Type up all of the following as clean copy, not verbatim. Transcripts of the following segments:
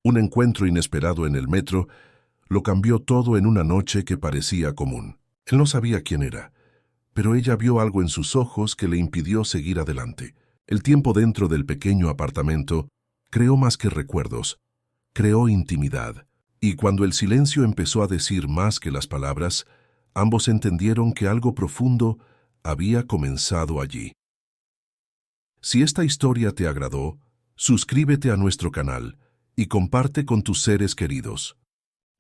Un encuentro inesperado en el metro lo cambió todo en una noche que parecía común. Él no sabía quién era, pero ella vio algo en sus ojos que le impidió seguir adelante. El tiempo dentro del pequeño apartamento creó más que recuerdos, creó intimidad. Y cuando el silencio empezó a decir más que las palabras, ambos entendieron que algo profundo había comenzado allí. Si esta historia te agradó, suscríbete a nuestro canal y comparte con tus seres queridos.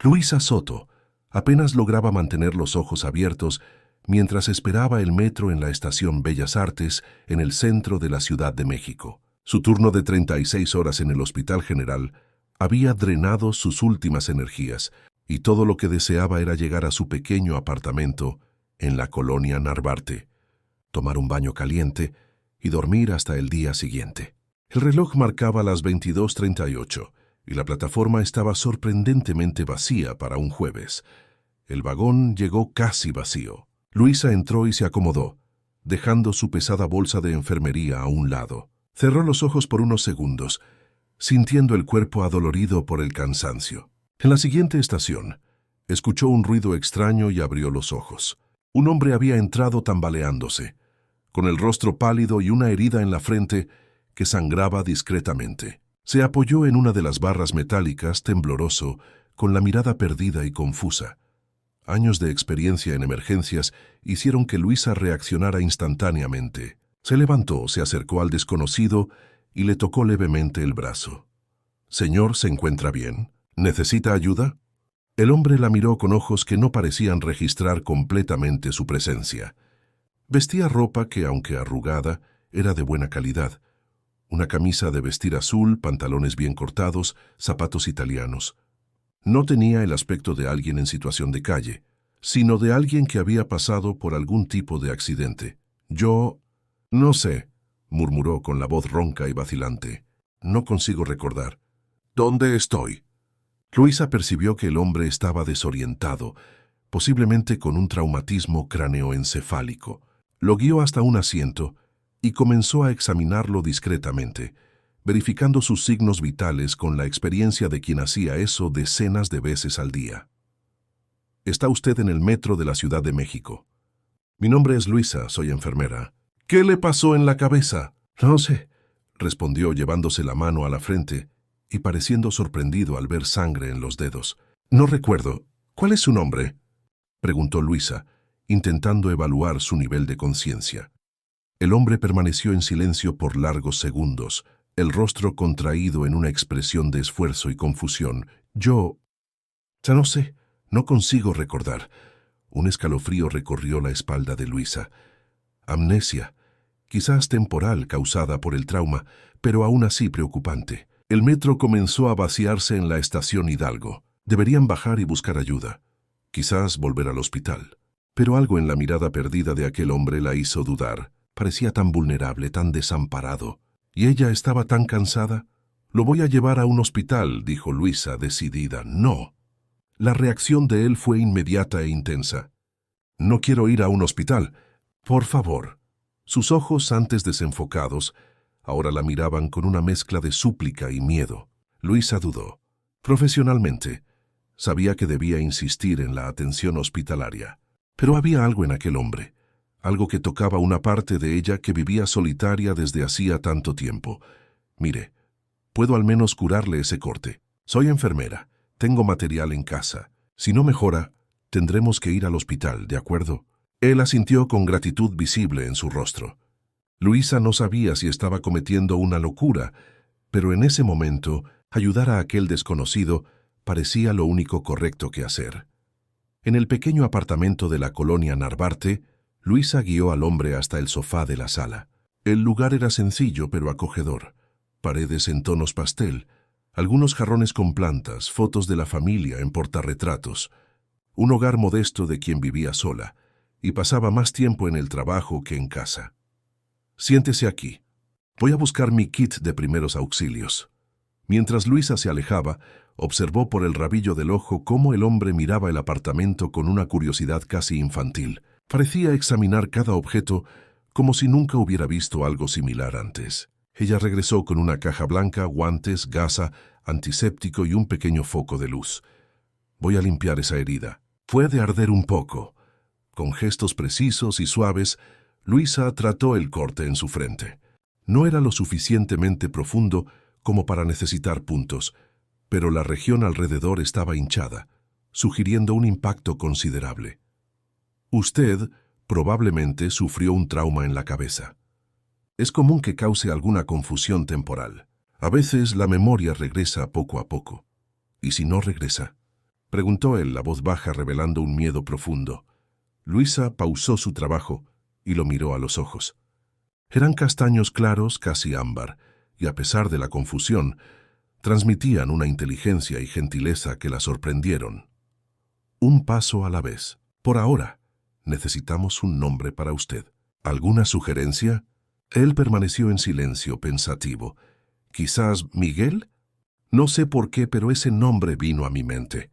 Luisa Soto apenas lograba mantener los ojos abiertos mientras esperaba el metro en la estación Bellas Artes en el centro de la Ciudad de México. Su turno de 36 horas en el Hospital General había drenado sus últimas energías y todo lo que deseaba era llegar a su pequeño apartamento en la colonia Narvarte, tomar un baño caliente y dormir hasta el día siguiente. El reloj marcaba las 22:38 y la plataforma estaba sorprendentemente vacía para un jueves. El vagón llegó casi vacío. Luisa entró y se acomodó, dejando su pesada bolsa de enfermería a un lado. Cerró los ojos por unos segundos, sintiendo el cuerpo adolorido por el cansancio. En la siguiente estación, escuchó un ruido extraño y abrió los ojos. Un hombre había entrado tambaleándose, con el rostro pálido y una herida en la frente que sangraba discretamente. Se apoyó en una de las barras metálicas, tembloroso, con la mirada perdida y confusa. Años de experiencia en emergencias hicieron que Luisa reaccionara instantáneamente. Se levantó, se acercó al desconocido y le tocó levemente el brazo. «Señor, ¿se encuentra bien? ¿Necesita ayuda?» El hombre la miró con ojos que no parecían registrar completamente su presencia. Vestía ropa que, aunque arrugada, era de buena calidad. Una camisa de vestir azul, pantalones bien cortados, zapatos italianos. No tenía el aspecto de alguien en situación de calle, sino de alguien que había pasado por algún tipo de accidente. «Yo... no sé», murmuró con la voz ronca y vacilante. «No consigo recordar. ¿Dónde estoy?» Luisa percibió que el hombre estaba desorientado, posiblemente con un traumatismo craneoencefálico. Lo guió hasta un asiento y comenzó a examinarlo discretamente, verificando sus signos vitales con la experiencia de quien hacía eso decenas de veces al día. «Está usted en el metro de la Ciudad de México. Mi nombre es Luisa, soy enfermera». «¿Qué le pasó en la cabeza?» «No sé», respondió llevándose la mano a la frente y pareciendo sorprendido al ver sangre en los dedos. «No recuerdo. ¿Cuál es su nombre?», preguntó Luisa, intentando evaluar su nivel de conciencia. El hombre permaneció en silencio por largos segundos, el rostro contraído en una expresión de esfuerzo y confusión. «Yo... ya no sé, no consigo recordar». Un escalofrío recorrió la espalda de Luisa. Amnesia, quizás temporal causada por el trauma, pero aún así preocupante. El metro comenzó a vaciarse en la estación Hidalgo. Deberían bajar y buscar ayuda. Quizás volver al hospital. Pero algo en la mirada perdida de aquel hombre la hizo dudar. Parecía tan vulnerable, tan desamparado. ¿Y ella estaba tan cansada? «Lo voy a llevar a un hospital», dijo Luisa, decidida. «No». La reacción de él fue inmediata e intensa. «No quiero ir a un hospital. Por favor». Sus ojos, antes desenfocados, ahora la miraban con una mezcla de súplica y miedo. Luisa dudó. Profesionalmente, sabía que debía insistir en la atención hospitalaria. Pero había algo en aquel hombre, algo que tocaba una parte de ella que vivía solitaria desde hacía tanto tiempo. «Mire, puedo al menos curarle ese corte. Soy enfermera, tengo material en casa. Si no mejora, tendremos que ir al hospital, ¿de acuerdo?» Él asintió con gratitud visible en su rostro. Luisa no sabía si estaba cometiendo una locura, pero en ese momento, ayudar a aquel desconocido parecía lo único correcto que hacer. En el pequeño apartamento de la colonia Narvarte, Luisa guió al hombre hasta el sofá de la sala. El lugar era sencillo pero acogedor. Paredes en tonos pastel, algunos jarrones con plantas, fotos de la familia en portarretratos. Un hogar modesto de quien vivía sola y pasaba más tiempo en el trabajo que en casa. «Siéntese aquí. Voy a buscar mi kit de primeros auxilios». Mientras Luisa se alejaba, observó por el rabillo del ojo cómo el hombre miraba el apartamento con una curiosidad casi infantil. Parecía examinar cada objeto como si nunca hubiera visto algo similar antes. Ella regresó con una caja blanca, guantes, gasa, antiséptico y un pequeño foco de luz. Voy a limpiar esa herida. Puede arder un poco. Con gestos precisos y suaves, Luisa trató el corte en su frente. No era lo suficientemente profundo como para necesitar puntos, pero la región alrededor estaba hinchada, sugiriendo un impacto considerable. Usted probablemente sufrió un trauma en la cabeza. Es común que cause alguna confusión temporal. A veces la memoria regresa poco a poco. ¿Y si no regresa? Preguntó él, la voz baja revelando un miedo profundo. Luisa pausó su trabajo y lo miró a los ojos. Eran castaños claros, casi ámbar, y a pesar de la confusión, transmitían una inteligencia y gentileza que la sorprendieron. Un paso a la vez. Por ahora, necesitamos un nombre para usted. ¿Alguna sugerencia? Él permaneció en silencio, pensativo. ¿Quizás Miguel? No sé por qué, pero ese nombre vino a mi mente.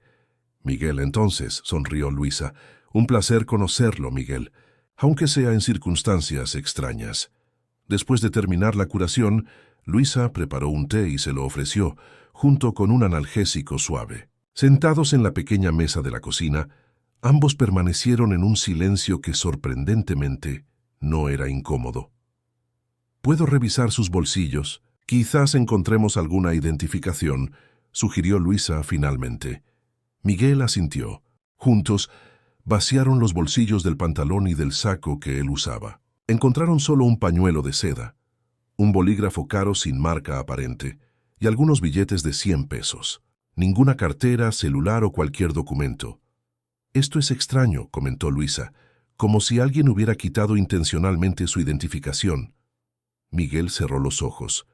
Miguel, entonces, sonrió Luisa. Un placer conocerlo, Miguel, aunque sea en circunstancias extrañas. Después de terminar la curación, Luisa preparó un té y se lo ofreció, junto con un analgésico suave. Sentados en la pequeña mesa de la cocina, ambos permanecieron en un silencio que sorprendentemente no era incómodo. «¿Puedo revisar sus bolsillos? Quizás encontremos alguna identificación», sugirió Luisa finalmente. Miguel asintió. Juntos, vaciaron los bolsillos del pantalón y del saco que él usaba. Encontraron solo un pañuelo de seda, un bolígrafo caro sin marca aparente y algunos billetes de 100 pesos. Ninguna cartera, celular o cualquier documento. «Esto es extraño», comentó Luisa, como si alguien hubiera quitado intencionalmente su identificación. Miguel cerró los ojos,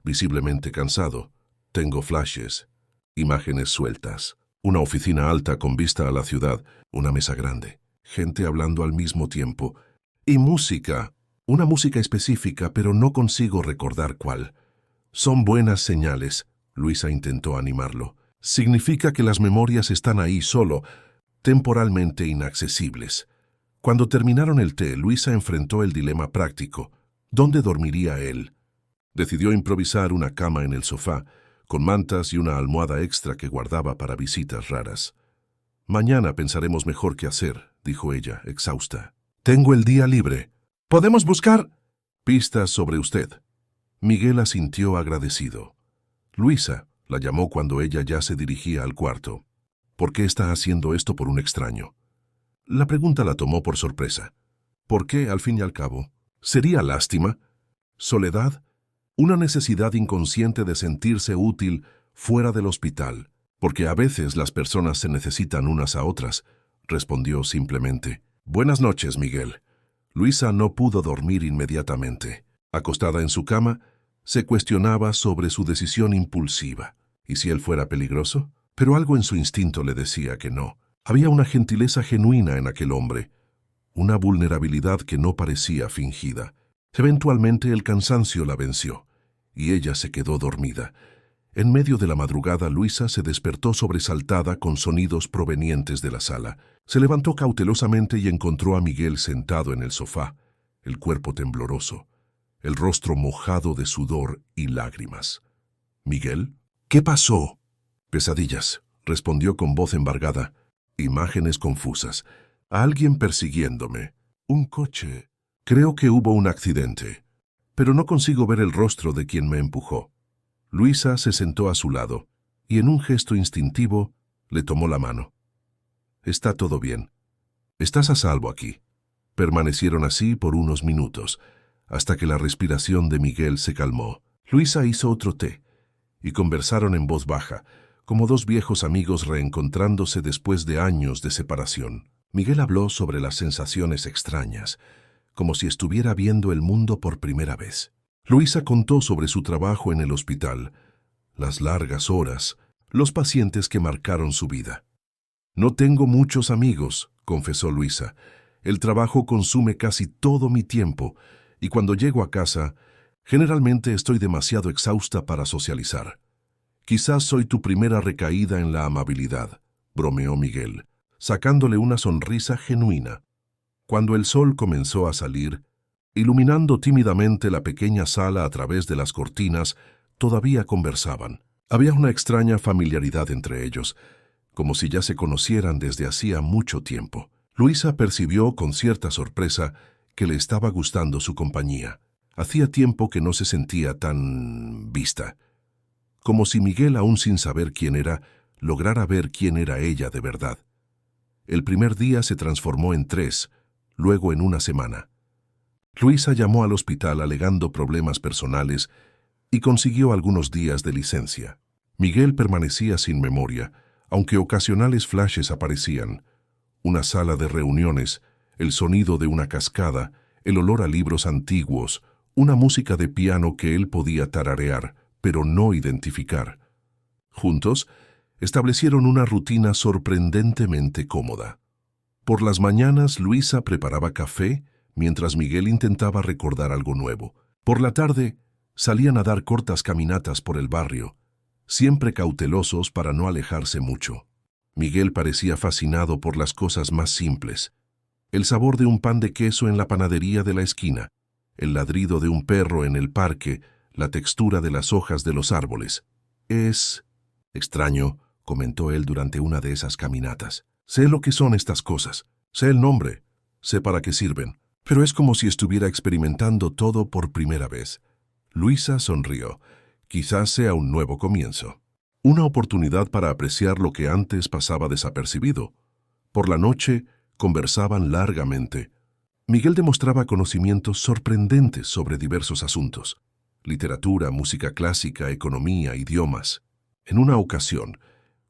visiblemente cansado. «Tengo flashes, imágenes sueltas, una oficina alta con vista a la ciudad, una mesa grande, gente hablando al mismo tiempo, y música, una música específica, pero no consigo recordar cuál». «Son buenas señales», Luisa intentó animarlo. «Significa que las memorias están ahí solo, temporalmente inaccesibles». Cuando terminaron el té, Luisa enfrentó el dilema práctico. ¿Dónde dormiría él? Decidió improvisar una cama en el sofá, con mantas y una almohada extra que guardaba para visitas raras. «Mañana pensaremos mejor qué hacer», dijo ella, exhausta. «Tengo el día libre. ¿Podemos buscar pistas sobre usted?» Miguel asintió agradecido. «Luisa», la llamó cuando ella ya se dirigía al cuarto. «¿Por qué está haciendo esto por un extraño?» La pregunta la tomó por sorpresa. ¿Por qué, al fin y al cabo? ¿Sería lástima? ¿Soledad? ¿Una necesidad inconsciente de sentirse útil fuera del hospital? Porque a veces las personas se necesitan unas a otras, respondió simplemente. «Buenas noches, Miguel». Luisa no pudo dormir inmediatamente. Acostada en su cama, se cuestionaba sobre su decisión impulsiva. ¿Y si él fuera peligroso? Pero algo en su instinto le decía que no. Había una gentileza genuina en aquel hombre, una vulnerabilidad que no parecía fingida. Eventualmente el cansancio la venció, y ella se quedó dormida. En medio de la madrugada, Luisa se despertó sobresaltada con sonidos provenientes de la sala. Se levantó cautelosamente y encontró a Miguel sentado en el sofá, el cuerpo tembloroso, el rostro mojado de sudor y lágrimas. «¿Miguel? ¿Qué pasó?» «Pesadillas», respondió con voz embargada. «Imágenes confusas. Alguien persiguiéndome. Un coche. Creo que hubo un accidente. Pero no consigo ver el rostro de quien me empujó». Luisa se sentó a su lado y en un gesto instintivo le tomó la mano. «Está todo bien. Estás a salvo aquí». Permanecieron así por unos minutos, hasta que la respiración de Miguel se calmó. Luisa hizo otro té y conversaron en voz baja, como dos viejos amigos reencontrándose después de años de separación. Miguel habló sobre las sensaciones extrañas, como si estuviera viendo el mundo por primera vez. Luisa contó sobre su trabajo en el hospital, las largas horas, los pacientes que marcaron su vida. «No tengo muchos amigos», confesó Luisa. «El trabajo consume casi todo mi tiempo, y cuando llego a casa, generalmente estoy demasiado exhausta para socializar». «Quizás soy tu primera recaída en la amabilidad», bromeó Miguel, sacándole una sonrisa genuina. Cuando el sol comenzó a salir, iluminando tímidamente la pequeña sala a través de las cortinas, todavía conversaban. Había una extraña familiaridad entre ellos, como si ya se conocieran desde hacía mucho tiempo. Luisa percibió con cierta sorpresa que le estaba gustando su compañía. Hacía tiempo que no se sentía tan vista. Como si Miguel, aún sin saber quién era, lograra ver quién era ella de verdad. El primer día se transformó en 3, luego en una semana. Luisa llamó al hospital alegando problemas personales y consiguió algunos días de licencia. Miguel permanecía sin memoria, aunque ocasionales flashes aparecían. Una sala de reuniones, el sonido de una cascada, el olor a libros antiguos, una música de piano que él podía tararear, pero no identificar. Juntos, establecieron una rutina sorprendentemente cómoda. Por las mañanas, Luisa preparaba café, mientras Miguel intentaba recordar algo nuevo. Por la tarde, salían a dar cortas caminatas por el barrio, siempre cautelosos para no alejarse mucho. Miguel parecía fascinado por las cosas más simples. El sabor de un pan de queso en la panadería de la esquina, el ladrido de un perro en el parque, la textura de las hojas de los árboles. Es extraño, comentó él durante una de esas caminatas. Sé lo que son estas cosas, sé el nombre, sé para qué sirven, pero es como si estuviera experimentando todo por primera vez. Luisa sonrió. Quizás sea un nuevo comienzo. Una oportunidad para apreciar lo que antes pasaba desapercibido. Por la noche, conversaban largamente. Miguel demostraba conocimientos sorprendentes sobre diversos asuntos: literatura, música clásica, economía, idiomas. En una ocasión,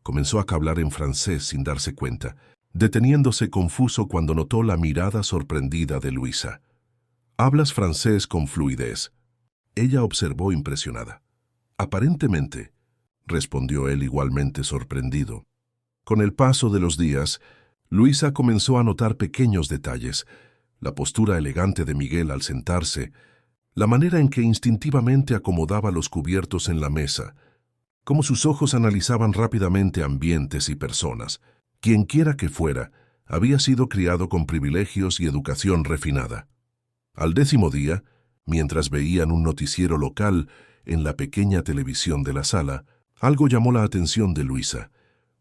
comenzó a hablar en francés sin darse cuenta, deteniéndose confuso cuando notó la mirada sorprendida de Luisa. «Hablas francés con fluidez», ella observó impresionada. «Aparentemente», respondió él igualmente sorprendido. Con el paso de los días, Luisa comenzó a notar pequeños detalles: la postura elegante de Miguel al sentarse, la manera en que instintivamente acomodaba los cubiertos en la mesa, cómo sus ojos analizaban rápidamente ambientes y personas. Quienquiera que fuera, había sido criado con privilegios y educación refinada. Al 10º día, mientras veían un noticiero local en la pequeña televisión de la sala, algo llamó la atención de Luisa: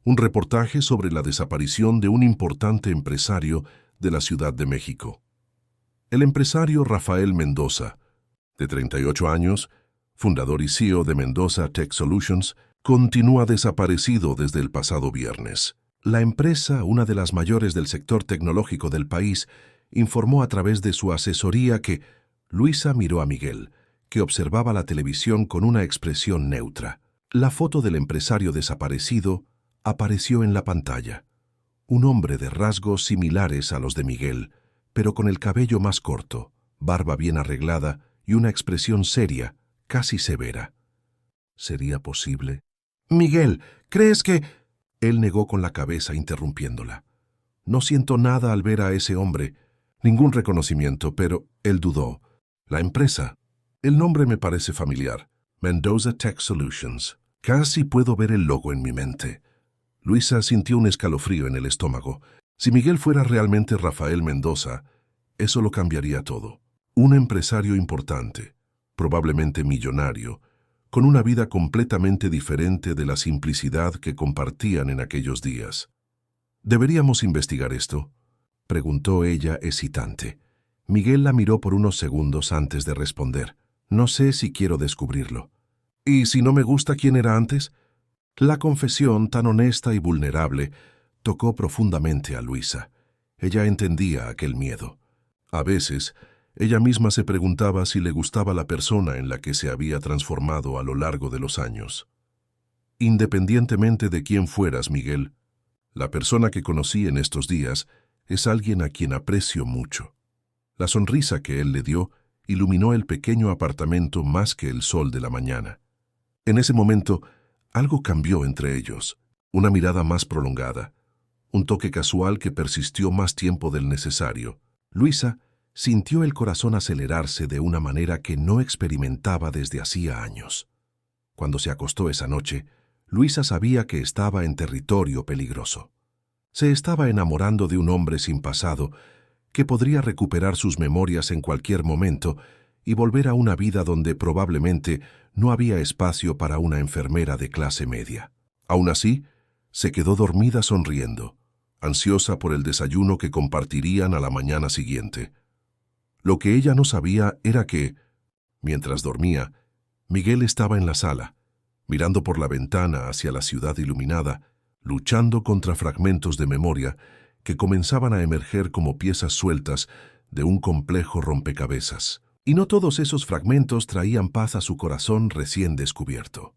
un reportaje sobre la desaparición de un importante empresario de la Ciudad de México. El empresario Rafael Mendoza, de 38 años, fundador y CEO de Mendoza Tech Solutions, continúa desaparecido desde el pasado viernes. La empresa, una de las mayores del sector tecnológico del país, informó a través de su asesoría que... Luisa miró a Miguel, que observaba la televisión con una expresión neutra. La foto del empresario desaparecido apareció en la pantalla. Un hombre de rasgos similares a los de Miguel, pero con el cabello más corto, barba bien arreglada y una expresión seria, casi severa. ¿Sería posible? «Miguel, ¿crees que...?» Él negó con la cabeza, interrumpiéndola. «No siento nada al ver a ese hombre, ningún reconocimiento», pero él dudó. «La empresa. El nombre me parece familiar. Mendoza Tech Solutions. Casi puedo ver el logo en mi mente». Luisa sintió un escalofrío en el estómago. Si Miguel fuera realmente Rafael Mendoza, eso lo cambiaría todo. Un empresario importante, probablemente millonario, con una vida completamente diferente de la simplicidad que compartían en aquellos días. «¿Deberíamos investigar esto?», preguntó ella hesitante. Miguel la miró por unos segundos antes de responder. «No sé si quiero descubrirlo». «¿Y si no me gusta quién era antes?». La confesión, tan honesta y vulnerable, tocó profundamente a Luisa. Ella entendía aquel miedo. A veces, ella misma se preguntaba si le gustaba la persona en la que se había transformado a lo largo de los años. «Independientemente de quién fueras, Miguel, la persona que conocí en estos días es alguien a quien aprecio mucho». La sonrisa que él le dio iluminó el pequeño apartamento más que el sol de la mañana. En ese momento, algo cambió entre ellos: una mirada más prolongada, un toque casual que persistió más tiempo del necesario. Luisa sintió el corazón acelerarse de una manera que no experimentaba desde hacía años. Cuando se acostó esa noche, Luisa sabía que estaba en territorio peligroso. Se estaba enamorando de un hombre sin pasado, que podría recuperar sus memorias en cualquier momento y volver a una vida donde probablemente no había espacio para una enfermera de clase media. Aún así, se quedó dormida sonriendo, ansiosa por el desayuno que compartirían a la mañana siguiente. Lo que ella no sabía era que, mientras dormía, Miguel estaba en la sala, mirando por la ventana hacia la ciudad iluminada, luchando contra fragmentos de memoria que comenzaban a emerger como piezas sueltas de un complejo rompecabezas. Y no todos esos fragmentos traían paz a su corazón recién descubierto.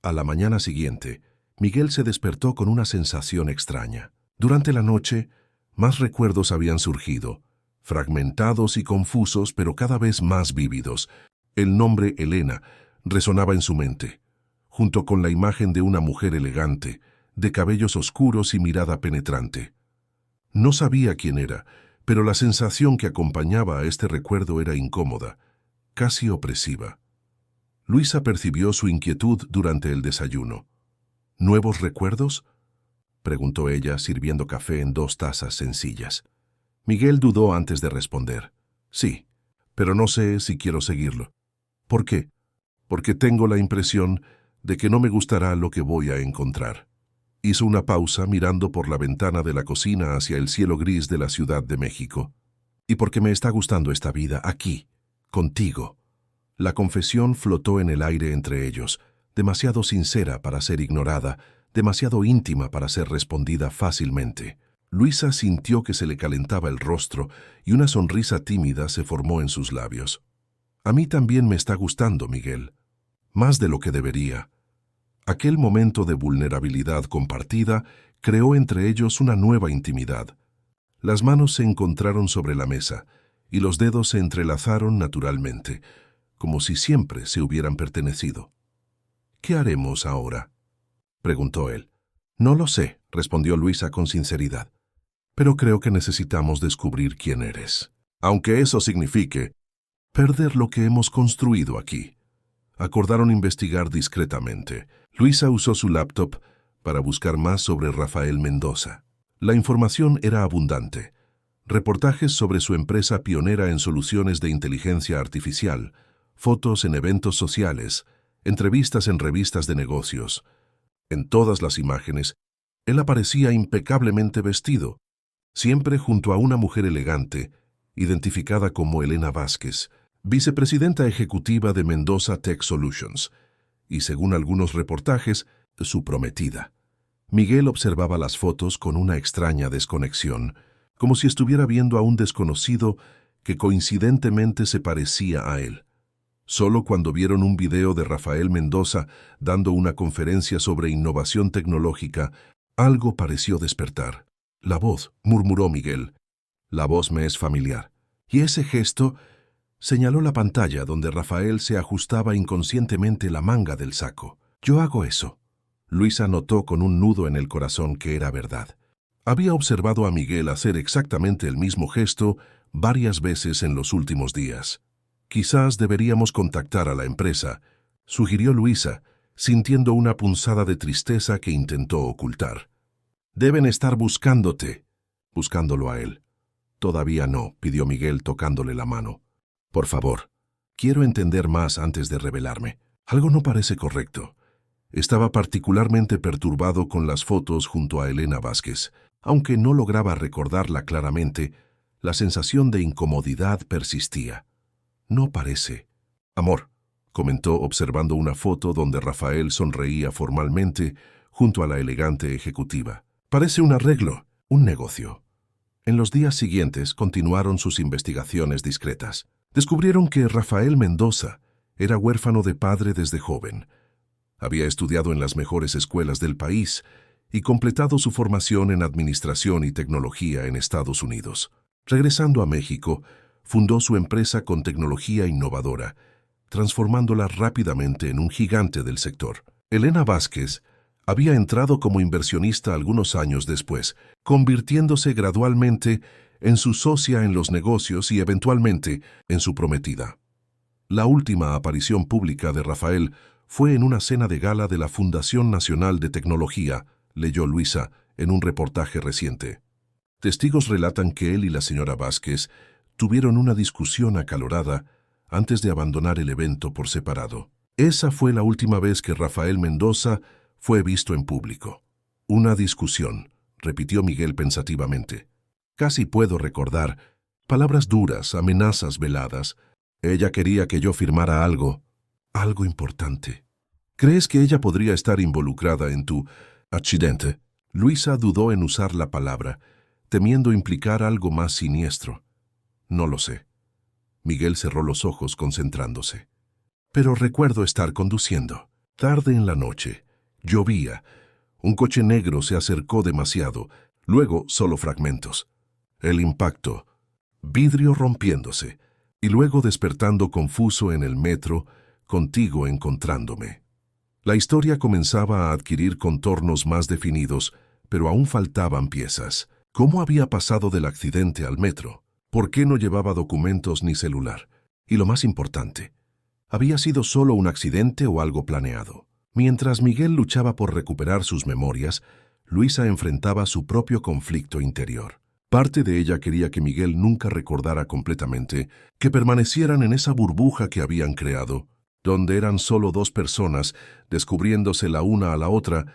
A la mañana siguiente, Miguel se despertó con una sensación extraña. Durante la noche, más recuerdos habían surgido, fragmentados y confusos, pero cada vez más vívidos. El nombre Elena resonaba en su mente, junto con la imagen de una mujer elegante, de cabellos oscuros y mirada penetrante. No sabía quién era, pero la sensación que acompañaba a este recuerdo era incómoda, casi opresiva. Luisa percibió su inquietud durante el desayuno. ¿Nuevos recuerdos?, preguntó ella, sirviendo café en 2 tazas sencillas. Miguel dudó antes de responder. Sí, pero no sé si quiero seguirlo. ¿Por qué? Porque tengo la impresión de que no me gustará lo que voy a encontrar. Hizo una pausa mirando por la ventana de la cocina hacia el cielo gris de la Ciudad de México. Y porque me está gustando esta vida aquí, contigo. La confesión flotó en el aire entre ellos, demasiado sincera para ser ignorada, demasiado íntima para ser respondida fácilmente. Luisa sintió que se le calentaba el rostro y una sonrisa tímida se formó en sus labios. A mí también me está gustando, Miguel. Más de lo que debería. Aquel momento de vulnerabilidad compartida creó entre ellos una nueva intimidad. Las manos se encontraron sobre la mesa y los dedos se entrelazaron naturalmente, como si siempre se hubieran pertenecido. ¿Qué haremos ahora?, preguntó él. No lo sé, respondió Luisa con sinceridad, pero creo que necesitamos descubrir quién eres. Aunque eso signifique perder lo que hemos construido aquí. Acordaron investigar discretamente. Luisa usó su laptop para buscar más sobre Rafael Mendoza. La información era abundante. Reportajes sobre su empresa pionera en soluciones de inteligencia artificial, fotos en eventos sociales, entrevistas en revistas de negocios. En todas las imágenes, él aparecía impecablemente vestido, siempre junto a una mujer elegante, identificada como Elena Vázquez, vicepresidenta ejecutiva de Mendoza Tech Solutions, y según algunos reportajes, su prometida. Miguel observaba las fotos con una extraña desconexión, como si estuviera viendo a un desconocido que coincidentemente se parecía a él. Solo cuando vieron un video de Rafael Mendoza dando una conferencia sobre innovación tecnológica, algo pareció despertar. La voz, murmuró Miguel. La voz me es familiar. Y ese gesto señaló la pantalla donde Rafael se ajustaba inconscientemente la manga del saco. Yo hago eso. Luisa notó con un nudo en el corazón que era verdad. Había observado a Miguel hacer exactamente el mismo gesto varias veces en los últimos días. Quizás deberíamos contactar a la empresa, sugirió Luisa, sintiendo una punzada de tristeza que intentó ocultar. Deben estar buscándolo a él. Todavía no, pidió Miguel tocándole la mano. Por favor, quiero entender más antes de revelarme. Algo no parece correcto. Estaba particularmente perturbado con las fotos junto a Elena Vázquez. Aunque no lograba recordarla claramente, la sensación de incomodidad persistía. No parece. Amor, comentó observando una foto donde Rafael sonreía formalmente junto a la elegante ejecutiva. Parece un arreglo, un negocio. En los días siguientes continuaron sus investigaciones discretas. Descubrieron que Rafael Mendoza era huérfano de padre desde joven. Había estudiado en las mejores escuelas del país y completado su formación en administración y tecnología en Estados Unidos. Regresando a México, fundó su empresa con tecnología innovadora, transformándola rápidamente en un gigante del sector. Elena Vázquez había entrado como inversionista algunos años después, convirtiéndose gradualmente en su socia en los negocios y eventualmente en su prometida. La última aparición pública de Rafael fue en una cena de gala de la Fundación Nacional de Tecnología, leyó Luisa en un reportaje reciente. Testigos relatan que él y la señora Vázquez tuvieron una discusión acalorada antes de abandonar el evento por separado. Esa fue la última vez que Rafael Mendoza fue visto en público. Una discusión, repitió Miguel pensativamente. Casi puedo recordar palabras duras, amenazas veladas. Ella quería que yo firmara algo importante. ¿Crees que ella podría estar involucrada en tu accidente? Luisa dudó en usar la palabra, temiendo implicar algo más siniestro. No lo sé. Miguel cerró los ojos concentrándose. Pero recuerdo estar conduciendo. Tarde en la noche. Llovía. Un coche negro se acercó demasiado. Luego solo fragmentos. El impacto. Vidrio rompiéndose. Y luego despertando confuso en el metro, contigo encontrándome. La historia comenzaba a adquirir contornos más definidos, pero aún faltaban piezas. ¿Cómo había pasado del accidente al metro? ¿Por qué no llevaba documentos ni celular? Y lo más importante, ¿había sido solo un accidente o algo planeado? Mientras Miguel luchaba por recuperar sus memorias, Luisa enfrentaba su propio conflicto interior. Parte de ella quería que Miguel nunca recordara completamente, que permanecieran en esa burbuja que habían creado, donde eran solo dos personas, descubriéndose la una a la otra,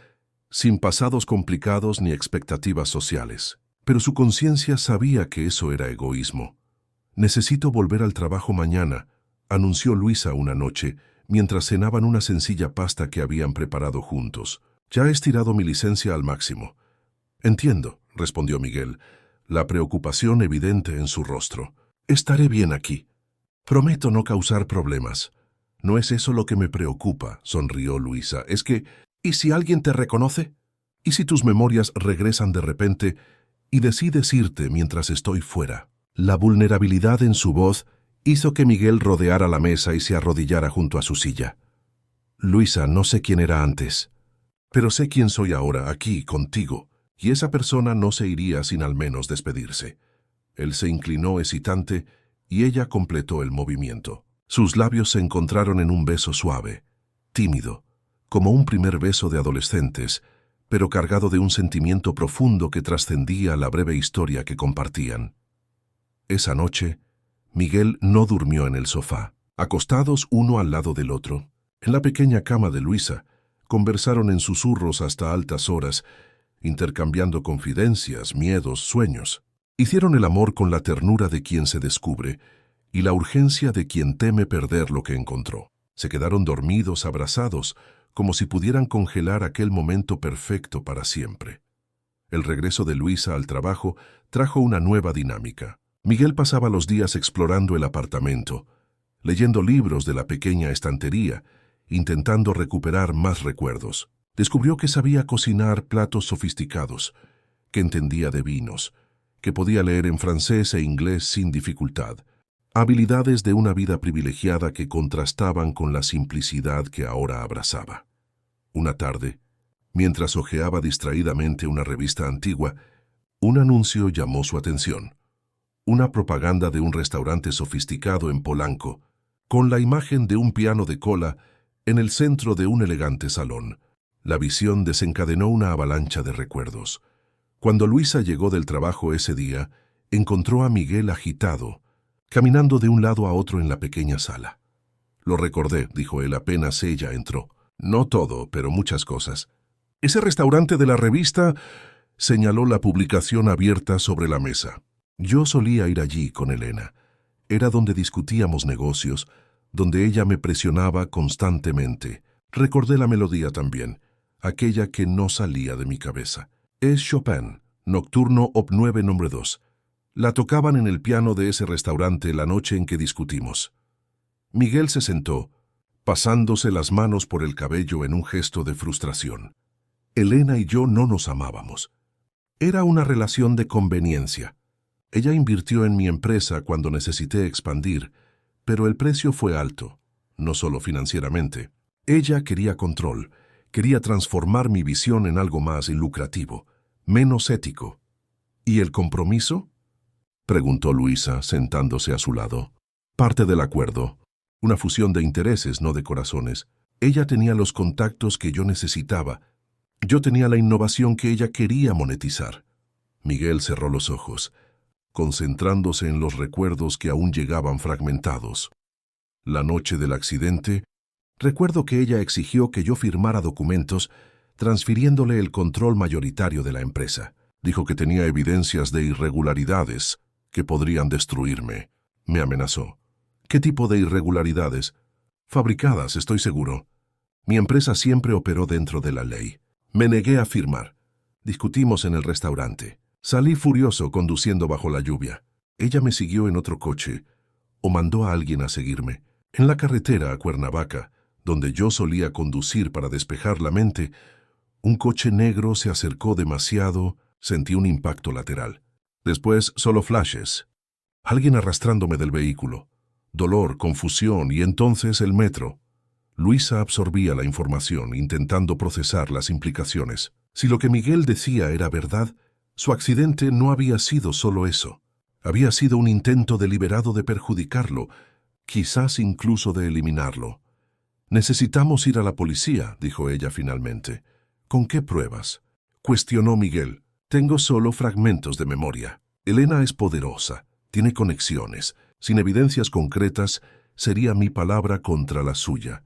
sin pasados complicados ni expectativas sociales. Pero su conciencia sabía que eso era egoísmo. «Necesito volver al trabajo mañana», anunció Luisa una noche, mientras cenaban una sencilla pasta que habían preparado juntos. «Ya he estirado mi licencia al máximo». «Entiendo», respondió Miguel, la preocupación evidente en su rostro. «Estaré bien aquí. Prometo no causar problemas». «No es eso lo que me preocupa», sonrió Luisa. «Es que, ¿y si alguien te reconoce? ¿Y si tus memorias regresan de repente y decides irte mientras estoy fuera?» La vulnerabilidad en su voz hizo que Miguel rodeara la mesa y se arrodillara junto a su silla. «Luisa, no sé quién era antes, pero sé quién soy ahora, aquí, contigo, y esa persona no se iría sin al menos despedirse». Él se inclinó hesitante y ella completó el movimiento. Sus labios se encontraron en un beso suave, tímido, como un primer beso de adolescentes, pero cargado de un sentimiento profundo que trascendía la breve historia que compartían. Esa noche, Miguel no durmió en el sofá. Acostados uno al lado del otro, en la pequeña cama de Luisa, conversaron en susurros hasta altas horas, intercambiando confidencias, miedos, sueños. Hicieron el amor con la ternura de quien se descubre y la urgencia de quien teme perder lo que encontró. Se quedaron dormidos, abrazados, como si pudieran congelar aquel momento perfecto para siempre. El regreso de Luisa al trabajo trajo una nueva dinámica. Miguel pasaba los días explorando el apartamento, leyendo libros de la pequeña estantería, intentando recuperar más recuerdos. Descubrió que sabía cocinar platos sofisticados, que entendía de vinos, que podía leer en francés e inglés sin dificultad. Habilidades de una vida privilegiada que contrastaban con la simplicidad que ahora abrazaba. Una tarde, mientras hojeaba distraídamente una revista antigua, un anuncio llamó su atención. Una propaganda de un restaurante sofisticado en Polanco, con la imagen de un piano de cola en el centro de un elegante salón. La visión desencadenó una avalancha de recuerdos. Cuando Luisa llegó del trabajo ese día, encontró a Miguel agitado, caminando de un lado a otro en la pequeña sala. «Lo recordé», dijo él apenas ella entró. «No todo, pero muchas cosas». «Ese restaurante de la revista», señaló la publicación abierta sobre la mesa. «Yo solía ir allí con Elena. Era donde discutíamos negocios, donde ella me presionaba constantemente. Recordé la melodía también, aquella que no salía de mi cabeza. Es Chopin, Nocturno Op. 9 No. 2. La tocaban en el piano de ese restaurante la noche en que discutimos». Miguel se sentó, pasándose las manos por el cabello en un gesto de frustración. «Elena y yo no nos amábamos. Era una relación de conveniencia. Ella invirtió en mi empresa cuando necesité expandir, pero el precio fue alto, no solo financieramente. Ella quería control, quería transformar mi visión en algo más lucrativo, menos ético. ¿Y el compromiso?», preguntó Luisa, sentándose a su lado. «Parte del acuerdo. Una fusión de intereses, no de corazones. Ella tenía los contactos que yo necesitaba. Yo tenía la innovación que ella quería monetizar». Miguel cerró los ojos, concentrándose en los recuerdos que aún llegaban fragmentados. La noche del accidente, recuerdo que ella exigió que yo firmara documentos transfiriéndole el control mayoritario de la empresa. Dijo que tenía evidencias de irregularidades que podrían destruirme. Me amenazó. ¿Qué tipo de irregularidades? Fabricadas, estoy seguro. Mi empresa siempre operó dentro de la ley. Me negué a firmar. Discutimos en el restaurante. Salí furioso conduciendo bajo la lluvia. Ella me siguió en otro coche o mandó a alguien a seguirme. En la carretera a Cuernavaca, donde yo solía conducir para despejar la mente, un coche negro se acercó demasiado, sentí un impacto lateral. Después, solo flashes. Alguien arrastrándome del vehículo. Dolor, confusión y entonces el metro. Luisa absorbía la información, intentando procesar las implicaciones. Si lo que Miguel decía era verdad, su accidente no había sido solo eso. Había sido un intento deliberado de perjudicarlo, quizás incluso de eliminarlo. «Necesitamos ir a la policía», dijo ella finalmente. «¿Con qué pruebas?», cuestionó Miguel. «Tengo solo fragmentos de memoria. Elena es poderosa, tiene conexiones. Sin evidencias concretas, sería mi palabra contra la suya.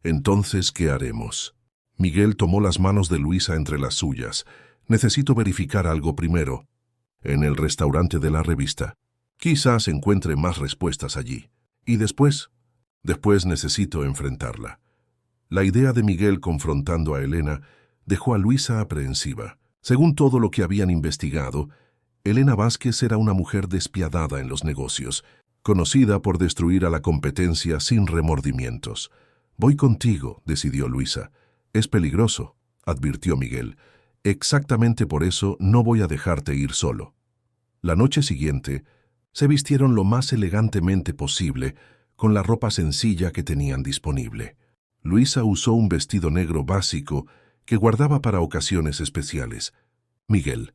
Entonces, ¿qué haremos?». Miguel tomó las manos de Luisa entre las suyas. «Necesito verificar algo primero. En el restaurante de la revista. Quizás encuentre más respuestas allí. Y después necesito enfrentarla». La idea de Miguel confrontando a Elena dejó a Luisa aprehensiva. Según todo lo que habían investigado, Elena Vázquez era una mujer despiadada en los negocios, conocida por destruir a la competencia sin remordimientos. «Voy contigo», decidió Luisa. «Es peligroso», advirtió Miguel. «Exactamente por eso no voy a dejarte ir solo». La noche siguiente, se vistieron lo más elegantemente posible con la ropa sencilla que tenían disponible. Luisa usó un vestido negro básico que guardaba para ocasiones especiales. Miguel,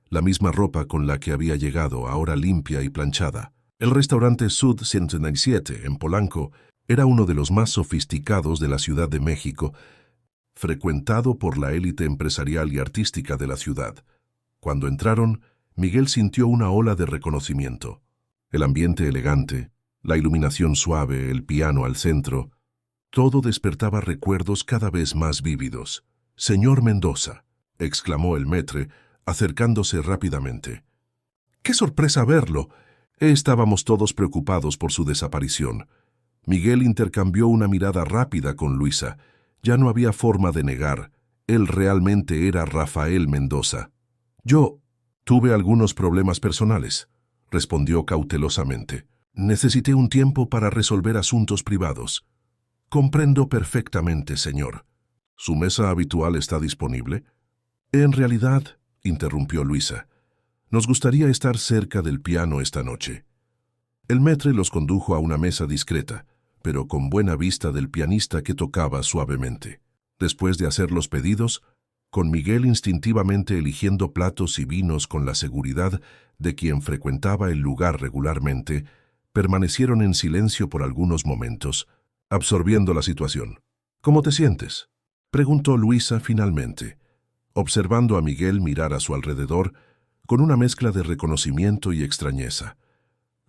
la misma ropa con la que había llegado, ahora limpia y planchada. El restaurante Sud 197, en Polanco, era uno de los más sofisticados de la Ciudad de México, frecuentado por la élite empresarial y artística de la ciudad. Cuando entraron, Miguel sintió una ola de reconocimiento. El ambiente elegante, la iluminación suave, el piano al centro, todo despertaba recuerdos cada vez más vívidos. «Señor Mendoza», exclamó el maître, acercándose rápidamente. «¡Qué sorpresa verlo!». Estábamos todos preocupados por su desaparición. Miguel intercambió una mirada rápida con Luisa. Ya no había forma de negar. Él realmente era Rafael Mendoza. «Yo tuve algunos problemas personales», respondió cautelosamente. «Necesité un tiempo para resolver asuntos privados». «Comprendo perfectamente, señor. ¿Su mesa habitual está disponible?». «En realidad», interrumpió Luisa, «nos gustaría estar cerca del piano esta noche». El maître los condujo a una mesa discreta, pero con buena vista del pianista que tocaba suavemente. Después de hacer los pedidos, con Miguel instintivamente eligiendo platos y vinos con la seguridad de quien frecuentaba el lugar regularmente, permanecieron en silencio por algunos momentos, absorbiendo la situación. «¿Cómo te sientes?», preguntó Luisa finalmente, observando a Miguel mirar a su alrededor con una mezcla de reconocimiento y extrañeza.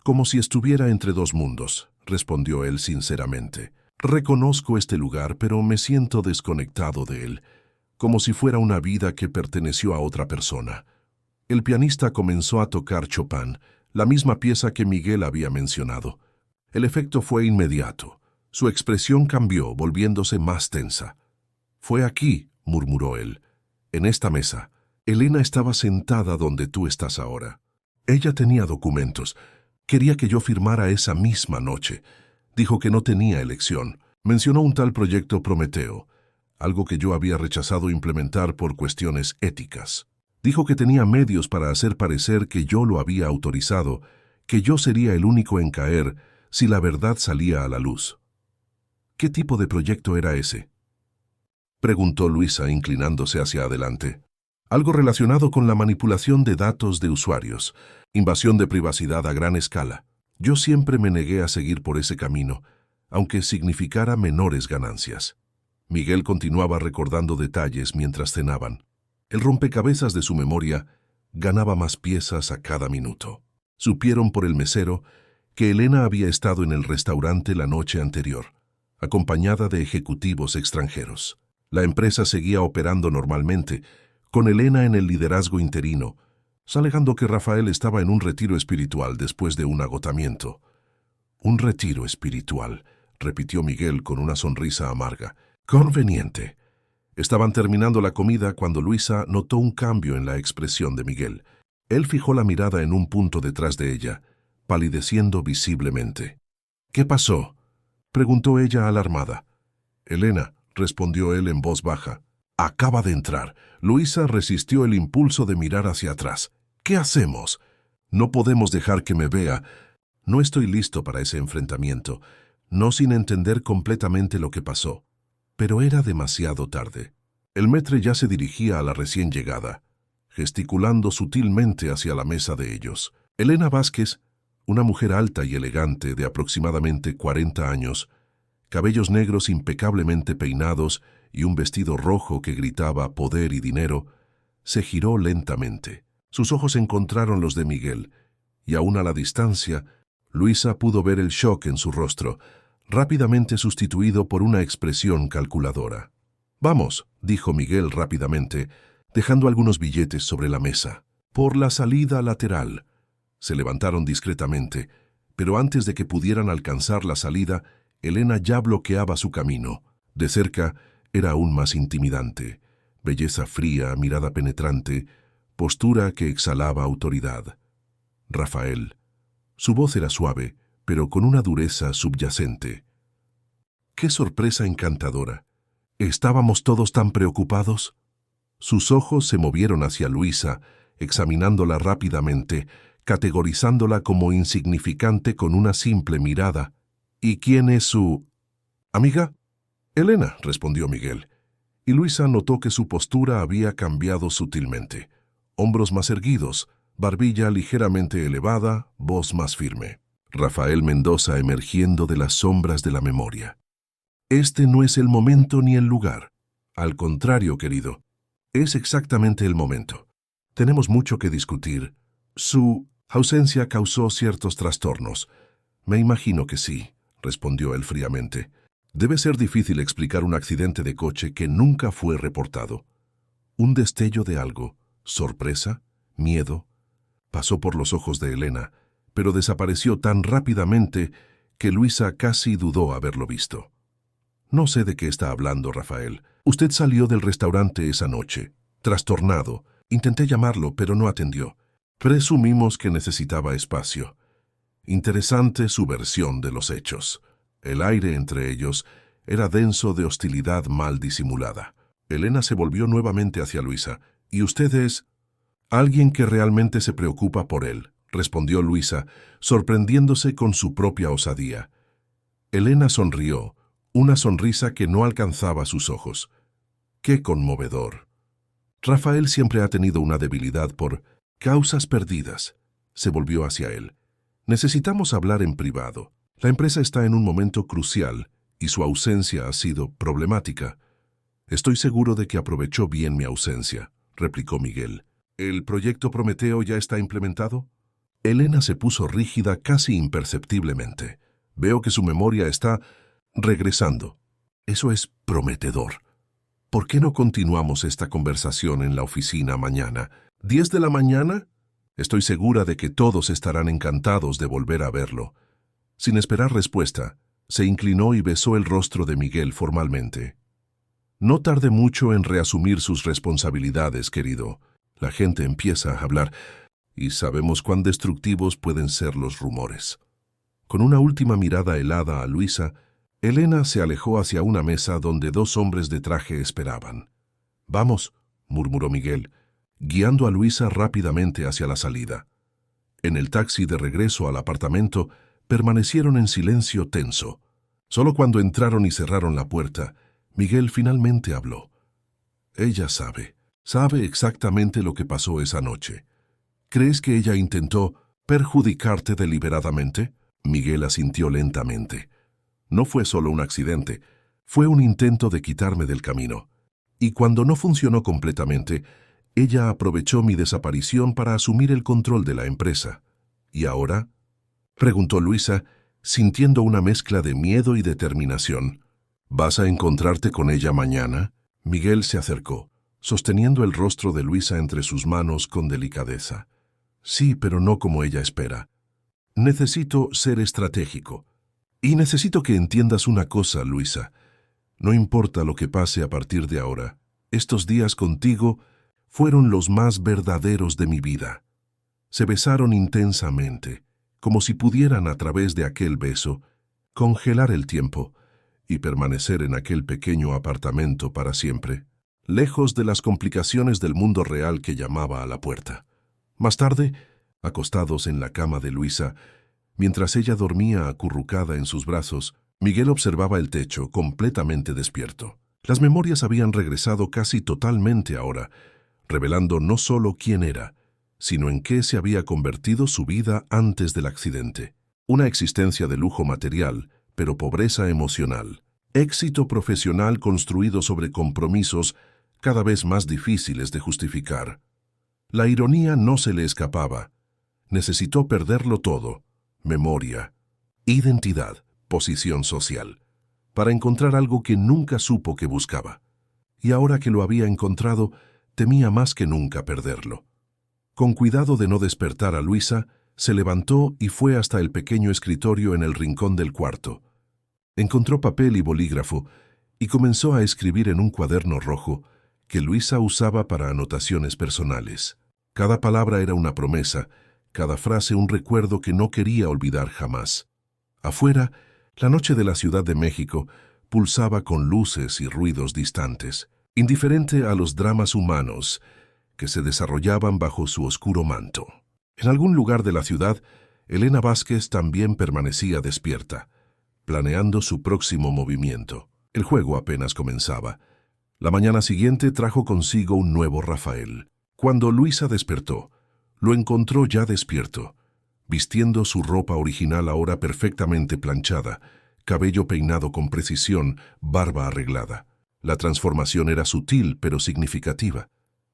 «Como si estuviera entre dos mundos», respondió él sinceramente. «Reconozco este lugar, pero me siento desconectado de él, como si fuera una vida que perteneció a otra persona». El pianista comenzó a tocar Chopin, la misma pieza que Miguel había mencionado. El efecto fue inmediato. Su expresión cambió, volviéndose más tensa. «Fue aquí», murmuró él, «en esta mesa. Elena estaba sentada donde tú estás ahora. Ella tenía documentos. Quería que yo firmara esa misma noche. Dijo que no tenía elección. Mencionó un tal proyecto Prometeo, algo que yo había rechazado implementar por cuestiones éticas. Dijo que tenía medios para hacer parecer que yo lo había autorizado, que yo sería el único en caer si la verdad salía a la luz». «¿Qué tipo de proyecto era ese?», preguntó Luisa, inclinándose hacia adelante. «Algo relacionado con la manipulación de datos de usuarios, invasión de privacidad a gran escala. Yo siempre me negué a seguir por ese camino, aunque significara menores ganancias». Miguel continuaba recordando detalles mientras cenaban. El rompecabezas de su memoria ganaba más piezas a cada minuto. Supieron por el mesero que Elena había estado en el restaurante la noche anterior, acompañada de ejecutivos extranjeros. La empresa seguía operando normalmente, con Elena en el liderazgo interino, alegando que Rafael estaba en un retiro espiritual después de un agotamiento. «Un retiro espiritual», repitió Miguel con una sonrisa amarga. «Conveniente». Estaban terminando la comida cuando Luisa notó un cambio en la expresión de Miguel. Él fijó la mirada en un punto detrás de ella, palideciendo visiblemente. «¿Qué pasó?», preguntó ella alarmada. «Elena», respondió él en voz baja, «acaba de entrar». Luisa resistió el impulso de mirar hacia atrás. «¿Qué hacemos? No podemos dejar que me vea». «No estoy listo para ese enfrentamiento», no sin entender completamente lo que pasó. Pero era demasiado tarde. El maître ya se dirigía a la recién llegada, gesticulando sutilmente hacia la mesa de ellos. Elena Vázquez, una mujer alta y elegante de aproximadamente 40 años, cabellos negros impecablemente peinados y un vestido rojo que gritaba poder y dinero, se giró lentamente. Sus ojos encontraron los de Miguel, y aún a la distancia, Luisa pudo ver el shock en su rostro, rápidamente sustituido por una expresión calculadora. «Vamos», dijo Miguel rápidamente, dejando algunos billetes sobre la mesa. «Por la salida lateral». Se levantaron discretamente, pero antes de que pudieran alcanzar la salida, Elena ya bloqueaba su camino. De cerca era aún más intimidante. Belleza fría, mirada penetrante, postura que exhalaba autoridad. Rafael. Su voz era suave, pero con una dureza subyacente. ¡Qué sorpresa encantadora! ¿Estábamos todos tan preocupados? Sus ojos se movieron hacia Luisa, examinándola rápidamente, categorizándola como insignificante con una simple mirada. «¿Y quién es su amiga?» «Elena», respondió Miguel, y Luisa notó que su postura había cambiado sutilmente. Hombros más erguidos, barbilla ligeramente elevada, voz más firme. Rafael Mendoza emergiendo de las sombras de la memoria. «Este no es el momento ni el lugar. Al contrario, querido, es exactamente el momento. Tenemos mucho que discutir. Su ausencia causó ciertos trastornos». «Me imagino que sí», respondió él fríamente. «Debe ser difícil explicar un accidente de coche que nunca fue reportado. Un destello de algo, sorpresa, miedo, pasó por los ojos de Elena, pero desapareció tan rápidamente que Luisa casi dudó haberlo visto. «No sé de qué está hablando, Rafael. Usted salió del restaurante esa noche, trastornado. Intenté llamarlo, pero no atendió. Presumimos que necesitaba espacio». Interesante su versión de los hechos. El aire entre ellos era denso de hostilidad mal disimulada. Elena se volvió nuevamente hacia Luisa. «¿Y usted es...?» «Alguien que realmente se preocupa por él», respondió Luisa, sorprendiéndose con su propia osadía. Elena sonrió, una sonrisa que no alcanzaba sus ojos. ¡Qué conmovedor! Rafael siempre ha tenido una debilidad por causas perdidas. Se volvió hacia él. «Necesitamos hablar en privado. La empresa está en un momento crucial y su ausencia ha sido problemática». «Estoy seguro de que aprovechó bien mi ausencia», replicó Miguel. «¿El proyecto Prometeo ya está implementado?» Elena se puso rígida casi imperceptiblemente. «Veo que su memoria está regresando. Eso es prometedor. ¿Por qué no continuamos esta conversación en la oficina mañana? ¿10 de la mañana? Estoy segura de que todos estarán encantados de volver a verlo». Sin esperar respuesta, se inclinó y besó el rostro de Miguel formalmente. «No tarde mucho en reasumir sus responsabilidades, querido. La gente empieza a hablar y sabemos cuán destructivos pueden ser los rumores». Con una última mirada helada a Luisa, Elena se alejó hacia una mesa donde 2 hombres de traje esperaban. «Vamos», murmuró Miguel, guiando a Luisa rápidamente hacia la salida. En el taxi de regreso al apartamento, permanecieron en silencio tenso. Solo cuando entraron y cerraron la puerta, Miguel finalmente habló. «Ella sabe exactamente lo que pasó esa noche. ¿Crees que ella intentó perjudicarte deliberadamente?» Miguel asintió lentamente. «No fue solo un accidente, fue un intento de quitarme del camino. Y cuando no funcionó completamente, ella aprovechó mi desaparición para asumir el control de la empresa. ¿Y ahora? preguntó Luisa, sintiendo una mezcla de miedo y determinación. ¿Vas a encontrarte con ella mañana? Miguel se acercó, sosteniendo el rostro de Luisa entre sus manos con delicadeza. Sí, pero no como ella espera. Necesito ser estratégico. Y necesito que entiendas una cosa, Luisa. No importa lo que pase a partir de ahora, estos días contigo fueron los más verdaderos de mi vida. Se besaron intensamente, como si pudieran a través de aquel beso congelar el tiempo y permanecer en aquel pequeño apartamento para siempre, lejos de las complicaciones del mundo real que llamaba a la puerta. Más tarde, acostados en la cama de Luisa, mientras ella dormía acurrucada en sus brazos, Miguel observaba el techo completamente despierto. Las memorias habían regresado casi totalmente ahora, revelando no solo quién era, sino en qué se había convertido su vida antes del accidente. Una existencia de lujo material, pero pobreza emocional. Éxito profesional construido sobre compromisos cada vez más difíciles de justificar. La ironía no se le escapaba. Necesitó perderlo todo: memoria, identidad, posición social, para encontrar algo que nunca supo que buscaba. Y ahora que lo había encontrado, temía más que nunca perderlo. Con cuidado de no despertar a Luisa, se levantó y fue hasta el pequeño escritorio en el rincón del cuarto. Encontró papel y bolígrafo y comenzó a escribir en un cuaderno rojo que Luisa usaba para anotaciones personales. Cada palabra era una promesa, cada frase un recuerdo que no quería olvidar jamás. Afuera, la noche de la Ciudad de México pulsaba con luces y ruidos distantes, indiferente a los dramas humanos que se desarrollaban bajo su oscuro manto. En algún lugar de la ciudad, Elena Vázquez también permanecía despierta, planeando su próximo movimiento. El juego apenas comenzaba. La mañana siguiente trajo consigo un nuevo Rafael. Cuando Luisa despertó, lo encontró ya despierto, vistiendo su ropa original ahora perfectamente planchada, cabello peinado con precisión, barba arreglada. La transformación era sutil pero significativa.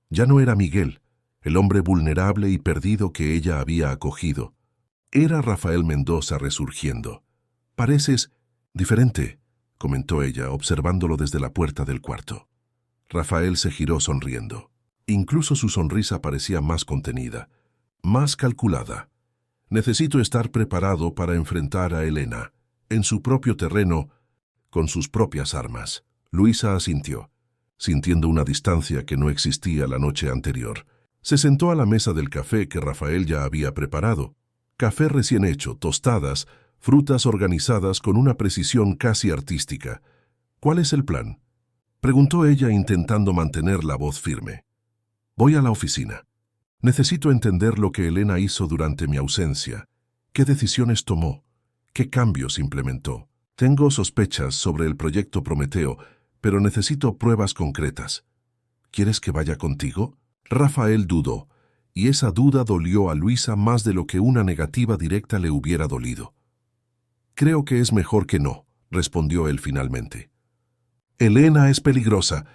Ya no era Miguel, el hombre vulnerable y perdido que ella había acogido. Era Rafael Mendoza resurgiendo. «Pareces diferente», comentó ella, observándolo desde la puerta del cuarto. Rafael se giró sonriendo. Incluso su sonrisa parecía más contenida, más calculada. «Necesito estar preparado para enfrentar a Elena, en su propio terreno, con sus propias armas». Luisa asintió, sintiendo una distancia que no existía la noche anterior. Se sentó a la mesa del café que Rafael ya había preparado. Café recién hecho, tostadas, frutas organizadas con una precisión casi artística. «¿Cuál es el plan?», preguntó ella intentando mantener la voz firme. «Voy a la oficina. Necesito entender lo que Elena hizo durante mi ausencia. ¿Qué decisiones tomó? ¿Qué cambios implementó? Tengo sospechas sobre el proyecto Prometeo, pero necesito pruebas concretas. ¿Quieres que vaya contigo?». Rafael dudó, y esa duda dolió a Luisa más de lo que una negativa directa le hubiera dolido. «Creo que es mejor que no», respondió él finalmente. «Elena es peligrosa.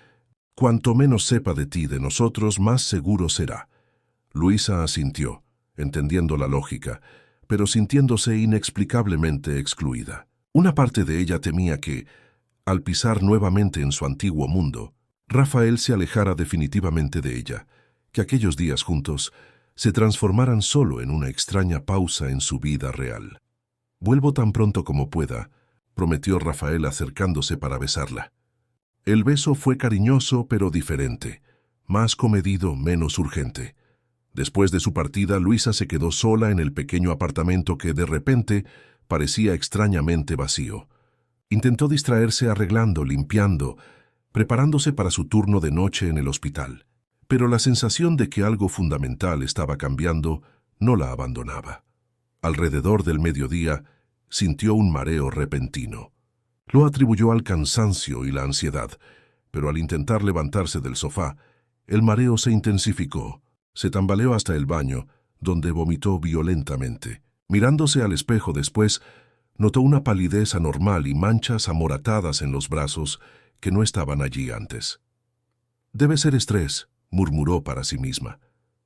Cuanto menos sepa de ti, de nosotros, más seguro será». Luisa asintió, entendiendo la lógica, pero sintiéndose inexplicablemente excluida. Una parte de ella temía que, al pisar nuevamente en su antiguo mundo, Rafael se alejara definitivamente de ella, que aquellos días juntos se transformaran solo en una extraña pausa en su vida real. «Vuelvo tan pronto como pueda», prometió Rafael acercándose para besarla. El beso fue cariñoso pero diferente, más comedido, menos urgente. Después de su partida, Luisa se quedó sola en el pequeño apartamento que de repente parecía extrañamente vacío. Intentó distraerse arreglando, limpiando, preparándose para su turno de noche en el hospital. Pero la sensación de que algo fundamental estaba cambiando no la abandonaba. Alrededor del mediodía, sintió un mareo repentino. Lo atribuyó al cansancio y la ansiedad, pero al intentar levantarse del sofá, el mareo se intensificó. Se tambaleó hasta el baño, donde vomitó violentamente. Mirándose al espejo después, notó una palidez anormal y manchas amoratadas en los brazos que no estaban allí antes. «Debe ser estrés», murmuró para sí misma,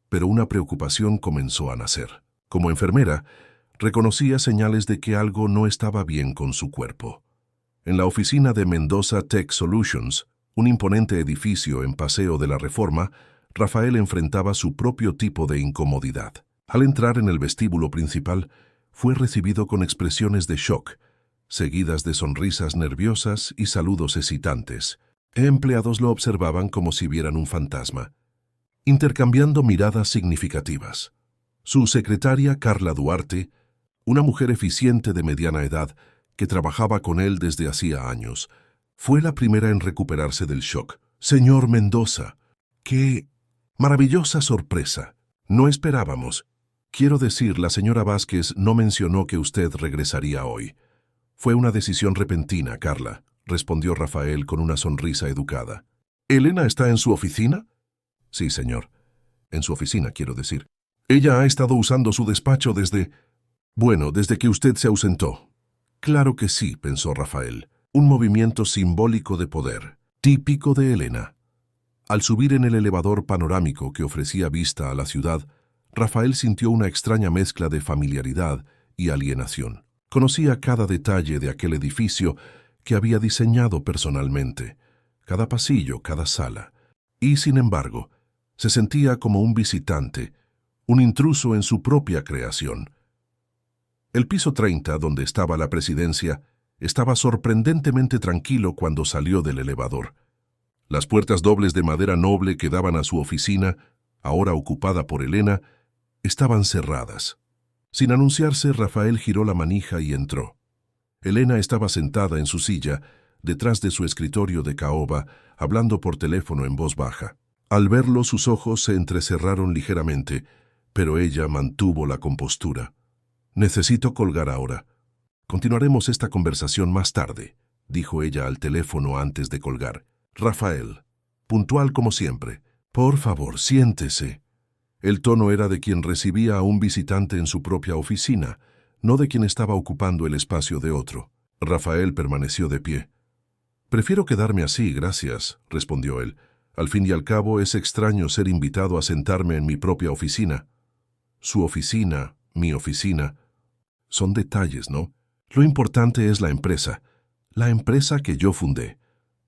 pero una preocupación comenzó a nacer. Como enfermera, Reconocía señales de que algo no estaba bien con su cuerpo. En la oficina de Mendoza Tech Solutions, un imponente edificio en Paseo de la Reforma, Rafael enfrentaba su propio tipo de incomodidad. Al entrar en el vestíbulo principal, fue recibido con expresiones de shock, seguidas de sonrisas nerviosas y saludos excitantes. Empleados lo observaban como si vieran un fantasma, intercambiando miradas significativas. Su secretaria, Carla Duarte, una mujer eficiente de mediana edad que trabajaba con él desde hacía años, fue la primera en recuperarse del shock. «Señor Mendoza, qué maravillosa sorpresa. No esperábamos. Quiero decir, la señora Vázquez no mencionó que usted regresaría hoy. Fue una decisión repentina, Carla», respondió Rafael con una sonrisa educada. «¿Elena está en su oficina?» «Sí, señor. En su oficina, quiero decir. Ella ha estado usando su despacho desde que usted se ausentó». «Claro que sí», pensó Rafael. Un movimiento simbólico de poder, típico de Elena. Al subir en el elevador panorámico que ofrecía vista a la ciudad, Rafael sintió una extraña mezcla de familiaridad y alienación. Conocía cada detalle de aquel edificio que había diseñado personalmente, cada pasillo, cada sala, y, sin embargo, se sentía como un visitante, un intruso en su propia creación. El piso 30, donde estaba la presidencia, estaba sorprendentemente tranquilo cuando salió del elevador. Las puertas dobles de madera noble que daban a su oficina, ahora ocupada por Elena, estaban cerradas. Sin anunciarse, Rafael giró la manija y entró. Elena estaba sentada en su silla, detrás de su escritorio de caoba, hablando por teléfono en voz baja. Al verlo, sus ojos se entrecerraron ligeramente, pero ella mantuvo la compostura. «Necesito colgar ahora. Continuaremos esta conversación más tarde», dijo ella al teléfono antes de colgar. «Rafael, puntual como siempre. Por favor, siéntese». El tono era de quien recibía a un visitante en su propia oficina, no de quien estaba ocupando el espacio de otro. Rafael permaneció de pie. «Prefiero quedarme así, gracias», respondió él. «Al fin y al cabo es extraño ser invitado a sentarme en mi propia oficina». «Su oficina, mi oficina. Son detalles, ¿no? Lo importante es la empresa que yo fundé».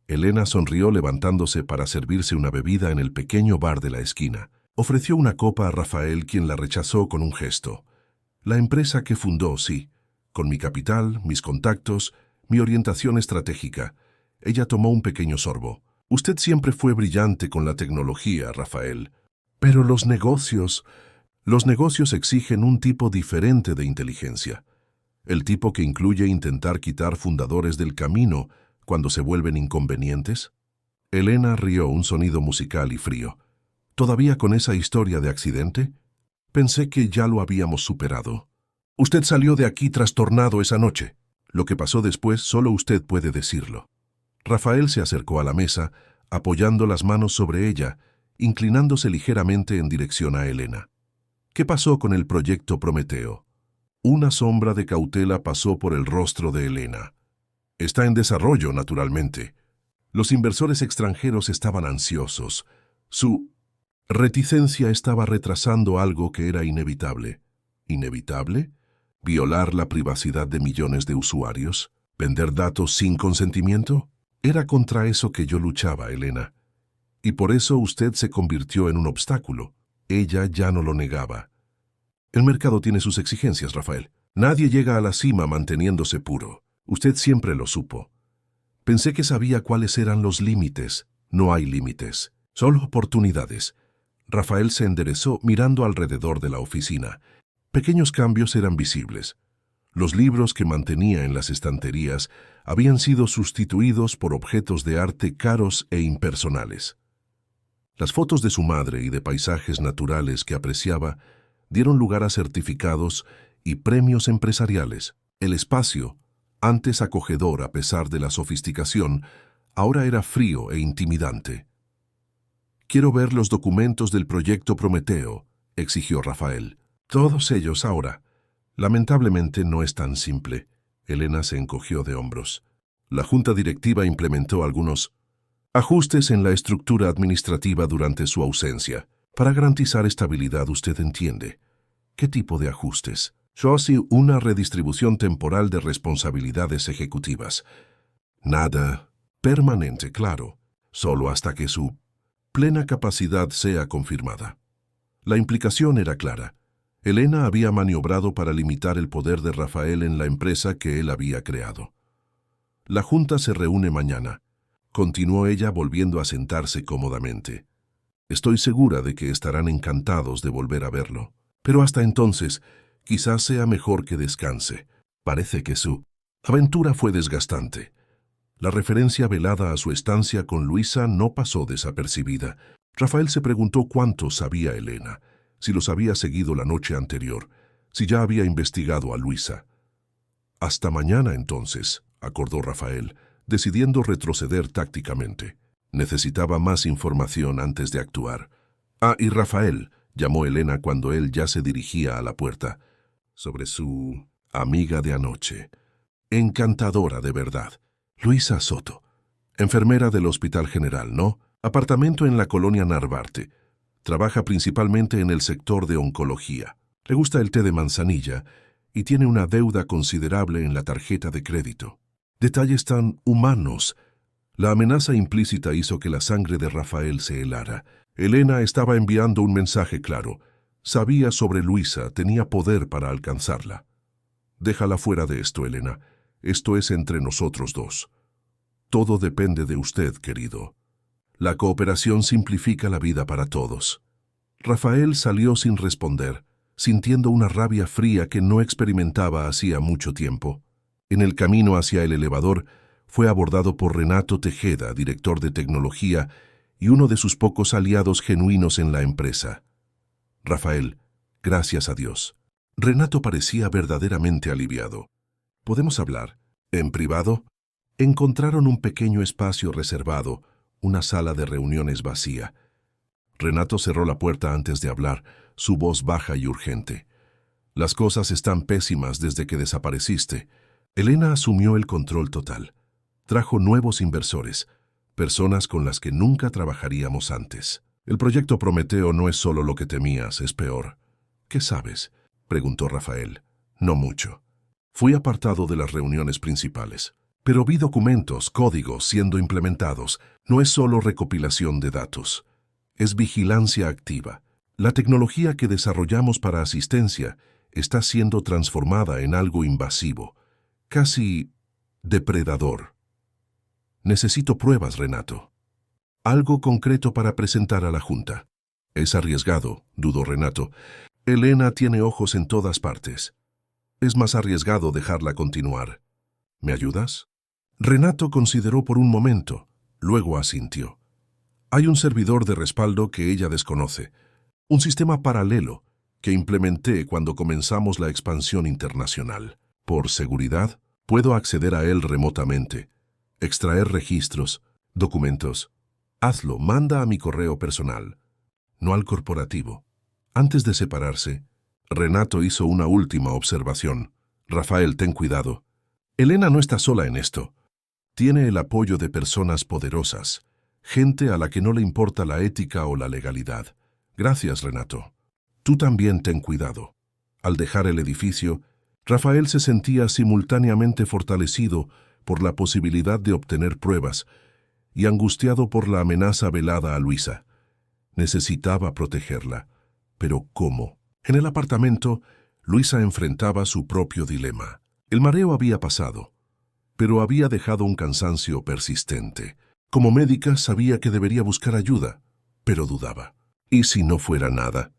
Elena sonrió levantándose para servirse una bebida en el pequeño bar de la esquina. Ofreció una copa a Rafael, quien la rechazó con un gesto. «La empresa que fundó, sí, con mi capital, mis contactos, mi orientación estratégica». Ella tomó un pequeño sorbo. «Usted siempre fue brillante con la tecnología, Rafael. Pero los negocios exigen un tipo diferente de inteligencia. El tipo que incluye intentar quitar fundadores del camino cuando se vuelven inconvenientes». Elena rió, un sonido musical y frío. «¿Todavía con esa historia de accidente? Pensé que ya lo habíamos superado. Usted salió de aquí trastornado esa noche. Lo que pasó después solo usted puede decirlo». Rafael se acercó a la mesa, apoyando las manos sobre ella, inclinándose ligeramente en dirección a Elena. «¿Qué pasó con el proyecto Prometeo?» Una sombra de cautela pasó por el rostro de Elena. «Está en desarrollo, naturalmente. Los inversores extranjeros estaban ansiosos. Su reticencia estaba retrasando algo que era inevitable». ¿Inevitable? ¿Violar la privacidad de millones de usuarios? ¿Vender datos sin consentimiento? Era contra eso que yo luchaba, Elena. Y por eso usted se convirtió en un obstáculo. Ella ya no lo negaba. «El mercado tiene sus exigencias, Rafael. Nadie llega a la cima manteniéndose puro. Usted siempre lo supo. Pensé que sabía cuáles eran los límites. No hay límites, solo oportunidades». Rafael se enderezó mirando alrededor de la oficina. Pequeños cambios eran visibles. Los libros que mantenía en las estanterías habían sido sustituidos por objetos de arte caros e impersonales. Las fotos de su madre y de paisajes naturales que apreciaba dieron lugar a certificados y premios empresariales. El espacio, antes acogedor a pesar de la sofisticación, ahora era frío e intimidante. «Quiero ver los documentos del proyecto Prometeo», exigió Rafael. «Todos ellos ahora». «Lamentablemente no es tan simple». Elena se encogió de hombros. «La junta directiva implementó algunos ajustes en la estructura administrativa durante su ausencia. Para garantizar estabilidad, usted entiende». «¿Qué tipo de ajustes?» Solo una redistribución temporal de responsabilidades ejecutivas. Nada permanente, claro, solo hasta que su plena capacidad sea confirmada. La implicación era clara. Elena había maniobrado para limitar el poder de Rafael en la empresa que él había creado. La junta se reúne mañana, continuó ella volviendo a sentarse cómodamente. Estoy segura de que estarán encantados de volver a verlo. Pero hasta entonces, quizás sea mejor que descanse. Parece que su aventura fue desgastante. La referencia velada a su estancia con Luisa no pasó desapercibida. Rafael se preguntó cuánto sabía Elena, si los había seguido la noche anterior, si ya había investigado a Luisa. Hasta mañana entonces, acordó Rafael, decidiendo retroceder tácticamente. Necesitaba más información antes de actuar. Y Rafael, llamó Elena cuando él ya se dirigía a la puerta, sobre su amiga de anoche. Encantadora de verdad. Luisa Soto, enfermera del Hospital General, ¿no? Apartamento en la colonia Narvarte. Trabaja principalmente en el sector de oncología. Le gusta el té de manzanilla y tiene una deuda considerable en la tarjeta de crédito. Detalles tan humanos. La amenaza implícita hizo que la sangre de Rafael se helara. Elena estaba enviando un mensaje claro. Sabía sobre Luisa, tenía poder para alcanzarla. Déjala fuera de esto, Elena. Esto es entre nosotros dos. Todo depende de usted, querido. La cooperación simplifica la vida para todos. Rafael salió sin responder, sintiendo una rabia fría que no experimentaba hacía mucho tiempo. En el camino hacia el elevador, fue abordado por Renato Tejeda, director de tecnología, y uno de sus pocos aliados genuinos en la empresa. Rafael, gracias a Dios. Renato parecía verdaderamente aliviado. ¿Podemos hablar? ¿En privado? Encontraron un pequeño espacio reservado, una sala de reuniones vacía. Renato cerró la puerta antes de hablar, su voz baja y urgente. Las cosas están pésimas desde que desapareciste. Elena asumió el control total. Trajo nuevos inversores, personas con las que nunca trabajaríamos antes. El proyecto Prometeo no es solo lo que temías, es peor. ¿Qué sabes?, preguntó Rafael. No mucho. Fui apartado de las reuniones principales. Pero vi documentos, códigos siendo implementados. No es solo recopilación de datos. Es vigilancia activa. La tecnología que desarrollamos para asistencia está siendo transformada en algo invasivo, casi depredador. Necesito pruebas, Renato. Algo concreto para presentar a la Junta. Es arriesgado, dudó Renato. Elena tiene ojos en todas partes. Es más arriesgado dejarla continuar. ¿Me ayudas? Renato consideró por un momento, luego asintió. Hay un servidor de respaldo que ella desconoce, un sistema paralelo que implementé cuando comenzamos la expansión internacional. Por seguridad, puedo acceder a él remotamente, extraer registros, documentos. Hazlo, manda a mi correo personal, no al corporativo. Antes de separarse, Renato hizo una última observación. Rafael, ten cuidado. Elena no está sola en esto. Tiene el apoyo de personas poderosas, gente a la que no le importa la ética o la legalidad. Gracias, Renato. Tú también ten cuidado. Al dejar el edificio, Rafael se sentía simultáneamente fortalecido por la posibilidad de obtener pruebas y angustiado por la amenaza velada a Luisa. Necesitaba protegerla. ¿Pero cómo? En el apartamento, Luisa enfrentaba su propio dilema. El mareo había pasado, pero había dejado un cansancio persistente. Como médica sabía que debería buscar ayuda, pero dudaba. ¿Y si no fuera nada?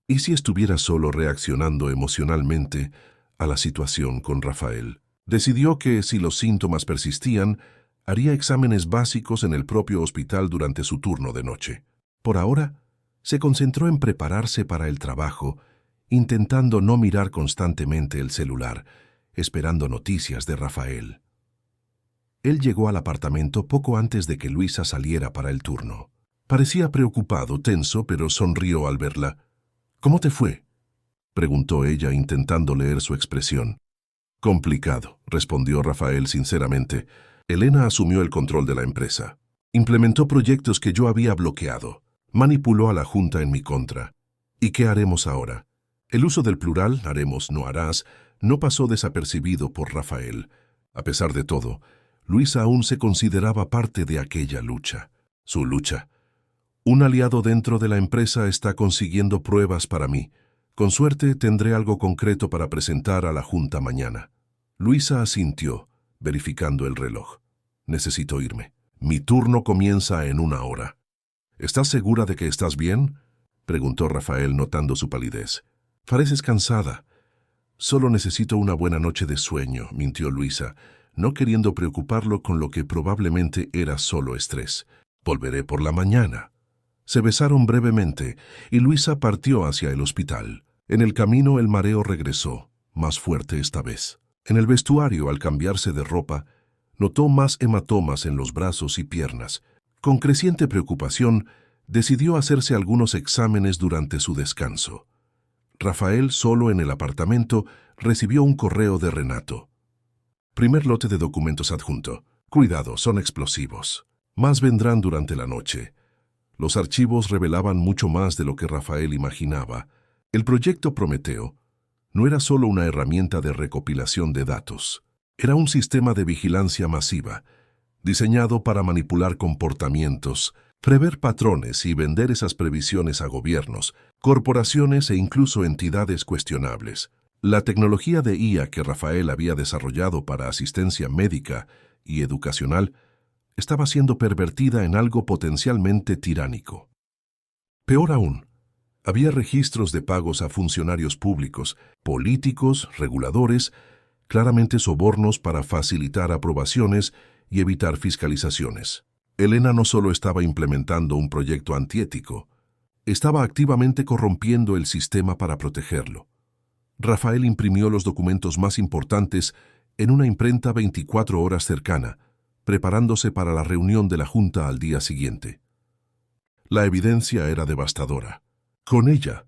¿Y si estuviera solo reaccionando emocionalmente a la situación con Rafael? Decidió que, si los síntomas persistían, haría exámenes básicos en el propio hospital durante su turno de noche. Por ahora, se concentró en prepararse para el trabajo, intentando no mirar constantemente el celular, esperando noticias de Rafael. Él llegó al apartamento poco antes de que Luisa saliera para el turno. Parecía preocupado, tenso, pero sonrió al verla. ¿Cómo te fue?, preguntó ella, intentando leer su expresión. Complicado, respondió Rafael sinceramente. Elena asumió el control de la empresa. Implementó proyectos que yo había bloqueado. Manipuló a la Junta en mi contra. ¿Y qué haremos ahora? El uso del plural, haremos, no harás, no pasó desapercibido por Rafael. A pesar de todo, Luisa aún se consideraba parte de aquella lucha. Su lucha. Un aliado dentro de la empresa está consiguiendo pruebas para mí. Con suerte tendré algo concreto para presentar a la junta mañana. Luisa asintió, verificando el reloj. Necesito irme. Mi turno comienza en 1 hora. ¿Estás segura de que estás bien?, preguntó Rafael notando su palidez. Pareces cansada. Solo necesito una buena noche de sueño, mintió Luisa, no queriendo preocuparlo con lo que probablemente era solo estrés. Volveré por la mañana. Se besaron brevemente y Luisa partió hacia el hospital. En el camino el mareo regresó, más fuerte esta vez. En el vestuario, al cambiarse de ropa, notó más hematomas en los brazos y piernas. Con creciente preocupación, decidió hacerse algunos exámenes durante su descanso. Rafael, solo en el apartamento, recibió un correo de Renato. Primer lote de documentos adjunto. Cuidado, son explosivos. Más vendrán durante la noche. Los archivos revelaban mucho más de lo que Rafael imaginaba. El proyecto Prometeo no era solo una herramienta de recopilación de datos. Era un sistema de vigilancia masiva, diseñado para manipular comportamientos, prever patrones y vender esas previsiones a gobiernos, corporaciones e incluso entidades cuestionables. La tecnología de IA que Rafael había desarrollado para asistencia médica y educacional estaba siendo pervertida en algo potencialmente tiránico. Peor aún, había registros de pagos a funcionarios públicos, políticos, reguladores, claramente sobornos para facilitar aprobaciones y evitar fiscalizaciones. Elena no solo estaba implementando un proyecto antiético, estaba activamente corrompiendo el sistema para protegerlo. Rafael imprimió los documentos más importantes en una imprenta 24 horas cercana, preparándose para la reunión de la Junta al día siguiente. La evidencia era devastadora. Con ella,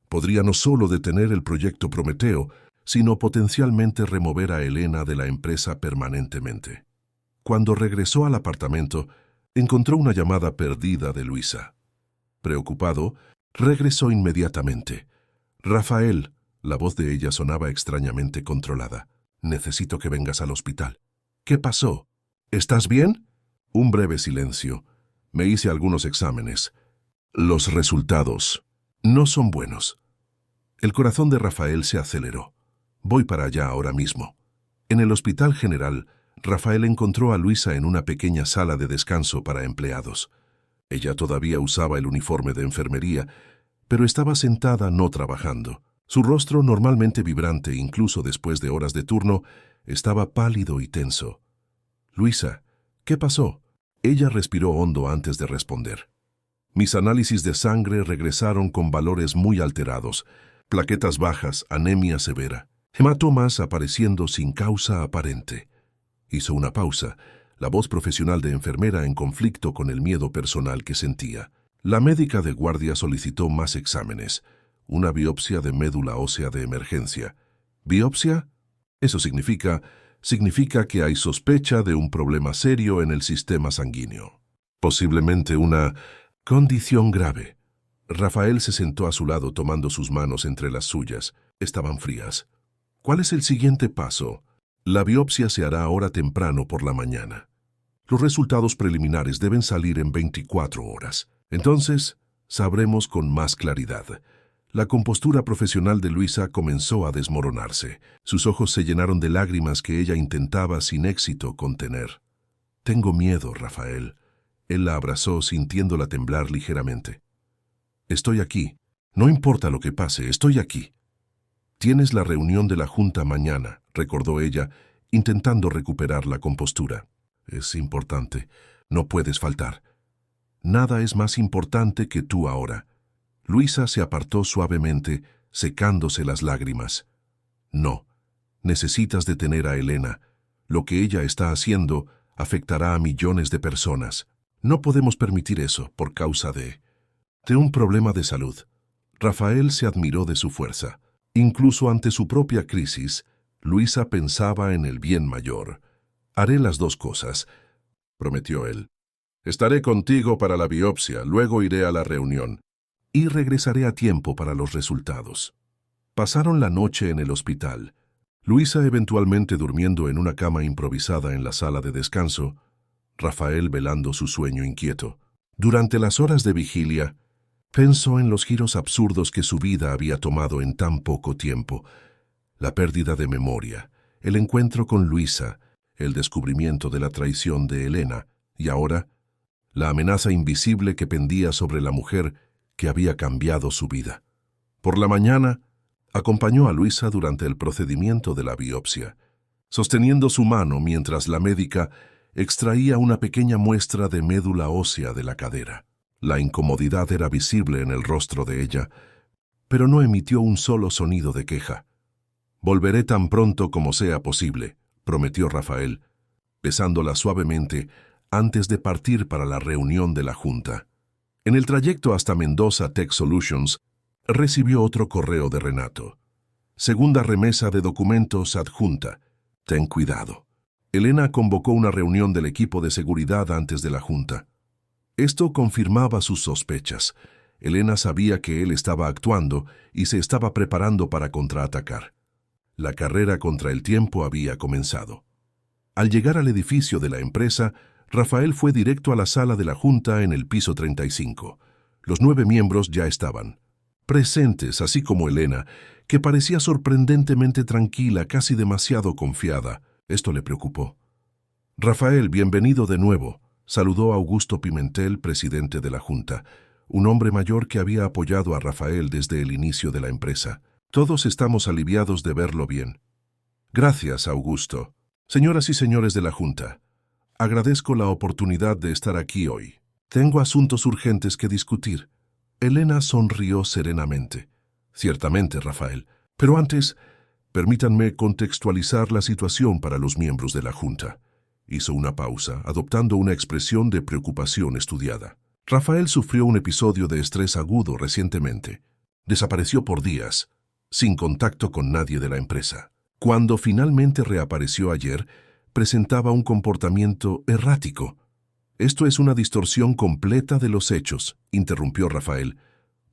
podría no solo detener el proyecto Prometeo, sino potencialmente remover a Elena de la empresa permanentemente. Cuando regresó al apartamento, encontró una llamada perdida de Luisa. Preocupado, regresó inmediatamente. Rafael, la voz de ella sonaba extrañamente controlada. Necesito que vengas al hospital. ¿Qué pasó? ¿Estás bien? Un breve silencio. Me hice algunos exámenes. Los resultados no son buenos. El corazón de Rafael se aceleró. Voy para allá ahora mismo. En el Hospital General, Rafael encontró a Luisa en una pequeña sala de descanso para empleados. Ella todavía usaba el uniforme de enfermería, pero estaba sentada no trabajando. Su rostro, normalmente vibrante incluso después de horas de turno, estaba pálido y tenso. «Luisa, ¿qué pasó?». Ella respiró hondo antes de responder. Mis análisis de sangre regresaron con valores muy alterados, plaquetas bajas, anemia severa, hematomas apareciendo sin causa aparente. Hizo una pausa, la voz profesional de enfermera en conflicto con el miedo personal que sentía. La médica de guardia solicitó más exámenes, una biopsia de médula ósea de emergencia. ¿Biopsia? Eso significa que hay sospecha de un problema serio en el sistema sanguíneo. Posiblemente una condición grave. Rafael se sentó a su lado tomando sus manos entre las suyas. Estaban frías. ¿Cuál es el siguiente paso? La biopsia se hará ahora temprano por la mañana. Los resultados preliminares deben salir en 24 horas. Entonces, sabremos con más claridad. La compostura profesional de Luisa comenzó a desmoronarse. Sus ojos se llenaron de lágrimas que ella intentaba sin éxito contener. «Tengo miedo, Rafael». Él la abrazó sintiéndola temblar ligeramente. «Estoy aquí. No importa lo que pase, estoy aquí». «Tienes la reunión de la Junta mañana», recordó ella, intentando recuperar la compostura. «Es importante. No puedes faltar». «Nada es más importante que tú ahora». Luisa se apartó suavemente, secándose las lágrimas. «No, necesitas detener a Elena. Lo que ella está haciendo afectará a millones de personas. No podemos permitir eso por causa de un problema de salud». Rafael se admiró de su fuerza. Incluso ante su propia crisis, Luisa pensaba en el bien mayor. «Haré las dos cosas», prometió él. «Estaré contigo para la biopsia, luego iré a la reunión. Y regresaré a tiempo para los resultados». Pasaron la noche en el hospital. Luisa eventualmente durmiendo en una cama improvisada en la sala de descanso, Rafael velando su sueño inquieto. Durante las horas de vigilia, pensó en los giros absurdos que su vida había tomado en tan poco tiempo. La pérdida de memoria, el encuentro con Luisa, el descubrimiento de la traición de Elena y ahora, la amenaza invisible que pendía sobre la mujer que había cambiado su vida. Por la mañana, acompañó a Luisa durante el procedimiento de la biopsia, sosteniendo su mano mientras la médica extraía una pequeña muestra de médula ósea de la cadera. La incomodidad era visible en el rostro de ella, pero no emitió un solo sonido de queja. «Volveré tan pronto como sea posible», prometió Rafael, besándola suavemente antes de partir para la reunión de la Junta. En el trayecto hasta Mendoza Tech Solutions, recibió otro correo de Renato. «Segunda remesa de documentos adjunta. Ten cuidado». Elena convocó una reunión del equipo de seguridad antes de la Junta. Esto confirmaba sus sospechas. Elena sabía que él estaba actuando y se estaba preparando para contraatacar. La carrera contra el tiempo había comenzado. Al llegar al edificio de la empresa, Rafael fue directo a la sala de la Junta en el piso 35. Los 9 miembros ya estaban presentes, así como Elena, que parecía sorprendentemente tranquila, casi demasiado confiada. Esto le preocupó. «Rafael, bienvenido de nuevo», saludó Augusto Pimentel, presidente de la Junta, un hombre mayor que había apoyado a Rafael desde el inicio de la empresa. «Todos estamos aliviados de verlo bien». «Gracias, Augusto. Señoras y señores de la Junta, agradezco la oportunidad de estar aquí hoy. Tengo asuntos urgentes que discutir». Elena sonrió serenamente. «Ciertamente, Rafael, pero antes, permítanme contextualizar la situación para los miembros de la Junta». Hizo una pausa, adoptando una expresión de preocupación estudiada. Rafael sufrió un episodio de estrés agudo recientemente. Desapareció por días, sin contacto con nadie de la empresa. Cuando finalmente reapareció ayer, presentaba un comportamiento errático. «Esto es una distorsión completa de los hechos», interrumpió Rafael.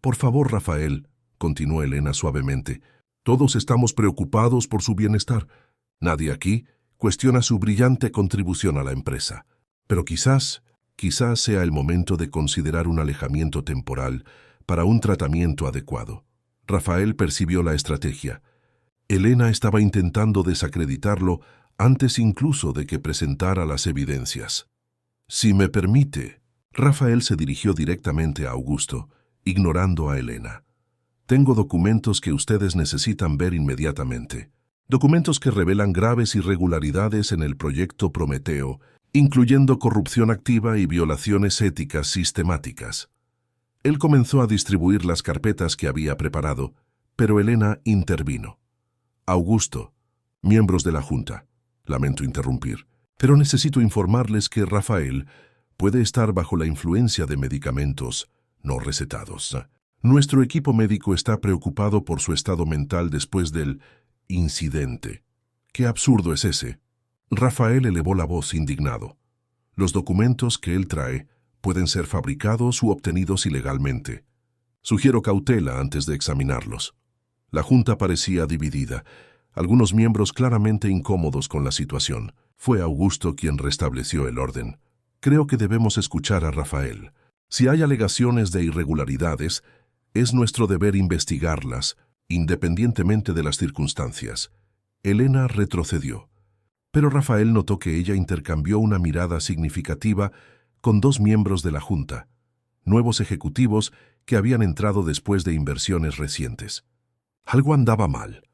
«Por favor, Rafael», continuó Elena suavemente, «todos estamos preocupados por su bienestar. Nadie aquí cuestiona su brillante contribución a la empresa. Pero quizás sea el momento de considerar un alejamiento temporal para un tratamiento adecuado». Rafael percibió la estrategia. Elena estaba intentando desacreditarlo antes incluso de que presentara las evidencias. «Si me permite», Rafael se dirigió directamente a Augusto, ignorando a Elena. «Tengo documentos que ustedes necesitan ver inmediatamente. Documentos que revelan graves irregularidades en el proyecto Prometeo, incluyendo corrupción activa y violaciones éticas sistemáticas». Él comenzó a distribuir las carpetas que había preparado, pero Elena intervino. «Augusto, miembros de la Junta, lamento interrumpir, pero necesito informarles que Rafael puede estar bajo la influencia de medicamentos no recetados. Nuestro equipo médico está preocupado por su estado mental después del incidente». «¿Qué absurdo es ese?». Rafael elevó la voz indignado. «Los documentos que él trae pueden ser fabricados u obtenidos ilegalmente. Sugiero cautela antes de examinarlos». La Junta parecía dividida, algunos miembros claramente incómodos con la situación. Fue Augusto quien restableció el orden. «Creo que debemos escuchar a Rafael. Si hay alegaciones de irregularidades, es nuestro deber investigarlas, independientemente de las circunstancias». Elena retrocedió, pero Rafael notó que ella intercambió una mirada significativa con 2 miembros de la Junta, nuevos ejecutivos que habían entrado después de inversiones recientes. Algo andaba mal.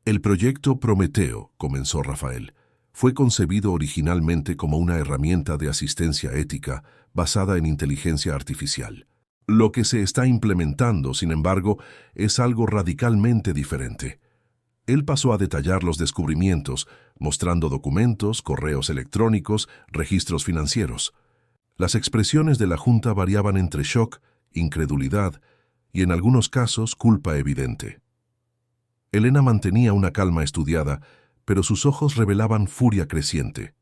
«El proyecto Prometeo», comenzó Rafael, «fue concebido originalmente como una herramienta de asistencia ética basada en inteligencia artificial. Lo que se está implementando, sin embargo, es algo radicalmente diferente». Él pasó a detallar los descubrimientos, mostrando documentos, correos electrónicos, registros financieros. Las expresiones de la Junta variaban entre shock, incredulidad y, en algunos casos, culpa evidente. Elena mantenía una calma estudiada, pero sus ojos revelaban furia creciente.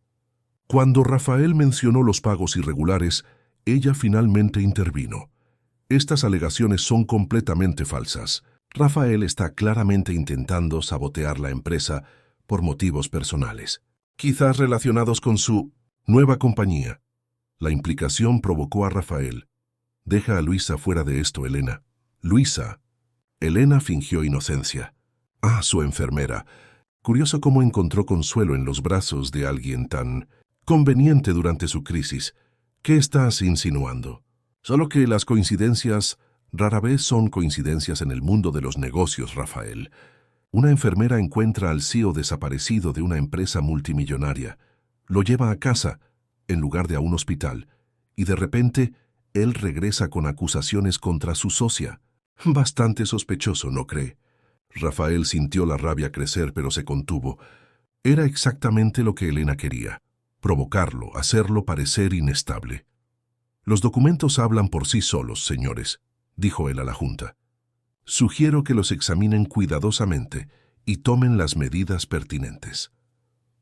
Cuando Rafael mencionó los pagos irregulares, ella finalmente intervino. «Estas alegaciones son completamente falsas. Rafael está claramente intentando sabotear la empresa por motivos personales, quizás relacionados con su nueva compañía. La implicación provocó a Rafael. Deja a Luisa fuera de esto, Elena. Luisa. Elena fingió inocencia. Ah, su enfermera. Curioso cómo encontró consuelo en los brazos de alguien tan conveniente durante su crisis. ¿Qué estás insinuando? Solo que las coincidencias rara vez son coincidencias en el mundo de los negocios, Rafael. Una enfermera encuentra al CEO desaparecido de una empresa multimillonaria. Lo lleva a casa, en lugar de a un hospital, y de repente él regresa con acusaciones contra su socia. Bastante sospechoso, ¿no cree? Rafael sintió la rabia crecer, pero se contuvo. Era exactamente lo que Elena quería: provocarlo, hacerlo parecer inestable. Los documentos hablan por sí solos, señores, dijo él a la junta. Sugiero que los examinen cuidadosamente y tomen las medidas pertinentes.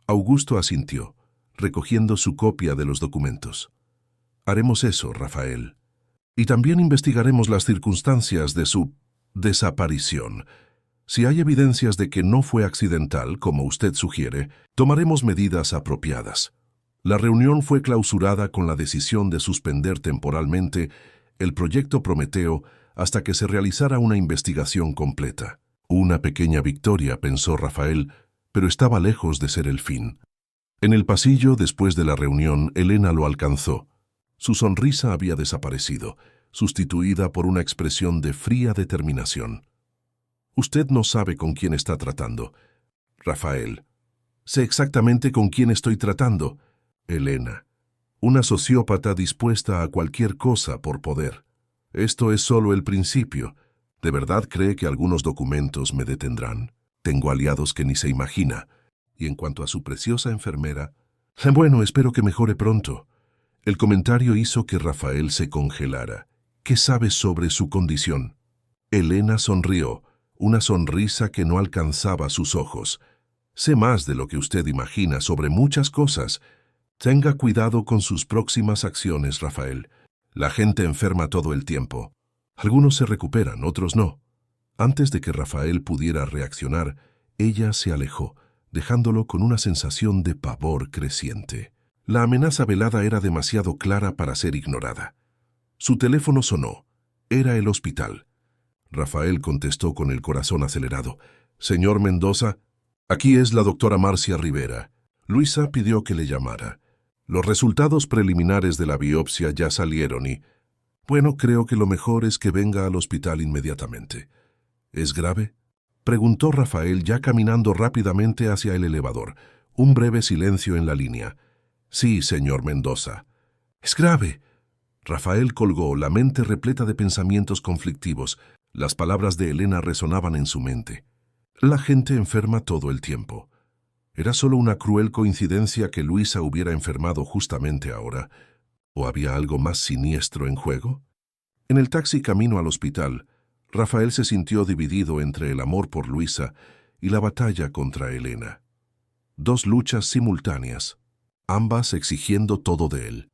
Augusto asintió, recogiendo su copia de los documentos. Haremos eso, Rafael. Y también investigaremos las circunstancias de su desaparición. Si hay evidencias de que no fue accidental, como usted sugiere, tomaremos medidas apropiadas. La reunión fue clausurada con la decisión de suspender temporalmente el proyecto Prometeo hasta que se realizara una investigación completa. Una pequeña victoria, pensó Rafael, pero estaba lejos de ser el fin. En el pasillo, después de la reunión, Elena lo alcanzó. Su sonrisa había desaparecido, sustituida por una expresión de fría determinación. Usted no sabe con quién está tratando, Rafael. Sé exactamente con quién estoy tratando, Elena. Una sociópata dispuesta a cualquier cosa por poder. Esto es solo el principio. ¿De verdad cree que algunos documentos me detendrán? Tengo aliados que ni se imagina. Y en cuanto a su preciosa enfermera, bueno, espero que mejore pronto. El comentario hizo que Rafael se congelara. ¿Qué sabe sobre su condición? Elena sonrió, una sonrisa que no alcanzaba sus ojos. Sé más de lo que usted imagina sobre muchas cosas. Tenga cuidado con sus próximas acciones, Rafael. La gente enferma todo el tiempo. Algunos se recuperan, otros no. Antes de que Rafael pudiera reaccionar, ella se alejó, dejándolo con una sensación de pavor creciente. La amenaza velada era demasiado clara para ser ignorada. Su teléfono sonó. Era el hospital. Rafael contestó con el corazón acelerado. «Señor Mendoza, aquí es la doctora Marcia Rivera». Luisa pidió que le llamara. Los resultados preliminares de la biopsia ya salieron y... Bueno, creo que lo mejor es que venga al hospital inmediatamente. ¿Es grave?, preguntó Rafael, ya caminando rápidamente hacia el elevador. Un breve silencio en la línea. «Sí, señor Mendoza». «Es grave». Rafael colgó, la mente repleta de pensamientos conflictivos. Las palabras de Elena resonaban en su mente. La gente enferma todo el tiempo. ¿Era solo una cruel coincidencia que Luisa hubiera enfermado justamente ahora? ¿O había algo más siniestro en juego? En el taxi camino al hospital, Rafael se sintió dividido entre el amor por Luisa y la batalla contra Elena. Dos luchas simultáneas, ambas exigiendo todo de él.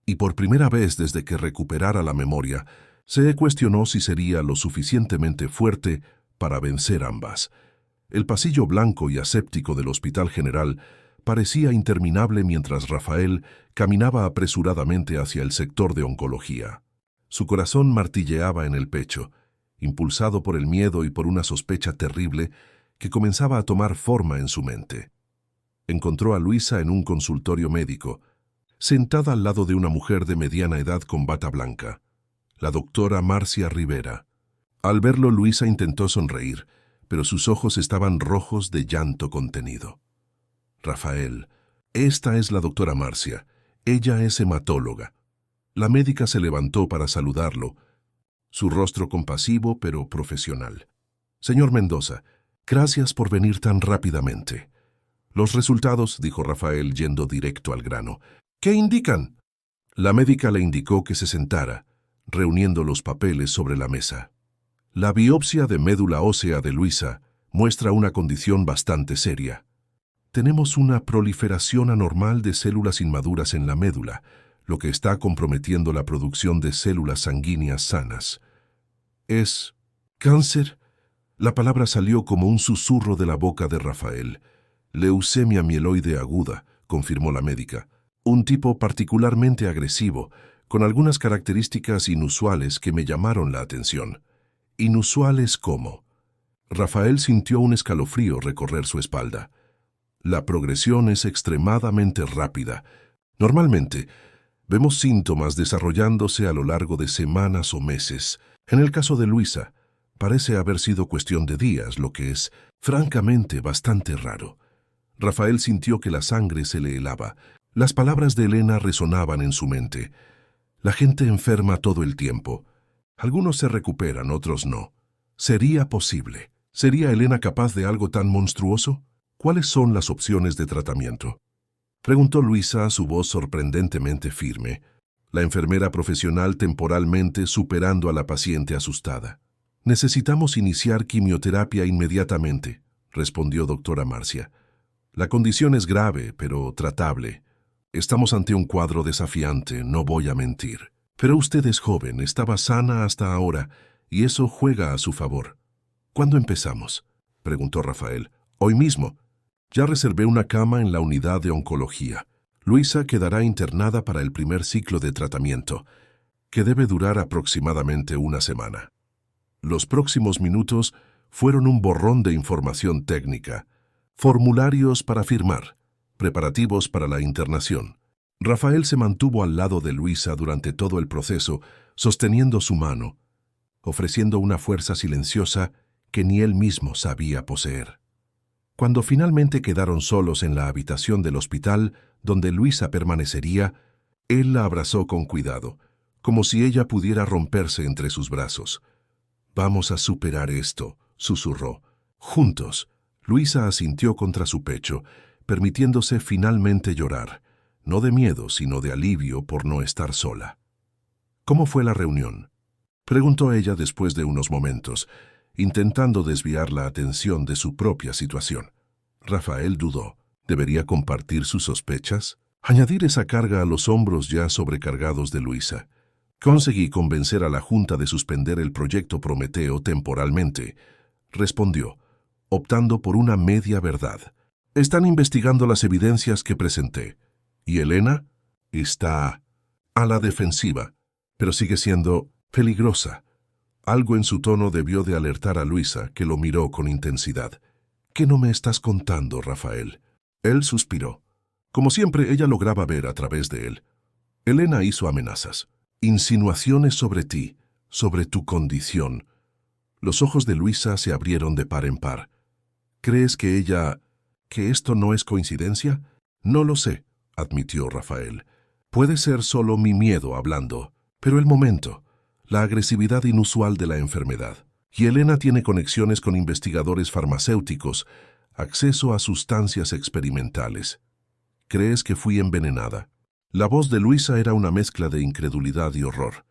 Y por primera vez desde que recuperara la memoria, se cuestionó si sería lo suficientemente fuerte para vencer ambas. El pasillo blanco y aséptico del Hospital General parecía interminable mientras Rafael caminaba apresuradamente hacia el sector de oncología. Su corazón martilleaba en el pecho, impulsado por el miedo y por una sospecha terrible que comenzaba a tomar forma en su mente. Encontró a Luisa en un consultorio médico, sentada al lado de una mujer de mediana edad con bata blanca, la doctora Marcia Rivera. Al verlo, Luisa intentó sonreír, pero sus ojos estaban rojos de llanto contenido. «Rafael, esta es la doctora Marcia. Ella es hematóloga». La médica se levantó para saludarlo, su rostro compasivo pero profesional. «Señor Mendoza, gracias por venir tan rápidamente». «Los resultados», dijo Rafael yendo directo al grano. «¿Qué indican?». La médica le indicó que se sentara, reuniendo los papeles sobre la mesa. «La biopsia de médula ósea de Luisa muestra una condición bastante seria. Tenemos una proliferación anormal de células inmaduras en la médula, lo que está comprometiendo la producción de células sanguíneas sanas». «¿Es cáncer?», La palabra salió como un susurro de la boca de Rafael. Leucemia mieloide aguda, confirmó la médica. Un tipo particularmente agresivo, con algunas características inusuales que me llamaron la atención. ¿Inusuales cómo? Rafael sintió un escalofrío recorrer su espalda. La progresión es extremadamente rápida. Normalmente, vemos síntomas desarrollándose a lo largo de semanas o meses. En el caso de Luisa, parece haber sido cuestión de días, lo que es, francamente, bastante raro. Rafael sintió que la sangre se le helaba. Las palabras de Elena resonaban en su mente. La gente enferma todo el tiempo. Algunos se recuperan, otros no. ¿Sería posible? ¿Sería Elena capaz de algo tan monstruoso? ¿Cuáles son las opciones de tratamiento? Preguntó Luisa, su voz sorprendentemente firme, la enfermera profesional temporalmente superando a la paciente asustada. Necesitamos iniciar quimioterapia inmediatamente, respondió doctora Marcia. La condición es grave, pero tratable. Estamos ante un cuadro desafiante, no voy a mentir. Pero usted es joven, estaba sana hasta ahora, y eso juega a su favor. ¿Cuándo empezamos?, preguntó Rafael. Hoy mismo. Ya reservé una cama en la unidad de oncología. Luisa quedará internada para el primer ciclo de tratamiento, que debe durar aproximadamente una semana. Los próximos minutos fueron un borrón de información técnica, formularios para firmar, preparativos para la internación. Rafael se mantuvo al lado de Luisa durante todo el proceso, sosteniendo su mano, ofreciendo una fuerza silenciosa que ni él mismo sabía poseer. Cuando finalmente quedaron solos en la habitación del hospital donde Luisa permanecería, él la abrazó con cuidado, como si ella pudiera romperse entre sus brazos. «Vamos a superar esto», susurró. «Juntos». Luisa asintió contra su pecho, permitiéndose finalmente llorar, no de miedo, sino de alivio por no estar sola. «¿Cómo fue la reunión?», preguntó ella después de unos momentos, intentando desviar la atención de su propia situación. Rafael dudó. ¿Debería compartir sus sospechas? ¿Añadir esa carga a los hombros ya sobrecargados de Luisa? Conseguí convencer a la Junta de suspender el proyecto Prometeo temporalmente, respondió, optando por una media verdad. Están investigando las evidencias que presenté. ¿Y Elena? Está a la defensiva, pero sigue siendo peligrosa. Algo en su tono debió de alertar a Luisa, que lo miró con intensidad. ¿Qué no me estás contando, Rafael? Él suspiró. Como siempre, ella lograba ver a través de él. Elena hizo amenazas, insinuaciones sobre ti, sobre tu condición. Los ojos de Luisa se abrieron de par en par. ¿Crees que esto no es coincidencia? No lo sé, admitió Rafael. Puede ser solo mi miedo hablando, pero el momento, la agresividad inusual de la enfermedad. Y Elena tiene conexiones con investigadores farmacéuticos, acceso a sustancias experimentales. ¿Crees que fui envenenada? La voz de Luisa era una mezcla de incredulidad y horror.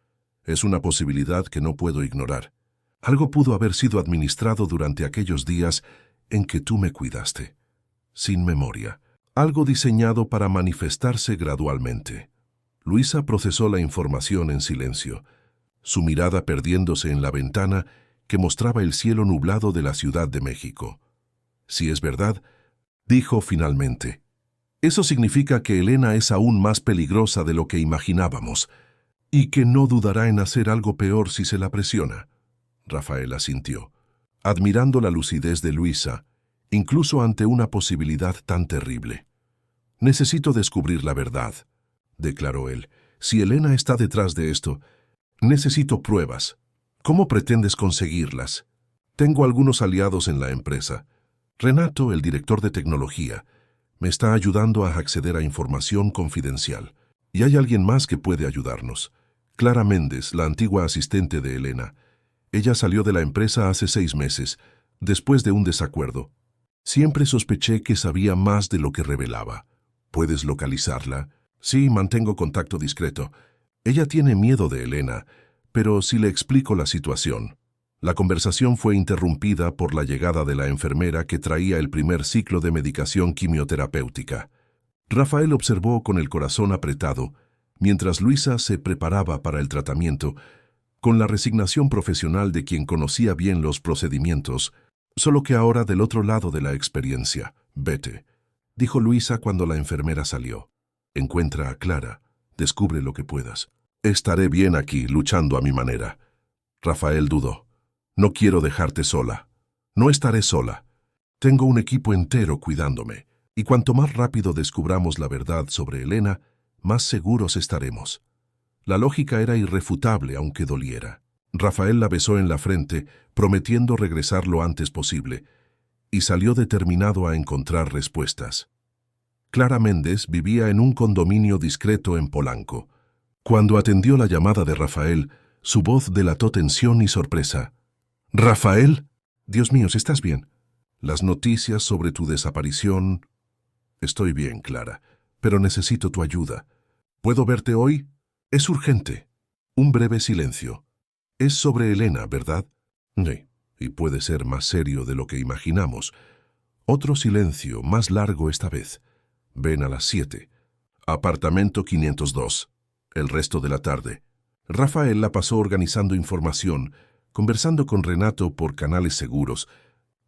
Es una posibilidad que no puedo ignorar. Algo pudo haber sido administrado durante aquellos días en que tú me cuidaste. Sin memoria. Algo diseñado para manifestarse gradualmente. Luisa procesó la información en silencio, su mirada perdiéndose en la ventana que mostraba el cielo nublado de la Ciudad de México. Si es verdad, dijo finalmente, eso significa que Elena es aún más peligrosa de lo que imaginábamos y que no dudará en hacer algo peor si se la presiona. Rafael asintió, admirando la lucidez de Luisa, incluso ante una posibilidad tan terrible. Necesito descubrir la verdad, declaró él. Si Elena está detrás de esto, necesito pruebas. ¿Cómo pretendes conseguirlas? Tengo algunos aliados en la empresa. Renato, el director de tecnología, me está ayudando a acceder a información confidencial. Y hay alguien más que puede ayudarnos. Clara Méndez, la antigua asistente de Elena. Ella salió de la empresa hace 6 meses, después de un desacuerdo. Siempre sospeché que sabía más de lo que revelaba. ¿Puedes localizarla? Sí, mantengo contacto discreto. Ella tiene miedo de Elena, pero si le explico la situación. La conversación fue interrumpida por la llegada de la enfermera que traía el primer ciclo de medicación quimioterapéutica. Rafael observó con el corazón apretado, mientras Luisa se preparaba para el tratamiento, con la resignación profesional de quien conocía bien los procedimientos, solo que ahora del otro lado de la experiencia. Vete, dijo Luisa cuando la enfermera salió. Encuentra a Clara, descubre lo que puedas. Estaré bien aquí, luchando a mi manera. Rafael dudó. No quiero dejarte sola. No estaré sola. Tengo un equipo entero cuidándome, y cuanto más rápido descubramos la verdad sobre Elena, más seguros estaremos. La lógica era irrefutable, aunque doliera. Rafael la besó en la frente, prometiendo regresar lo antes posible, y salió determinado a encontrar respuestas. Clara Méndez vivía en un condominio discreto en Polanco. Cuando atendió la llamada de Rafael, su voz delató tensión y sorpresa. «¿Rafael? Dios mío, ¿estás bien? Las noticias sobre tu desaparición...» «Estoy bien, Clara, pero necesito tu ayuda. ¿Puedo verte hoy? Es urgente». Un breve silencio. «Es sobre Elena, ¿verdad?» «Sí, y puede ser más serio de lo que imaginamos». Otro silencio, más largo esta vez. «Ven a las 7. Apartamento 502. El resto de la tarde». Rafael la pasó organizando información, conversando con Renato por canales seguros,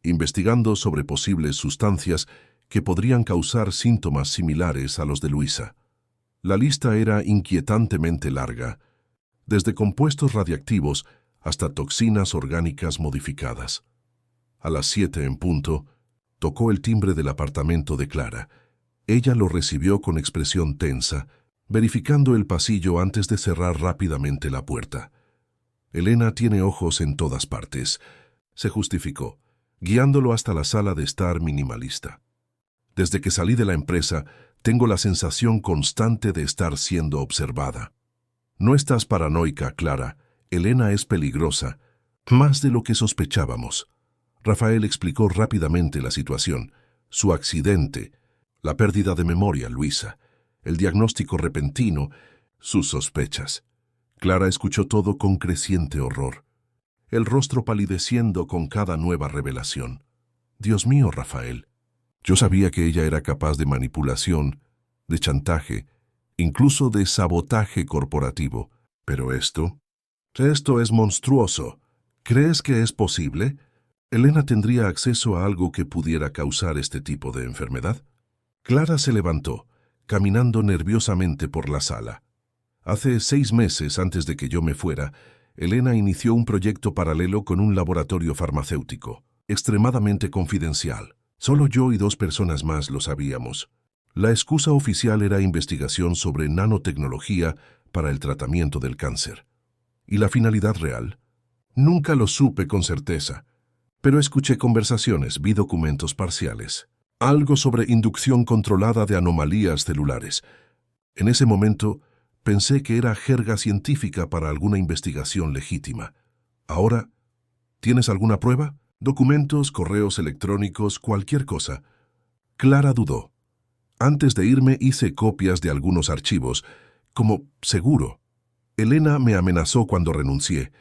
investigando sobre posibles sustancias que podrían causar síntomas similares a los de Luisa. La lista era inquietantemente larga, desde compuestos radiactivos hasta toxinas orgánicas modificadas. A las 7 en punto, tocó el timbre del apartamento de Clara. Ella lo recibió con expresión tensa, verificando el pasillo antes de cerrar rápidamente la puerta. «Elena tiene ojos en todas partes», se justificó, guiándolo hasta la sala de estar minimalista. «Desde que salí de la empresa, tengo la sensación constante de estar siendo observada». «No estás paranoica, Clara. Elena es peligrosa, más de lo que sospechábamos». Rafael explicó rápidamente la situación, su accidente, la pérdida de memoria, Luisa, el diagnóstico repentino, sus sospechas. Clara escuchó todo con creciente horror, el rostro palideciendo con cada nueva revelación. «Dios mío, Rafael. Yo sabía que ella era capaz de manipulación, de chantaje, incluso de sabotaje corporativo. Pero esto es monstruoso. ¿Crees que es posible? ¿Elena tendría acceso a algo que pudiera causar este tipo de enfermedad?» Clara se levantó, caminando nerviosamente por la sala. «Hace 6 meses antes de que yo me fuera, Elena inició un proyecto paralelo con un laboratorio farmacéutico, extremadamente confidencial. Solo yo y 2 personas más lo sabíamos. La excusa oficial era investigación sobre nanotecnología para el tratamiento del cáncer. ¿Y la finalidad real? Nunca lo supe con certeza, pero escuché conversaciones, vi documentos parciales. Algo sobre inducción controlada de anomalías celulares. En ese momento pensé que era jerga científica para alguna investigación legítima. Ahora, ¿tienes alguna prueba? Documentos, correos electrónicos, cualquier cosa». Clara dudó. «Antes de irme hice copias de algunos archivos, como seguro. Elena me amenazó cuando renuncié.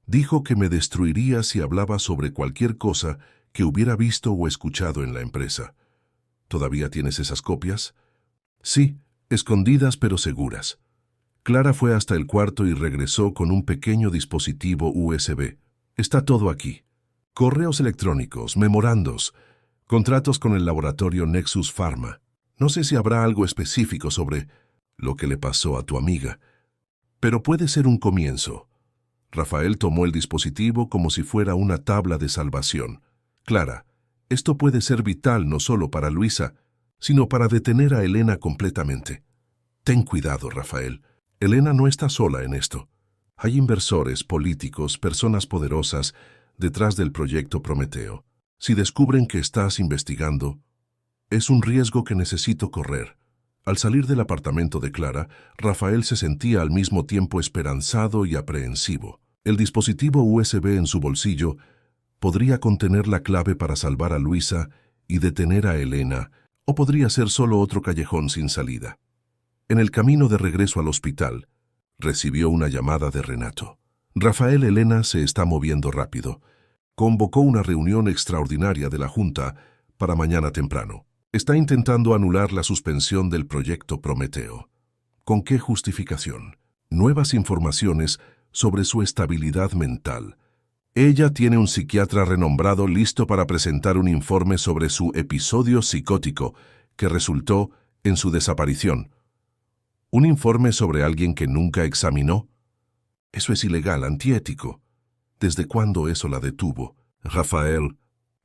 Dijo que me destruiría si hablaba sobre cualquier cosa que hubiera visto o escuchado en la empresa». «¿Todavía tienes esas copias?» «Sí, escondidas pero seguras». Clara fue hasta el cuarto y regresó con un pequeño dispositivo USB. «Está todo aquí. Correos electrónicos, memorandos, contratos con el laboratorio Nexus Pharma. No sé si habrá algo específico sobre lo que le pasó a tu amiga, pero puede ser un comienzo». Rafael tomó el dispositivo como si fuera una tabla de salvación. «Clara, esto puede ser vital no solo para Luisa, sino para detener a Elena completamente. Ten cuidado, Rafael. Elena no está sola en esto. Hay inversores, políticos, personas poderosas detrás del proyecto Prometeo. Si descubren que estás investigando, es un riesgo que necesito correr». Al salir del apartamento de Clara, Rafael se sentía al mismo tiempo esperanzado y aprehensivo. El dispositivo USB en su bolsillo podría contener la clave para salvar a Luisa y detener a Elena, o podría ser solo otro callejón sin salida. En el camino de regreso al hospital, recibió una llamada de Renato. «Rafael, Elena se está moviendo rápido. Convocó una reunión extraordinaria de la Junta para mañana temprano. Está intentando anular la suspensión del proyecto Prometeo». ¿Con qué justificación? Nuevas informaciones sobre su estabilidad mental. Ella tiene un psiquiatra renombrado listo para presentar un informe sobre su episodio psicótico que resultó en su desaparición. ¿Un informe sobre alguien que nunca examinó? Eso es ilegal, antiético. ¿Desde cuándo eso la detuvo? Rafael,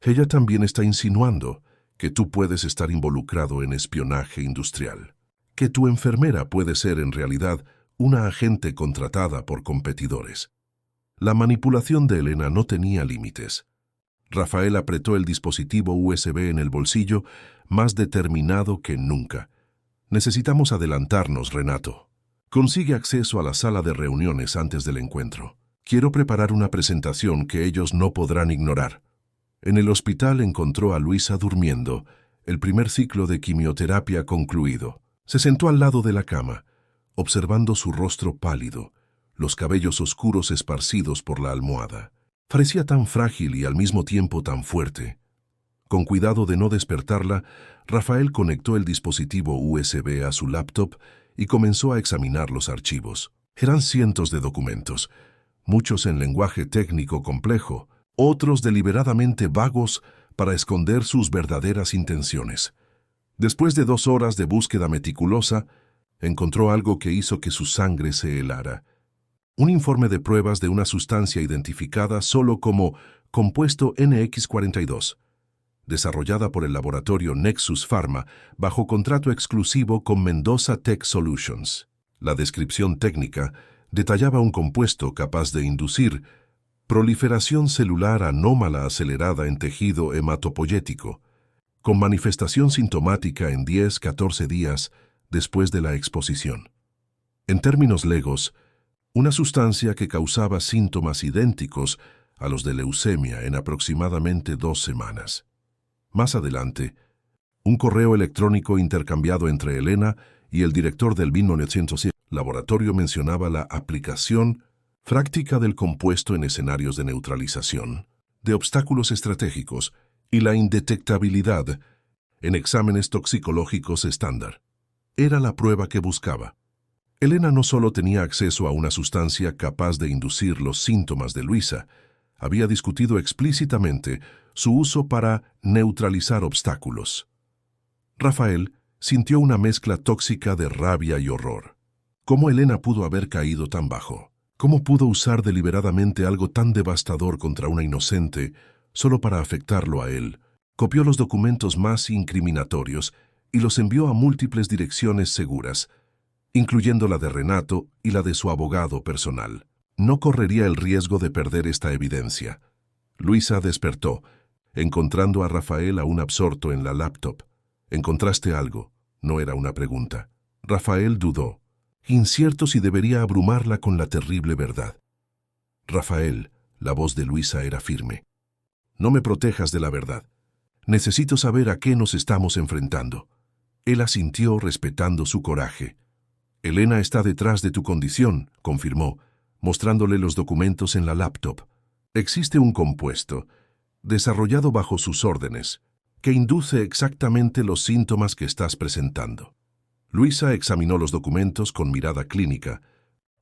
ella también está insinuando que tú puedes estar involucrado en espionaje industrial, que tu enfermera puede ser en realidad una agente contratada por competidores. La manipulación de Elena no tenía límites. Rafael apretó el dispositivo USB en el bolsillo, más determinado que nunca. Necesitamos adelantarnos, Renato. Consigue acceso a la sala de reuniones antes del encuentro. Quiero preparar una presentación que ellos no podrán ignorar. En el hospital encontró a Luisa durmiendo, el primer ciclo de quimioterapia concluido. Se sentó al lado de la cama, observando su rostro pálido, los cabellos oscuros esparcidos por la almohada. Parecía tan frágil y al mismo tiempo tan fuerte. Con cuidado de no despertarla, Rafael conectó el dispositivo USB a su laptop y comenzó a examinar los archivos. Eran cientos de documentos, muchos en lenguaje técnico complejo, otros deliberadamente vagos para esconder sus verdaderas intenciones. Después de 2 horas de búsqueda meticulosa, encontró algo que hizo que su sangre se helara. Un informe de pruebas de una sustancia identificada solo como compuesto NX42, desarrollada por el laboratorio Nexus Pharma bajo contrato exclusivo con Mendoza Tech Solutions. La descripción técnica detallaba un compuesto capaz de inducir proliferación celular anómala acelerada en tejido hematopoyético, con manifestación sintomática en 10-14 días después de la exposición. En términos legos, una sustancia que causaba síntomas idénticos a los de leucemia en aproximadamente 2 semanas. Más adelante, un correo electrónico intercambiado entre Elena y el director del 1907 laboratorio mencionaba la aplicación práctica del compuesto en escenarios de neutralización, de obstáculos estratégicos y la indetectabilidad en exámenes toxicológicos estándar. Era la prueba que buscaba. Elena no solo tenía acceso a una sustancia capaz de inducir los síntomas de Luisa, había discutido explícitamente su uso para neutralizar obstáculos. Rafael sintió una mezcla tóxica de rabia y horror. ¿Cómo Elena pudo haber caído tan bajo? ¿Cómo pudo usar deliberadamente algo tan devastador contra una inocente solo para afectarlo a él? Copió los documentos más incriminatorios y los envió a múltiples direcciones seguras, incluyendo la de Renato y la de su abogado personal. No correría el riesgo de perder esta evidencia. Luisa despertó, encontrando a Rafael aún absorto en la laptop. ¿Encontraste algo? No era una pregunta. Rafael dudó, incierto si debería abrumarla con la terrible verdad. Rafael, la voz de Luisa era firme. No me protejas de la verdad. Necesito saber a qué nos estamos enfrentando. Él asintió respetando su coraje. Elena está detrás de tu condición, confirmó, mostrándole los documentos en la laptop. Existe un compuesto, desarrollado bajo sus órdenes, que induce exactamente los síntomas que estás presentando. Luisa examinó los documentos con mirada clínica,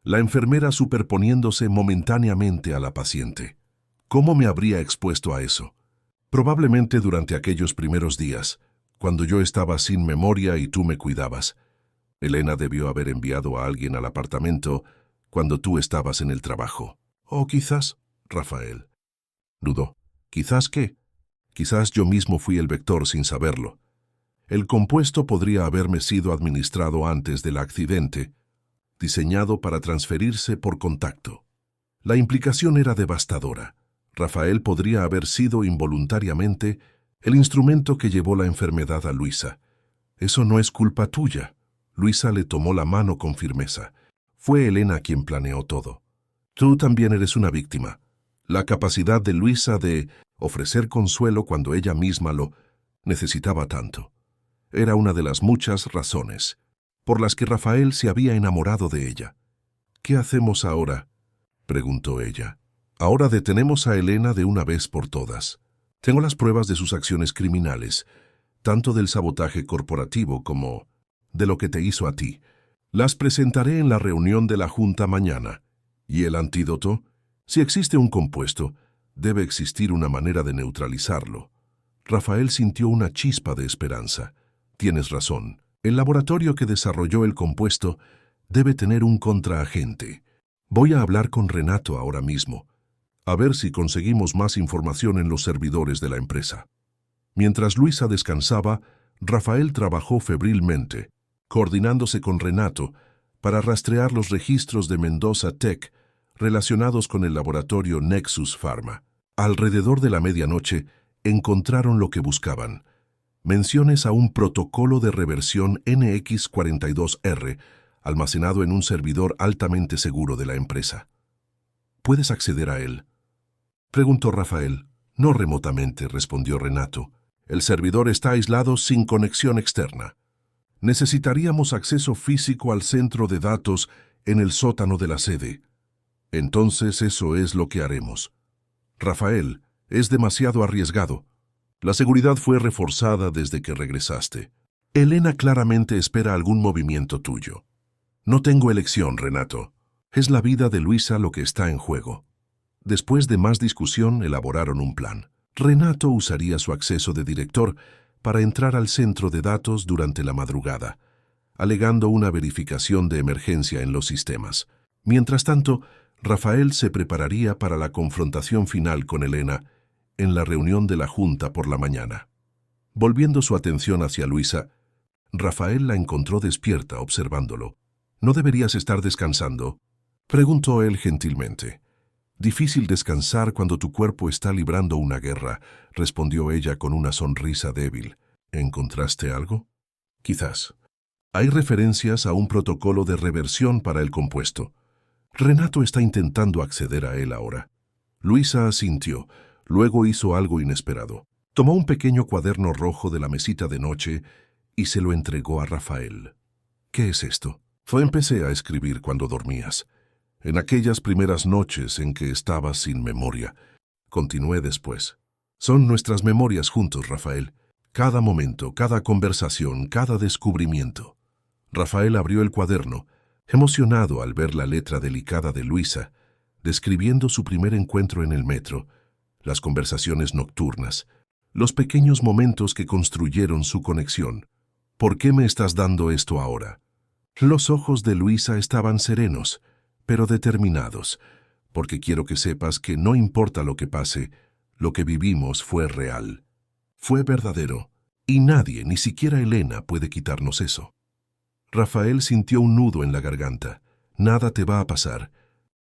la enfermera superponiéndose momentáneamente a la paciente. ¿Cómo me habría expuesto a eso? Probablemente durante aquellos primeros días, cuando yo estaba sin memoria y tú me cuidabas. Elena debió haber enviado a alguien al apartamento cuando tú estabas en el trabajo. O quizás, Rafael. Dudó. ¿Quizás qué? Quizás yo mismo fui el vector sin saberlo. El compuesto podría haberme sido administrado antes del accidente, diseñado para transferirse por contacto. La implicación era devastadora. Rafael podría haber sido involuntariamente el instrumento que llevó la enfermedad a Luisa. Eso no es culpa tuya. Luisa le tomó la mano con firmeza. Fue Elena quien planeó todo. Tú también eres una víctima. La capacidad de Luisa de ofrecer consuelo cuando ella misma lo necesitaba tanto. Era una de las muchas razones por las que Rafael se había enamorado de ella. ¿Qué hacemos ahora?, preguntó ella. Ahora detenemos a Elena de una vez por todas. Tengo las pruebas de sus acciones criminales, tanto del sabotaje corporativo como de lo que te hizo a ti. Las presentaré en la reunión de la Junta mañana, ¿Y el antídoto? Si existe un compuesto, debe existir una manera de neutralizarlo. Rafael sintió una chispa de esperanza. Tienes razón. El laboratorio que desarrolló el compuesto debe tener un contraagente. Voy a hablar con Renato ahora mismo, a ver si conseguimos más información en los servidores de la empresa. Mientras Luisa descansaba, Rafael trabajó febrilmente, coordinándose con Renato para rastrear los registros de Mendoza Tech relacionados con el laboratorio Nexus Pharma. Alrededor de la medianoche, encontraron lo que buscaban: menciones a un protocolo de reversión NX42R almacenado en un servidor altamente seguro de la empresa. ¿Puedes acceder a él?, preguntó Rafael. No remotamente, respondió Renato. El servidor está aislado sin conexión externa. Necesitaríamos acceso físico al centro de datos en el sótano de la sede. Entonces eso es lo que haremos. Rafael, es demasiado arriesgado. La seguridad fue reforzada desde que regresaste. Elena claramente espera algún movimiento tuyo. No tengo elección, Renato. Es la vida de Luisa lo que está en juego. Después de más discusión, elaboraron un plan. Renato usaría su acceso de director para entrar al centro de datos durante la madrugada, alegando una verificación de emergencia en los sistemas. Mientras tanto, Rafael se prepararía para la confrontación final con Elena en la reunión de la Junta por la mañana. Volviendo su atención hacia Luisa, Rafael la encontró despierta observándolo. ¿No deberías estar descansando?, preguntó él gentilmente. Difícil descansar cuando tu cuerpo está librando una guerra, respondió ella con una sonrisa débil. ¿Encontraste algo? Quizás. Hay referencias a un protocolo de reversión para el compuesto. Renato está intentando acceder a él ahora. Luisa asintió, luego hizo algo inesperado. Tomó un pequeño cuaderno rojo de la mesita de noche y se lo entregó a Rafael. ¿Qué es esto? Empecé a escribir cuando dormías. En aquellas primeras noches en que estabas sin memoria. Continué después. Son nuestras memorias juntos, Rafael. Cada momento, cada conversación, cada descubrimiento. Rafael abrió el cuaderno, emocionado al ver la letra delicada de Luisa, describiendo su primer encuentro en el metro, las conversaciones nocturnas, los pequeños momentos que construyeron su conexión. ¿Por qué me estás dando esto ahora? Los ojos de Luisa estaban serenos, pero determinados, porque quiero que sepas que no importa lo que pase, lo que vivimos fue real. Fue verdadero, y nadie, ni siquiera Elena, puede quitarnos eso. Rafael sintió un nudo en la garganta. Nada te va a pasar.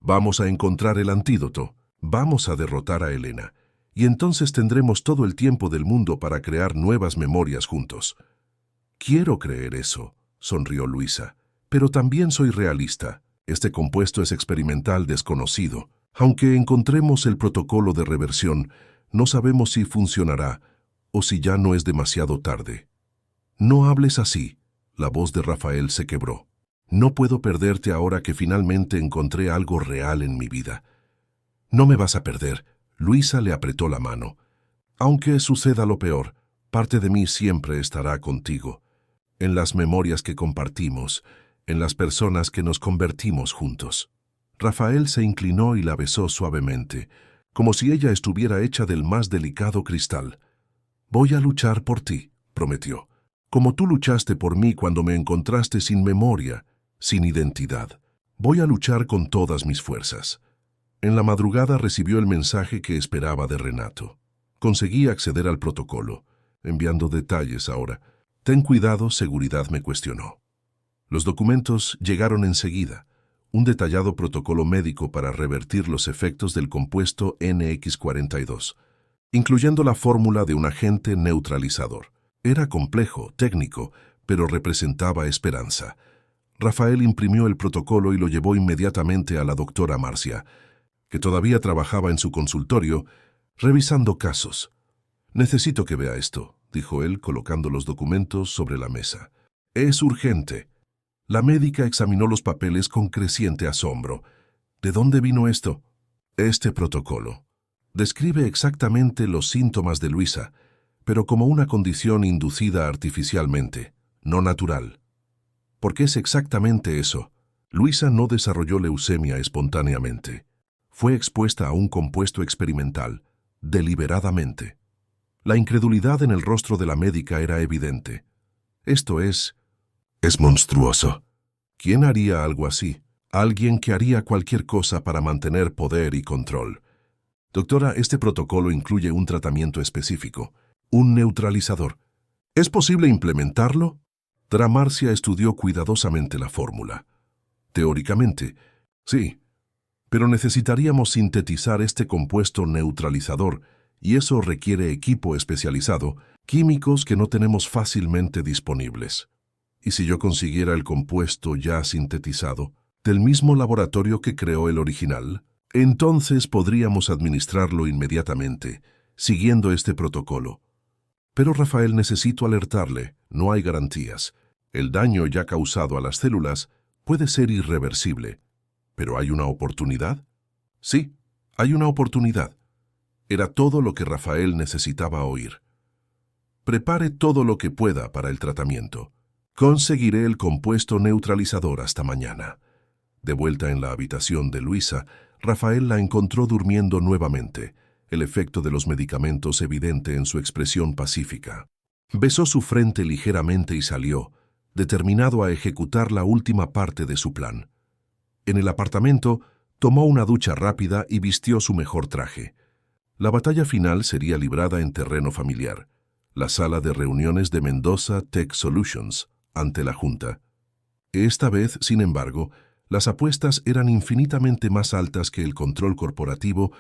Vamos a encontrar el antídoto. Vamos a derrotar a Elena. Y entonces tendremos todo el tiempo del mundo para crear nuevas memorias juntos. Quiero creer eso, sonrió Luisa. Pero también soy realista. Este compuesto es experimental desconocido. Aunque encontremos el protocolo de reversión, no sabemos si funcionará o si ya no es demasiado tarde. No hables así. La voz de Rafael se quebró. No puedo perderte ahora que finalmente encontré algo real en mi vida. No me vas a perder. Luisa le apretó la mano. Aunque suceda lo peor, parte de mí siempre estará contigo. En las memorias que compartimos, en las personas que nos convertimos juntos. Rafael se inclinó y la besó suavemente, como si ella estuviera hecha del más delicado cristal. Voy a luchar por ti, prometió, como tú luchaste por mí cuando me encontraste sin memoria, sin identidad. Voy a luchar con todas mis fuerzas. En la madrugada recibió el mensaje que esperaba de Renato. Conseguí acceder al protocolo, enviando detalles ahora. Ten cuidado, seguridad me cuestionó. Los documentos llegaron enseguida. Un detallado protocolo médico para revertir los efectos del compuesto NX42, incluyendo la fórmula de un agente neutralizador. Era complejo, técnico, pero representaba esperanza. Rafael imprimió el protocolo y lo llevó inmediatamente a la doctora Marcia, que todavía trabajaba en su consultorio, revisando casos. Necesito que vea esto, dijo él, colocando los documentos sobre la mesa. Es urgente. La médica examinó los papeles con creciente asombro. ¿De dónde vino esto? Este protocolo. Describe exactamente los síntomas de Luisa, pero como una condición inducida artificialmente, no natural. ¿Por qué es exactamente eso? Luisa no desarrolló leucemia espontáneamente. Fue expuesta a un compuesto experimental, deliberadamente. La incredulidad en el rostro de la médica era evidente. Esto es monstruoso. ¿Quién haría algo así? Alguien que haría cualquier cosa para mantener poder y control. Doctora, este protocolo incluye un tratamiento específico, un neutralizador. ¿Es posible implementarlo? Marcia estudió cuidadosamente la fórmula. Teóricamente, sí, pero necesitaríamos sintetizar este compuesto neutralizador y eso requiere equipo especializado, químicos que no tenemos fácilmente disponibles. ¿Y si yo consiguiera el compuesto ya sintetizado, del mismo laboratorio que creó el original? Entonces podríamos administrarlo inmediatamente, siguiendo este protocolo. Pero Rafael, necesito alertarle, no hay garantías. El daño ya causado a las células puede ser irreversible. ¿Pero hay una oportunidad? Sí, hay una oportunidad. Era todo lo que Rafael necesitaba oír. Prepare todo lo que pueda para el tratamiento. Conseguiré el compuesto neutralizador hasta mañana. De vuelta en la habitación de Luisa, Rafael la encontró durmiendo nuevamente, el efecto de los medicamentos evidente en su expresión pacífica. Besó su frente ligeramente y salió, determinado a ejecutar la última parte de su plan. En el apartamento, tomó una ducha rápida y vistió su mejor traje. La batalla final sería librada en terreno familiar, la sala de reuniones de Mendoza Tech Solutions, ante la Junta. Esta vez, sin embargo, las apuestas eran infinitamente más altas que el control corporativo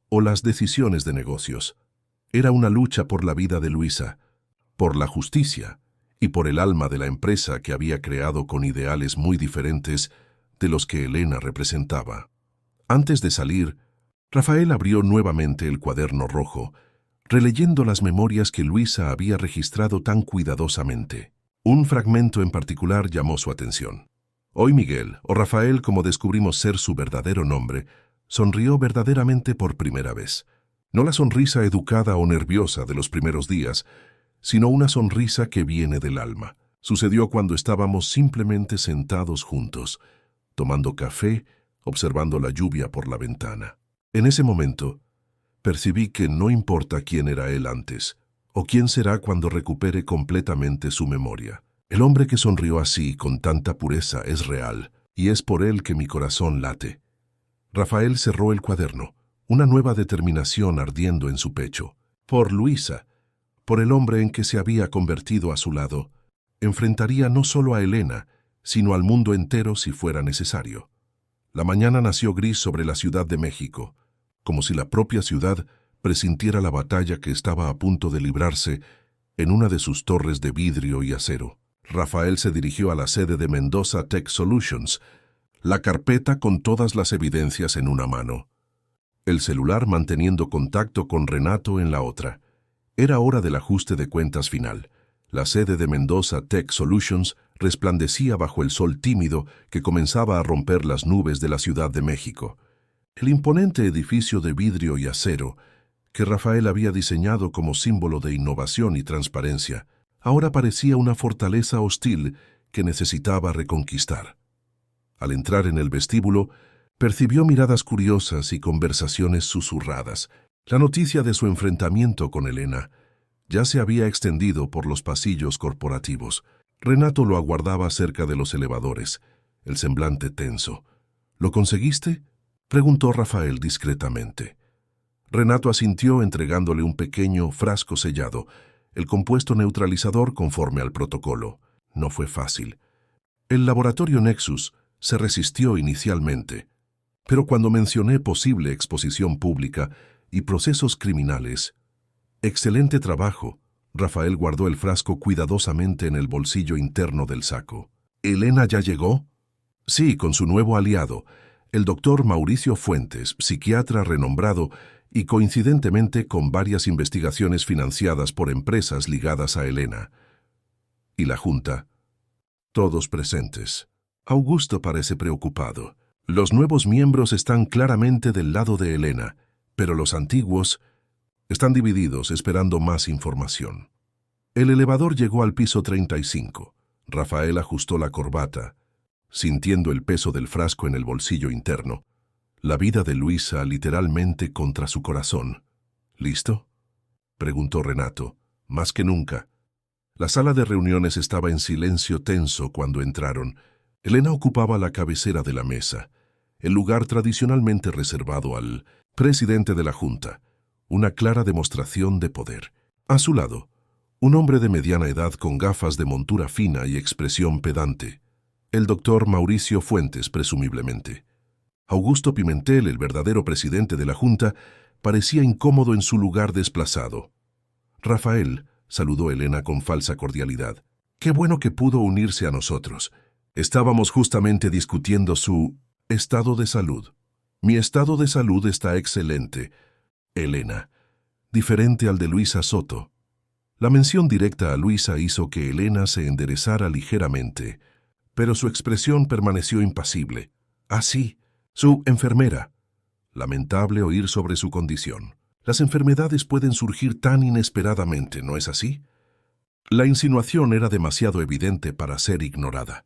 o las decisiones de negocios. Era una lucha por la vida de Luisa, por la justicia y por el alma de la empresa que había creado con ideales muy diferentes de los que Elena representaba. Antes de salir, Rafael abrió nuevamente el cuaderno rojo, releyendo las memorias que Luisa había registrado tan cuidadosamente. Un fragmento en particular llamó su atención. Hoy Miguel, o Rafael como descubrimos ser su verdadero nombre, sonrió verdaderamente por primera vez. No la sonrisa educada o nerviosa de los primeros días, sino una sonrisa que viene del alma. Sucedió cuando estábamos simplemente sentados juntos, tomando café, observando la lluvia por la ventana. En ese momento, percibí que no importa quién era él antes, o quién será cuando recupere completamente su memoria. El hombre que sonrió así, con tanta pureza, es real, y es por él que mi corazón late. Rafael cerró el cuaderno, una nueva determinación ardiendo en su pecho. Por Luisa, por el hombre en que se había convertido a su lado, enfrentaría no solo a Elena, sino al mundo entero si fuera necesario. La mañana nació gris sobre la Ciudad de México, como si la propia ciudad presintiera la batalla que estaba a punto de librarse en una de sus torres de vidrio y acero. Rafael se dirigió a la sede de Mendoza Tech Solutions, la carpeta con todas las evidencias en una mano, el celular manteniendo contacto con Renato en la otra. Era hora del ajuste de cuentas final. La sede de Mendoza Tech Solutions resplandecía bajo el sol tímido que comenzaba a romper las nubes de la Ciudad de México. El imponente edificio de vidrio y acero, que Rafael había diseñado como símbolo de innovación y transparencia, ahora parecía una fortaleza hostil que necesitaba reconquistar. Al entrar en el vestíbulo, percibió miradas curiosas y conversaciones susurradas. La noticia de su enfrentamiento con Elena ya se había extendido por los pasillos corporativos. Renato lo aguardaba cerca de los elevadores, el semblante tenso. ¿Lo conseguiste?, preguntó Rafael discretamente. Renato asintió entregándole un pequeño frasco sellado, el compuesto neutralizador conforme al protocolo. No fue fácil. El laboratorio Nexus se resistió inicialmente, pero cuando mencioné posible exposición pública y procesos criminales, excelente trabajo. Rafael guardó el frasco cuidadosamente en el bolsillo interno del saco. ¿Elena ya llegó? Sí, con su nuevo aliado, el doctor Mauricio Fuentes, psiquiatra renombrado y coincidentemente con varias investigaciones financiadas por empresas ligadas a Elena. ¿Y la Junta? Todos presentes. Augusto parece preocupado. Los nuevos miembros están claramente del lado de Elena, pero los antiguos están divididos esperando más información. El elevador llegó al piso 35. Rafael ajustó la corbata, sintiendo el peso del frasco en el bolsillo interno. La vida de Luisa literalmente contra su corazón. ¿Listo?, preguntó Renato, más que nunca. La sala de reuniones estaba en silencio tenso cuando entraron. Elena ocupaba la cabecera de la mesa, el lugar tradicionalmente reservado al presidente de la Junta, una clara demostración de poder. A su lado, un hombre de mediana edad con gafas de montura fina y expresión pedante, el doctor Mauricio Fuentes, presumiblemente. Augusto Pimentel, el verdadero presidente de la Junta, parecía incómodo en su lugar desplazado. Rafael, saludó Elena con falsa cordialidad. Qué bueno que pudo unirse a nosotros. Estábamos justamente discutiendo su estado de salud. Mi estado de salud está excelente, Elena, diferente al de Luisa Soto. La mención directa a Luisa hizo que Elena se enderezara ligeramente, pero su expresión permaneció impasible. Ah, sí, su enfermera. Lamentable oír sobre su condición. Las enfermedades pueden surgir tan inesperadamente, ¿no es así? La insinuación era demasiado evidente para ser ignorada.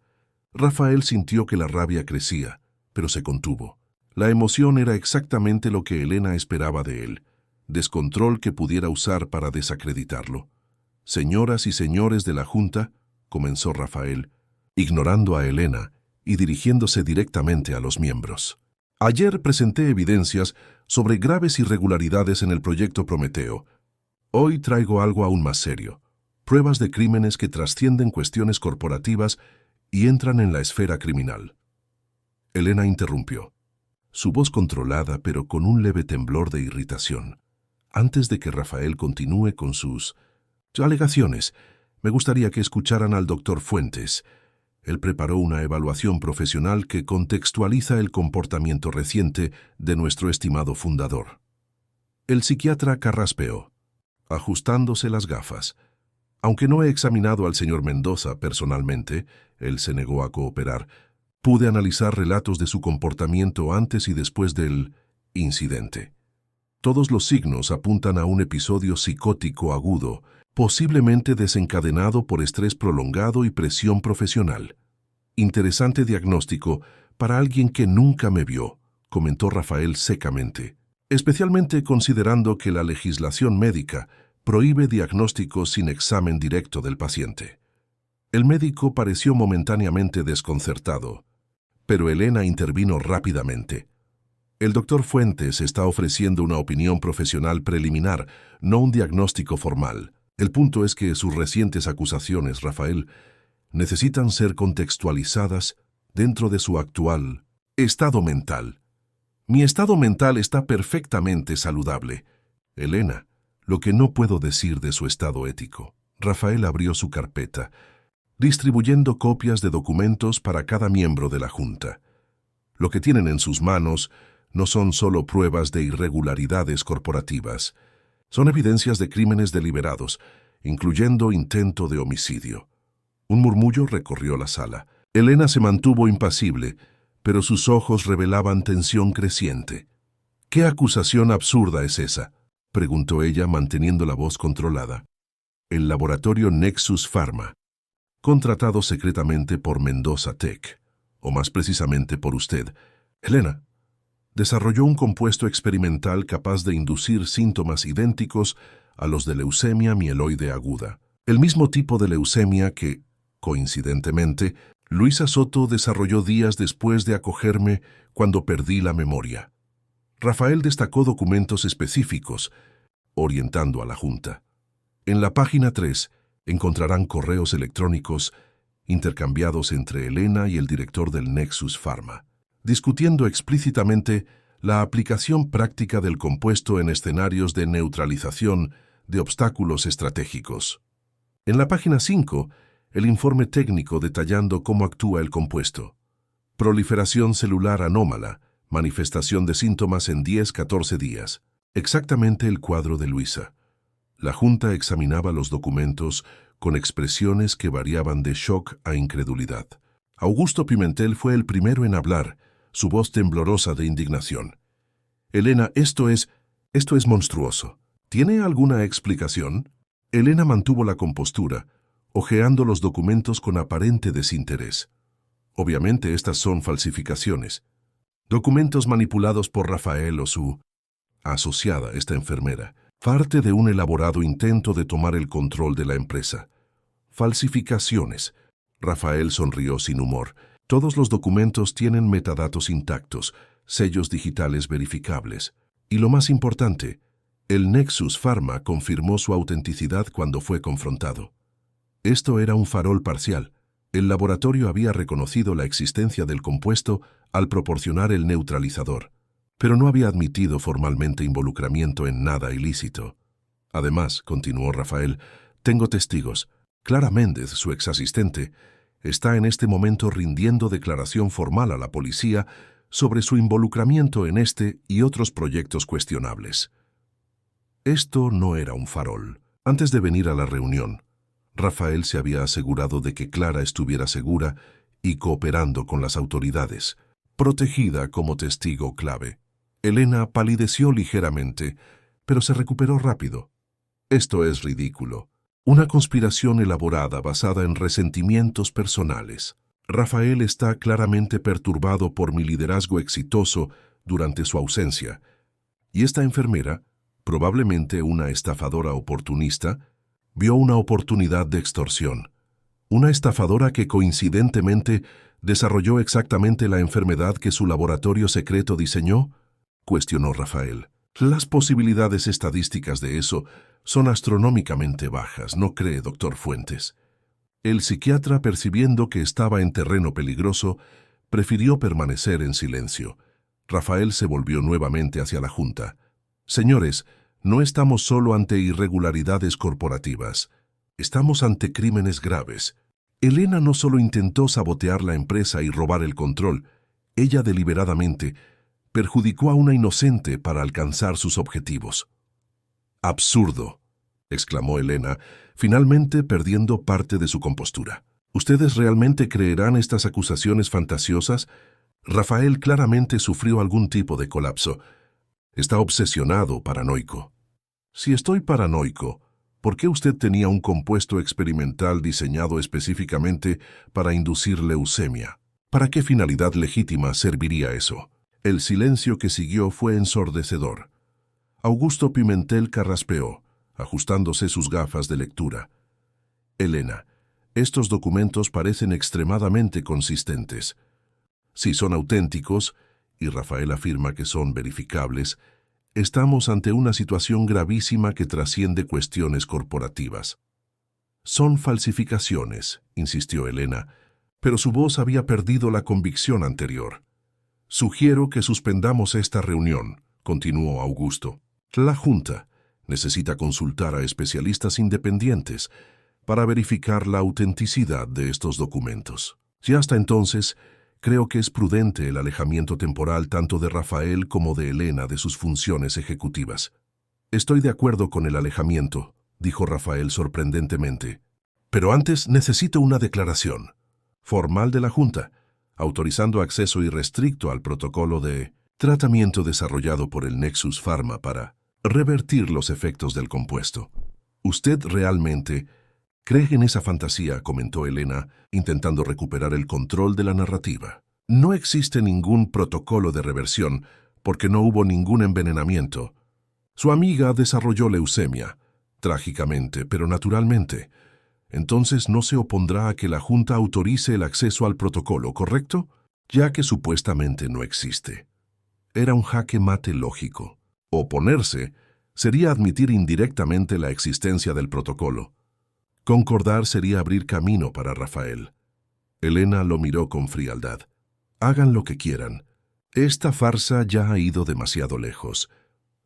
Rafael sintió que la rabia crecía, pero se contuvo. La emoción era exactamente lo que Elena esperaba de él, descontrol que pudiera usar para desacreditarlo. Señoras y señores de la Junta, comenzó Rafael, ignorando a Elena y dirigiéndose directamente a los miembros. Ayer presenté evidencias sobre graves irregularidades en el proyecto Prometeo. Hoy traigo algo aún más serio, pruebas de crímenes que trascienden cuestiones corporativas y entran en la esfera criminal. Elena interrumpió, su voz controlada pero con un leve temblor de irritación. Antes de que Rafael continúe con sus alegaciones, me gustaría que escucharan al doctor Fuentes. Él preparó una evaluación profesional que contextualiza el comportamiento reciente de nuestro estimado fundador. El psiquiatra carraspeó, ajustándose las gafas. Aunque no he examinado al señor Mendoza personalmente, él se negó a cooperar, pude analizar relatos de su comportamiento antes y después del incidente. Todos los signos apuntan a un episodio psicótico agudo, posiblemente desencadenado por estrés prolongado y presión profesional. Interesante diagnóstico para alguien que nunca me vio, comentó Rafael secamente, especialmente considerando que la legislación médica prohíbe diagnósticos sin examen directo del paciente. El médico pareció momentáneamente desconcertado, pero Elena intervino rápidamente. El doctor Fuentes está ofreciendo una opinión profesional preliminar, no un diagnóstico formal. El punto es que sus recientes acusaciones, Rafael, necesitan ser contextualizadas dentro de su actual estado mental. Mi estado mental está perfectamente saludable. Elena, lo que no puedo decir de su estado ético. Rafael abrió su carpeta, distribuyendo copias de documentos para cada miembro de la Junta. Lo que tienen en sus manos no son solo pruebas de irregularidades corporativas, son evidencias de crímenes deliberados, incluyendo intento de homicidio. Un murmullo recorrió la sala. Elena se mantuvo impasible, pero sus ojos revelaban tensión creciente. ¿Qué acusación absurda es esa?, preguntó ella manteniendo la voz controlada. El laboratorio Nexus Pharma, contratado secretamente por Mendoza Tech, o más precisamente por usted, Elena, desarrolló un compuesto experimental capaz de inducir síntomas idénticos a los de leucemia mieloide aguda, el mismo tipo de leucemia que, coincidentemente, Luisa Soto desarrolló días después de acogerme cuando perdí la memoria. Rafael destacó documentos específicos, orientando a la Junta. En la página 3 encontrarán correos electrónicos intercambiados entre Elena y el director del Nexus Pharma, discutiendo explícitamente la aplicación práctica del compuesto en escenarios de neutralización de obstáculos estratégicos. En la página 5, el informe técnico detallando cómo actúa el compuesto. Proliferación celular anómala, manifestación de síntomas en 10-14 días. Exactamente el cuadro de Luisa. La Junta examinaba los documentos con expresiones que variaban de shock a incredulidad. Augusto Pimentel fue el primero en hablar, su voz temblorosa de indignación. Elena, esto es monstruoso. ¿Tiene alguna explicación? Elena mantuvo la compostura, hojeando los documentos con aparente desinterés. Obviamente estas son falsificaciones. Documentos manipulados por Rafael o su asociada, esta enfermera, parte de un elaborado intento de tomar el control de la empresa. Falsificaciones. Rafael sonrió sin humor. Todos los documentos tienen metadatos intactos, sellos digitales verificables. Y lo más importante, el Nexus Pharma confirmó su autenticidad cuando fue confrontado. Esto era un farol parcial. El laboratorio había reconocido la existencia del compuesto al proporcionar el neutralizador, pero no había admitido formalmente involucramiento en nada ilícito. Además, continuó Rafael, tengo testigos. Clara Méndez, su exasistente, está en este momento rindiendo declaración formal a la policía sobre su involucramiento en este y otros proyectos cuestionables. Esto no era un farol. Antes de venir a la reunión, Rafael se había asegurado de que Clara estuviera segura y cooperando con las autoridades, protegida como testigo clave. Elena palideció ligeramente, pero se recuperó rápido. Esto es ridículo. Una conspiración elaborada basada en resentimientos personales. Rafael está claramente perturbado por mi liderazgo exitoso durante su ausencia, y esta enfermera, probablemente una estafadora oportunista, vio una oportunidad de extorsión. Una estafadora que coincidentemente desarrolló exactamente la enfermedad que su laboratorio secreto diseñó, cuestionó Rafael. Las posibilidades estadísticas de eso son astronómicamente bajas, ¿no cree, doctor Fuentes? El psiquiatra, percibiendo que estaba en terreno peligroso, prefirió permanecer en silencio. Rafael se volvió nuevamente hacia la junta. Señores, no estamos solo ante irregularidades corporativas. Estamos ante crímenes graves. Elena no solo intentó sabotear la empresa y robar el control, ella deliberadamente perjudicó a una inocente para alcanzar sus objetivos. «Absurdo», exclamó Elena, finalmente perdiendo parte de su compostura. ¿Ustedes realmente creerán estas acusaciones fantasiosas? Rafael claramente sufrió algún tipo de colapso. Está obsesionado, paranoico. Si estoy paranoico, ¿por qué usted tenía un compuesto experimental diseñado específicamente para inducir leucemia? ¿Para qué finalidad legítima serviría eso? El silencio que siguió fue ensordecedor. Augusto Pimentel carraspeó, ajustándose sus gafas de lectura. Elena, estos documentos parecen extremadamente consistentes. Si son auténticos, y Rafael afirma que son verificables, estamos ante una situación gravísima que trasciende cuestiones corporativas. Son falsificaciones, insistió Elena, pero su voz había perdido la convicción anterior. Sugiero que suspendamos esta reunión, continuó Augusto. La Junta necesita consultar a especialistas independientes para verificar la autenticidad de estos documentos. Y hasta entonces, creo que es prudente el alejamiento temporal tanto de Rafael como de Elena de sus funciones ejecutivas. Estoy de acuerdo con el alejamiento, dijo Rafael sorprendentemente. Pero antes necesito una declaración formal de la Junta, autorizando acceso irrestricto al protocolo de tratamiento desarrollado por el Nexus Pharma para revertir los efectos del compuesto. ¿Usted realmente cree en esa fantasía?, comentó Elena, intentando recuperar el control de la narrativa. No existe ningún protocolo de reversión porque no hubo ningún envenenamiento. Su amiga desarrolló leucemia, trágicamente, pero naturalmente. Entonces no se opondrá a que la Junta autorice el acceso al protocolo, ¿correcto? Ya que supuestamente no existe. Era un jaque mate lógico. Oponerse sería admitir indirectamente la existencia del protocolo. Concordar sería abrir camino para Rafael. Elena lo miró con frialdad. Hagan lo que quieran. Esta farsa ya ha ido demasiado lejos.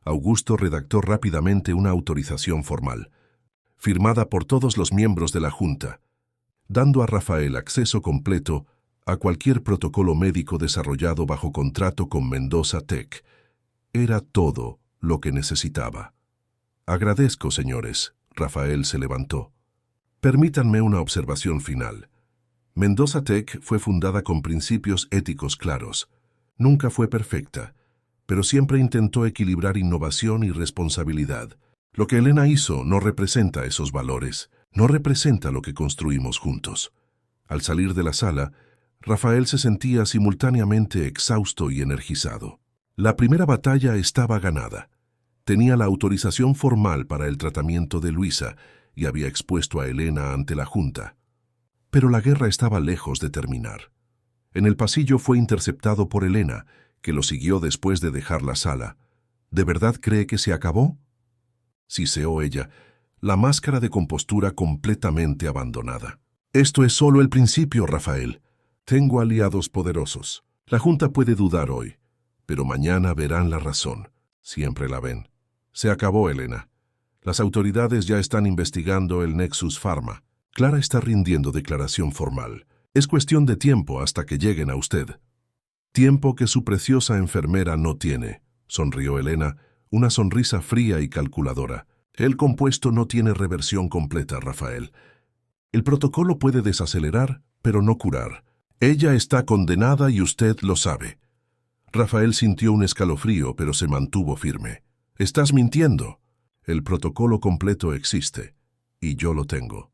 Augusto redactó rápidamente una autorización formal, firmada por todos los miembros de la Junta, dando a Rafael acceso completo a cualquier protocolo médico desarrollado bajo contrato con Mendoza Tech. Era todo lo que necesitaba. Agradezco, señores. Rafael se levantó. Permítanme una observación final. Mendoza Tech fue fundada con principios éticos claros. Nunca fue perfecta, pero siempre intentó equilibrar innovación y responsabilidad. Lo que Elena hizo no representa esos valores, no representa lo que construimos juntos. Al salir de la sala, Rafael se sentía simultáneamente exhausto y energizado. La primera batalla estaba ganada. Tenía la autorización formal para el tratamiento de Luisa y había expuesto a Elena ante la Junta. Pero la guerra estaba lejos de terminar. En el pasillo fue interceptado por Elena, que lo siguió después de dejar la sala. ¿De verdad cree que se acabó?, siseó ella, la máscara de compostura completamente abandonada. Esto es solo el principio, Rafael. Tengo aliados poderosos. La Junta puede dudar hoy, pero mañana verán la razón. Siempre la ven. Se acabó, Elena. Las autoridades ya están investigando el Nexus Pharma. Clara está rindiendo declaración formal. Es cuestión de tiempo hasta que lleguen a usted. Tiempo que su preciosa enfermera no tiene, sonrió Elena, una sonrisa fría y calculadora. El compuesto no tiene reversión completa, Rafael. El protocolo puede desacelerar, pero no curar. Ella está condenada y usted lo sabe. Rafael sintió un escalofrío, pero se mantuvo firme. Estás mintiendo. El protocolo completo existe, y yo lo tengo.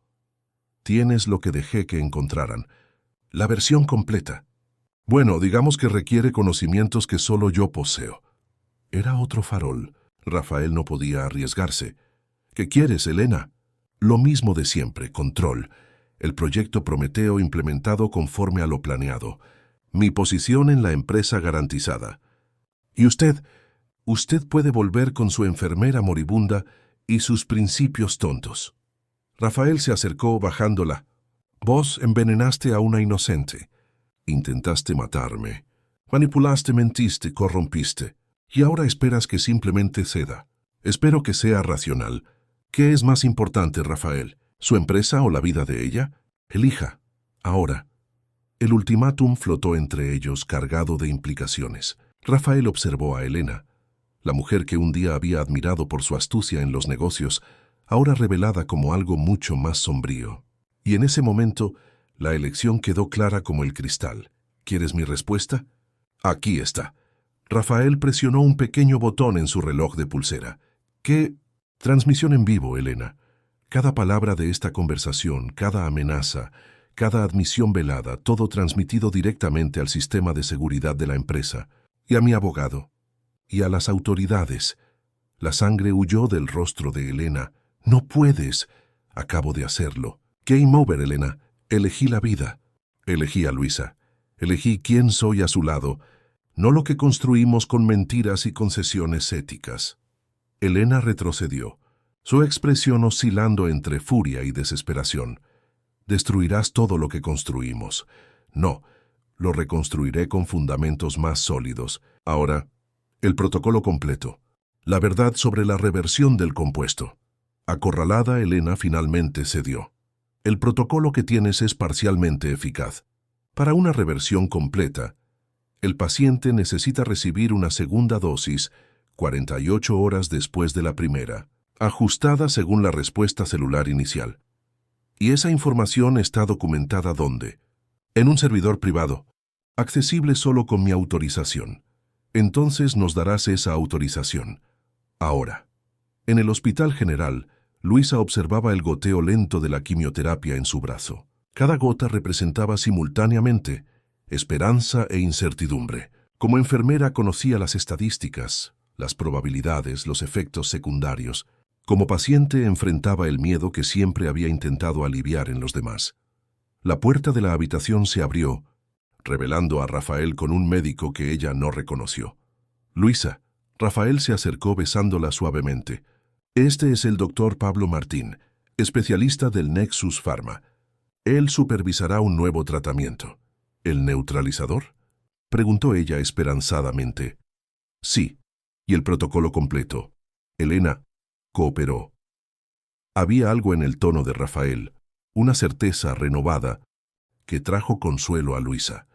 Tienes lo que dejé que encontraran. La versión completa. Bueno, digamos que requiere conocimientos que solo yo poseo. Era otro farol. Rafael no podía arriesgarse. ¿Qué quieres, Elena? Lo mismo de siempre, control. El proyecto Prometeo implementado conforme a lo planeado. Mi posición en la empresa garantizada. Y usted puede volver con su enfermera moribunda y sus principios tontos. Rafael se acercó bajándola. Vos envenenaste a una inocente. Intentaste matarme. Manipulaste, mentiste, corrompiste. Y ahora esperas que simplemente ceda. Espero que sea racional. ¿Qué es más importante, Rafael? ¿Su empresa o la vida de ella? Elija. Ahora. El ultimátum flotó entre ellos, cargado de implicaciones. Rafael observó a Elena, la mujer que un día había admirado por su astucia en los negocios, ahora revelada como algo mucho más sombrío. Y en ese momento, la elección quedó clara como el cristal. ¿Quieres mi respuesta? Aquí está. Rafael presionó un pequeño botón en su reloj de pulsera. ¿Qué? Transmisión en vivo, Elena. Cada palabra de esta conversación, cada amenaza, cada admisión velada, todo transmitido directamente al sistema de seguridad de la empresa, y a mi abogado, y a las autoridades. La sangre huyó del rostro de Elena. No puedes. Acabo de hacerlo. Game over, Elena. Elegí la vida. Elegí a Luisa. Elegí quién soy a su lado, no lo que construimos con mentiras y concesiones éticas. Elena retrocedió, su expresión oscilando entre furia y desesperación. Destruirás todo lo que construimos. No, lo reconstruiré con fundamentos más sólidos. Ahora, el protocolo completo. La verdad sobre la reversión del compuesto. Acorralada, Elena finalmente cedió. El protocolo que tienes es parcialmente eficaz. Para una reversión completa, el paciente necesita recibir una segunda dosis 48 horas después de la primera, ajustada según la respuesta celular inicial. Y esa información está documentada ¿dónde? En un servidor privado, accesible solo con mi autorización. Entonces nos darás esa autorización. Ahora. En el Hospital General, Luisa observaba el goteo lento de la quimioterapia en su brazo. Cada gota representaba simultáneamente esperanza e incertidumbre. Como enfermera conocía las estadísticas, las probabilidades, los efectos secundarios. Como paciente enfrentaba el miedo que siempre había intentado aliviar en los demás. La puerta de la habitación se abrió, revelando a Rafael con un médico que ella no reconoció. Luisa. Rafael se acercó besándola suavemente. Este es el doctor Pablo Martín, especialista del Nexus Pharma. Él supervisará un nuevo tratamiento. ¿El neutralizador?, preguntó ella esperanzadamente. Sí, y el protocolo completo. Elena cooperó. Había algo en el tono de Rafael, una certeza renovada, que trajo consuelo a Luisa.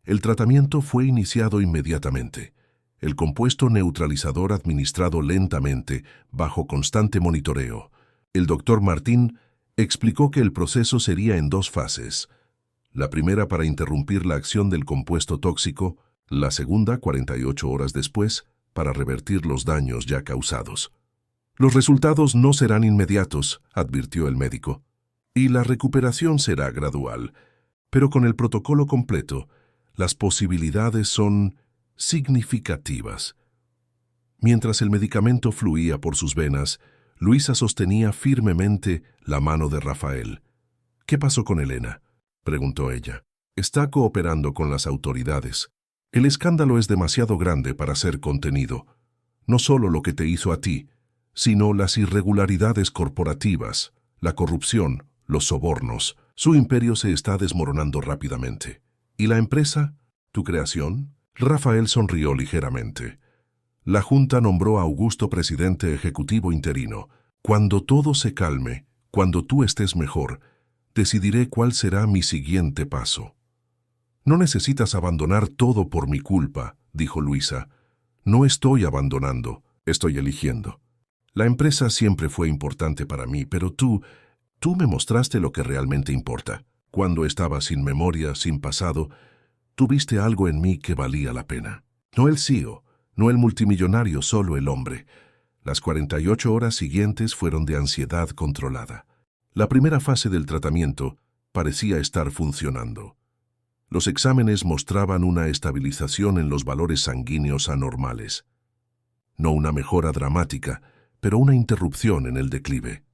El tratamiento fue iniciado inmediatamente. El compuesto neutralizador administrado lentamente, bajo constante monitoreo. El doctor Martín explicó que el proceso sería en 2 fases. La primera para interrumpir la acción del compuesto tóxico, la segunda 48 horas después, para revertir los daños ya causados. Los resultados no serán inmediatos, advirtió el médico, y la recuperación será gradual. Pero con el protocolo completo, las posibilidades son significativas. Mientras el medicamento fluía por sus venas, Luisa sostenía firmemente la mano de Rafael. «¿Qué pasó con Elena?», preguntó ella. «Está cooperando con las autoridades. El escándalo es demasiado grande para ser contenido. No solo lo que te hizo a ti, sino las irregularidades corporativas, la corrupción, los sobornos. Su imperio se está desmoronando rápidamente. ¿Y la empresa? ¿Tu creación?». Rafael sonrió ligeramente. «La Junta nombró a Augusto presidente ejecutivo interino. Cuando todo se calme, cuando tú estés mejor, decidiré cuál será mi siguiente paso». «No necesitas abandonar todo por mi culpa», dijo Luisa. «No estoy abandonando, estoy eligiendo. La empresa siempre fue importante para mí, pero tú me mostraste lo que realmente importa. Cuando estaba sin memoria, sin pasado, tuviste algo en mí que valía la pena. No el CEO, no el multimillonario, solo el hombre». Las 48 horas siguientes fueron de ansiedad controlada. La primera fase del tratamiento parecía estar funcionando. Los exámenes mostraban una estabilización en los valores sanguíneos anormales. No una mejora dramática, pero una interrupción en el declive.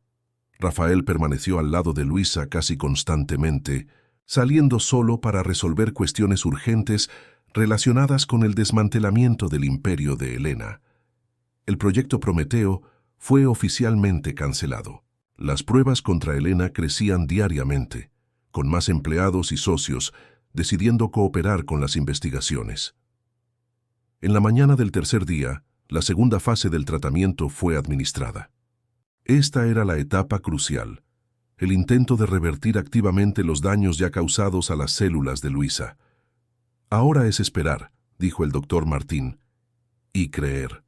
Rafael permaneció al lado de Luisa casi constantemente, saliendo solo para resolver cuestiones urgentes relacionadas con el desmantelamiento del imperio de Elena. El proyecto Prometeo fue oficialmente cancelado. Las pruebas contra Elena crecían diariamente, con más empleados y socios decidiendo cooperar con las investigaciones. En la mañana del tercer día, la segunda fase del tratamiento fue administrada. Esta era la etapa crucial, el intento de revertir activamente los daños ya causados a las células de Luisa. «Ahora es esperar», dijo el doctor Martín, «y creer».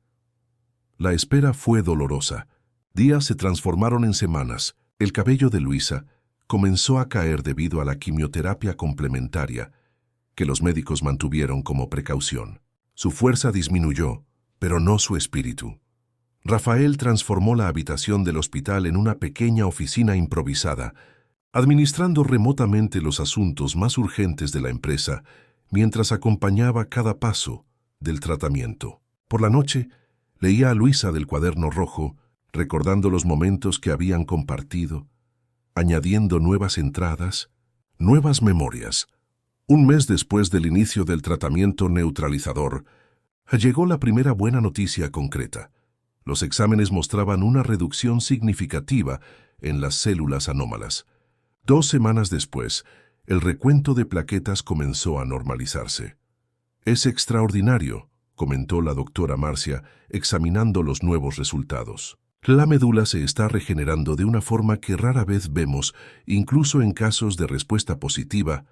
La espera fue dolorosa. Días se transformaron en semanas. El cabello de Luisa comenzó a caer debido a la quimioterapia complementaria que los médicos mantuvieron como precaución. Su fuerza disminuyó, pero no su espíritu. Rafael transformó la habitación del hospital en una pequeña oficina improvisada, administrando remotamente los asuntos más urgentes de la empresa mientras acompañaba cada paso del tratamiento. Por la noche, leía a Luisa del cuaderno rojo, recordando los momentos que habían compartido, añadiendo nuevas entradas, nuevas memorias. Un mes después del inicio del tratamiento neutralizador, llegó la primera buena noticia concreta. Los exámenes mostraban una reducción significativa en las células anómalas. 2 semanas después, el recuento de plaquetas comenzó a normalizarse. «Es extraordinario», comentó la doctora Marcia, examinando los nuevos resultados. «La médula se está regenerando de una forma que rara vez vemos, incluso en casos de respuesta positiva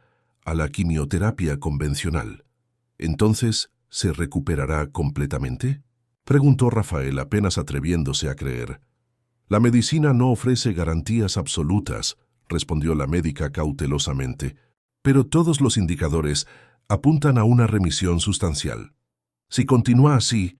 a la quimioterapia convencional. ¿Entonces se recuperará completamente?», preguntó Rafael, apenas atreviéndose a creer. «La medicina no ofrece garantías absolutas», respondió la médica cautelosamente, «pero todos los indicadores apuntan a una remisión sustancial. Si continúa así,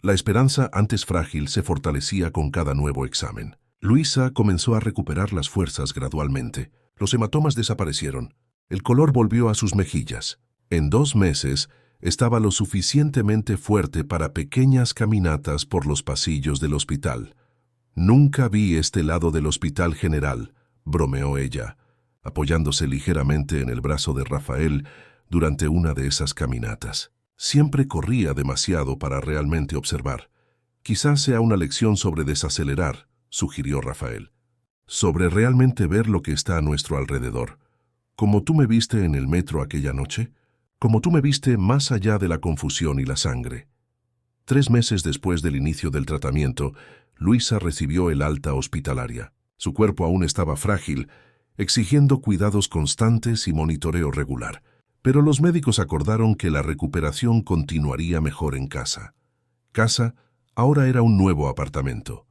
la esperanza antes frágil se fortalecía con cada nuevo examen». Luisa comenzó a recuperar las fuerzas gradualmente. Los hematomas desaparecieron. El color volvió a sus mejillas. En 2 meses, estaba lo suficientemente fuerte para pequeñas caminatas por los pasillos del hospital. «Nunca vi este lado del hospital general», bromeó ella, apoyándose ligeramente en el brazo de Rafael durante una de esas caminatas. «Siempre corría demasiado para realmente observar. Quizás sea una lección sobre desacelerar», sugirió Rafael. «Sobre realmente ver lo que está a nuestro alrededor. Como tú me viste en el metro aquella noche, como tú me viste más allá de la confusión y la sangre». 3 meses después del inicio del tratamiento, Luisa recibió el alta hospitalaria. Su cuerpo aún estaba frágil, exigiendo cuidados constantes y monitoreo regular. Pero los médicos acordaron que la recuperación continuaría mejor en casa. Casa ahora era un nuevo apartamento,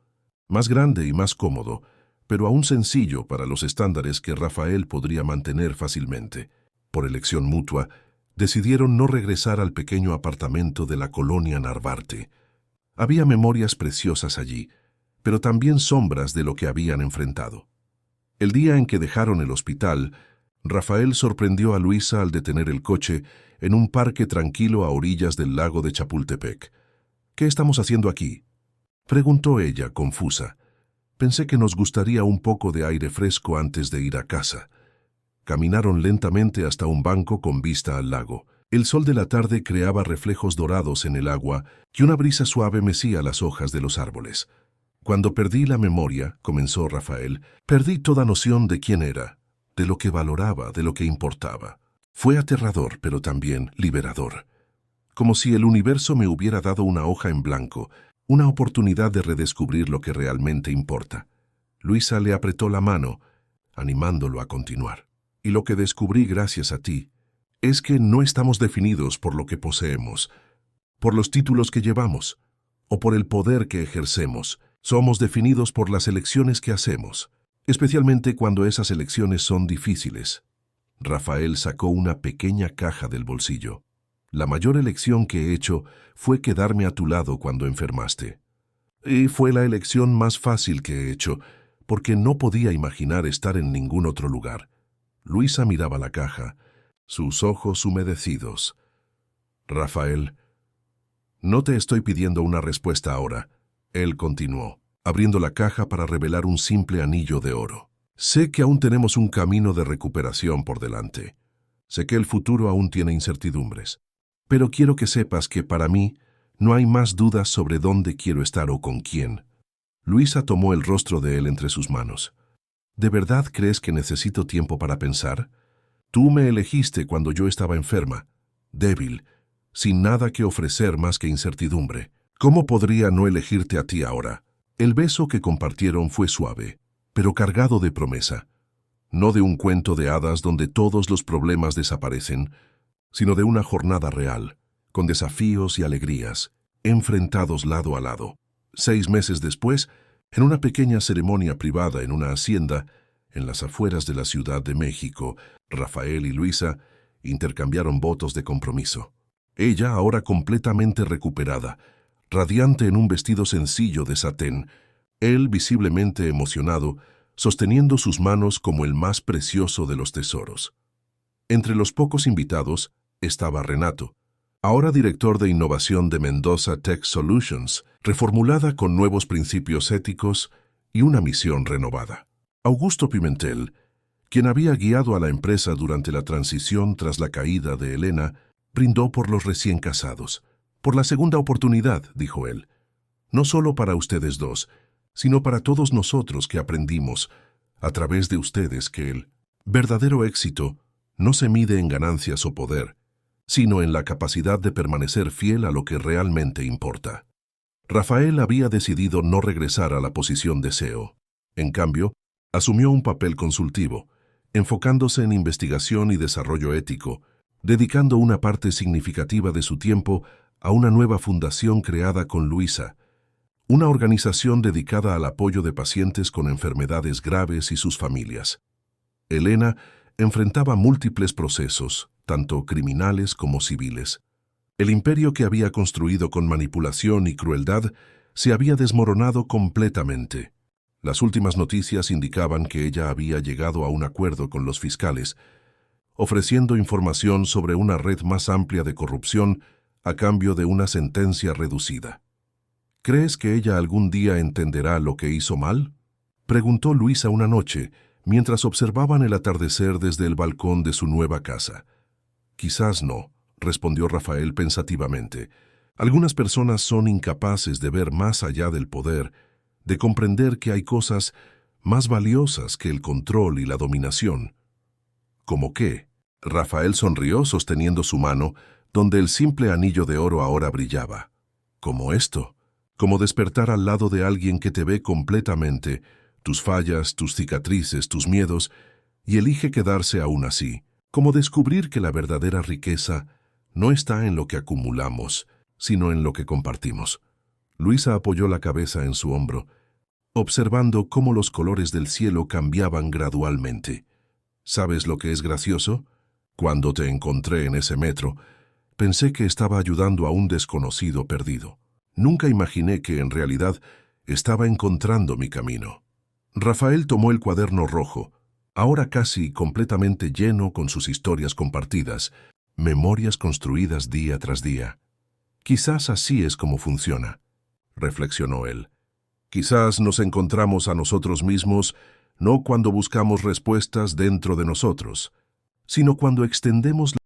más grande y más cómodo, pero aún sencillo para los estándares que Rafael podría mantener fácilmente. Por elección mutua, decidieron no regresar al pequeño apartamento de la colonia Narvarte. Había memorias preciosas allí, pero también sombras de lo que habían enfrentado. El día en que dejaron el hospital, Rafael sorprendió a Luisa al detener el coche en un parque tranquilo a orillas del lago de Chapultepec. «¿Qué estamos haciendo aquí?», preguntó ella, confusa. «Pensé que nos gustaría un poco de aire fresco antes de ir a casa». Caminaron lentamente hasta un banco con vista al lago. El sol de la tarde creaba reflejos dorados en el agua y una brisa suave mecía las hojas de los árboles. «Cuando perdí la memoria», comenzó Rafael, «perdí toda noción de quién era, de lo que valoraba, de lo que importaba. Fue aterrador, pero también liberador. Como si el universo me hubiera dado una hoja en blanco, una oportunidad de redescubrir lo que realmente importa». Luisa le apretó la mano, animándolo a continuar. «Y lo que descubrí gracias a ti es que no estamos definidos por lo que poseemos, por los títulos que llevamos, o por el poder que ejercemos. Somos definidos por las elecciones que hacemos, especialmente cuando esas elecciones son difíciles». Rafael sacó una pequeña caja del bolsillo. «La mayor elección que he hecho fue quedarme a tu lado cuando enfermaste. Y fue la elección más fácil que he hecho, porque no podía imaginar estar en ningún otro lugar». Luisa miraba la caja, sus ojos humedecidos. «Rafael, no te estoy pidiendo una respuesta ahora», él continuó, abriendo la caja para revelar un simple anillo de oro. «Sé que aún tenemos un camino de recuperación por delante. Sé que el futuro aún tiene incertidumbres. Pero quiero que sepas que para mí no hay más dudas sobre dónde quiero estar o con quién». Luisa tomó el rostro de él entre sus manos. «¿De verdad crees que necesito tiempo para pensar? Tú me elegiste cuando yo estaba enferma, débil, sin nada que ofrecer más que incertidumbre. ¿Cómo podría no elegirte a ti ahora?» El beso que compartieron fue suave, pero cargado de promesa. No de un cuento de hadas donde todos los problemas desaparecen, sino de una jornada real, con desafíos y alegrías, enfrentados lado a lado. 6 meses después, en una pequeña ceremonia privada en una hacienda, en las afueras de la Ciudad de México, Rafael y Luisa intercambiaron votos de compromiso. Ella, ahora completamente recuperada, radiante en un vestido sencillo de satén, él visiblemente emocionado, sosteniendo sus manos como el más precioso de los tesoros. Entre los pocos invitados estaba Renato, ahora director de innovación de Mendoza Tech Solutions, reformulada con nuevos principios éticos y una misión renovada. Augusto Pimentel, quien había guiado a la empresa durante la transición tras la caída de Elena, brindó por los recién casados. «Por la segunda oportunidad», dijo él. «No solo para ustedes dos, sino para todos nosotros que aprendimos, a través de ustedes, que el verdadero éxito no se mide en ganancias o poder, sino en la capacidad de permanecer fiel a lo que realmente importa». Rafael había decidido no regresar a la posición de CEO. En cambio, asumió un papel consultivo, enfocándose en investigación y desarrollo ético, dedicando una parte significativa de su tiempo a una nueva fundación creada con Luisa, una organización dedicada al apoyo de pacientes con enfermedades graves y sus familias. Elena enfrentaba múltiples procesos, tanto criminales como civiles. El imperio que había construido con manipulación y crueldad se había desmoronado completamente. Las últimas noticias indicaban que ella había llegado a un acuerdo con los fiscales, ofreciendo información sobre una red más amplia de corrupción a cambio de una sentencia reducida. «¿Crees que ella algún día entenderá lo que hizo mal?», preguntó Luisa una noche, mientras observaban el atardecer desde el balcón de su nueva casa. «Quizás no», respondió Rafael pensativamente. «Algunas personas son incapaces de ver más allá del poder, de comprender que hay cosas más valiosas que el control y la dominación». «¿Cómo qué?». Rafael sonrió sosteniendo su mano, donde el simple anillo de oro ahora brillaba. «Como esto, como despertar al lado de alguien que te ve completamente, tus fallas, tus cicatrices, tus miedos, y elige quedarse aún así. Como descubrir que la verdadera riqueza no está en lo que acumulamos, sino en lo que compartimos». Luisa apoyó la cabeza en su hombro, observando cómo los colores del cielo cambiaban gradualmente. «¿Sabes lo que es gracioso? Cuando te encontré en ese metro, pensé que estaba ayudando a un desconocido perdido. Nunca imaginé que en realidad estaba encontrando mi camino». Rafael tomó el cuaderno rojo, ahora casi completamente lleno con sus historias compartidas, memorias construidas día tras día. Quizás así es como funciona, reflexionó él. Quizás nos encontramos a nosotros mismos no cuando buscamos respuestas dentro de nosotros, sino cuando extendemos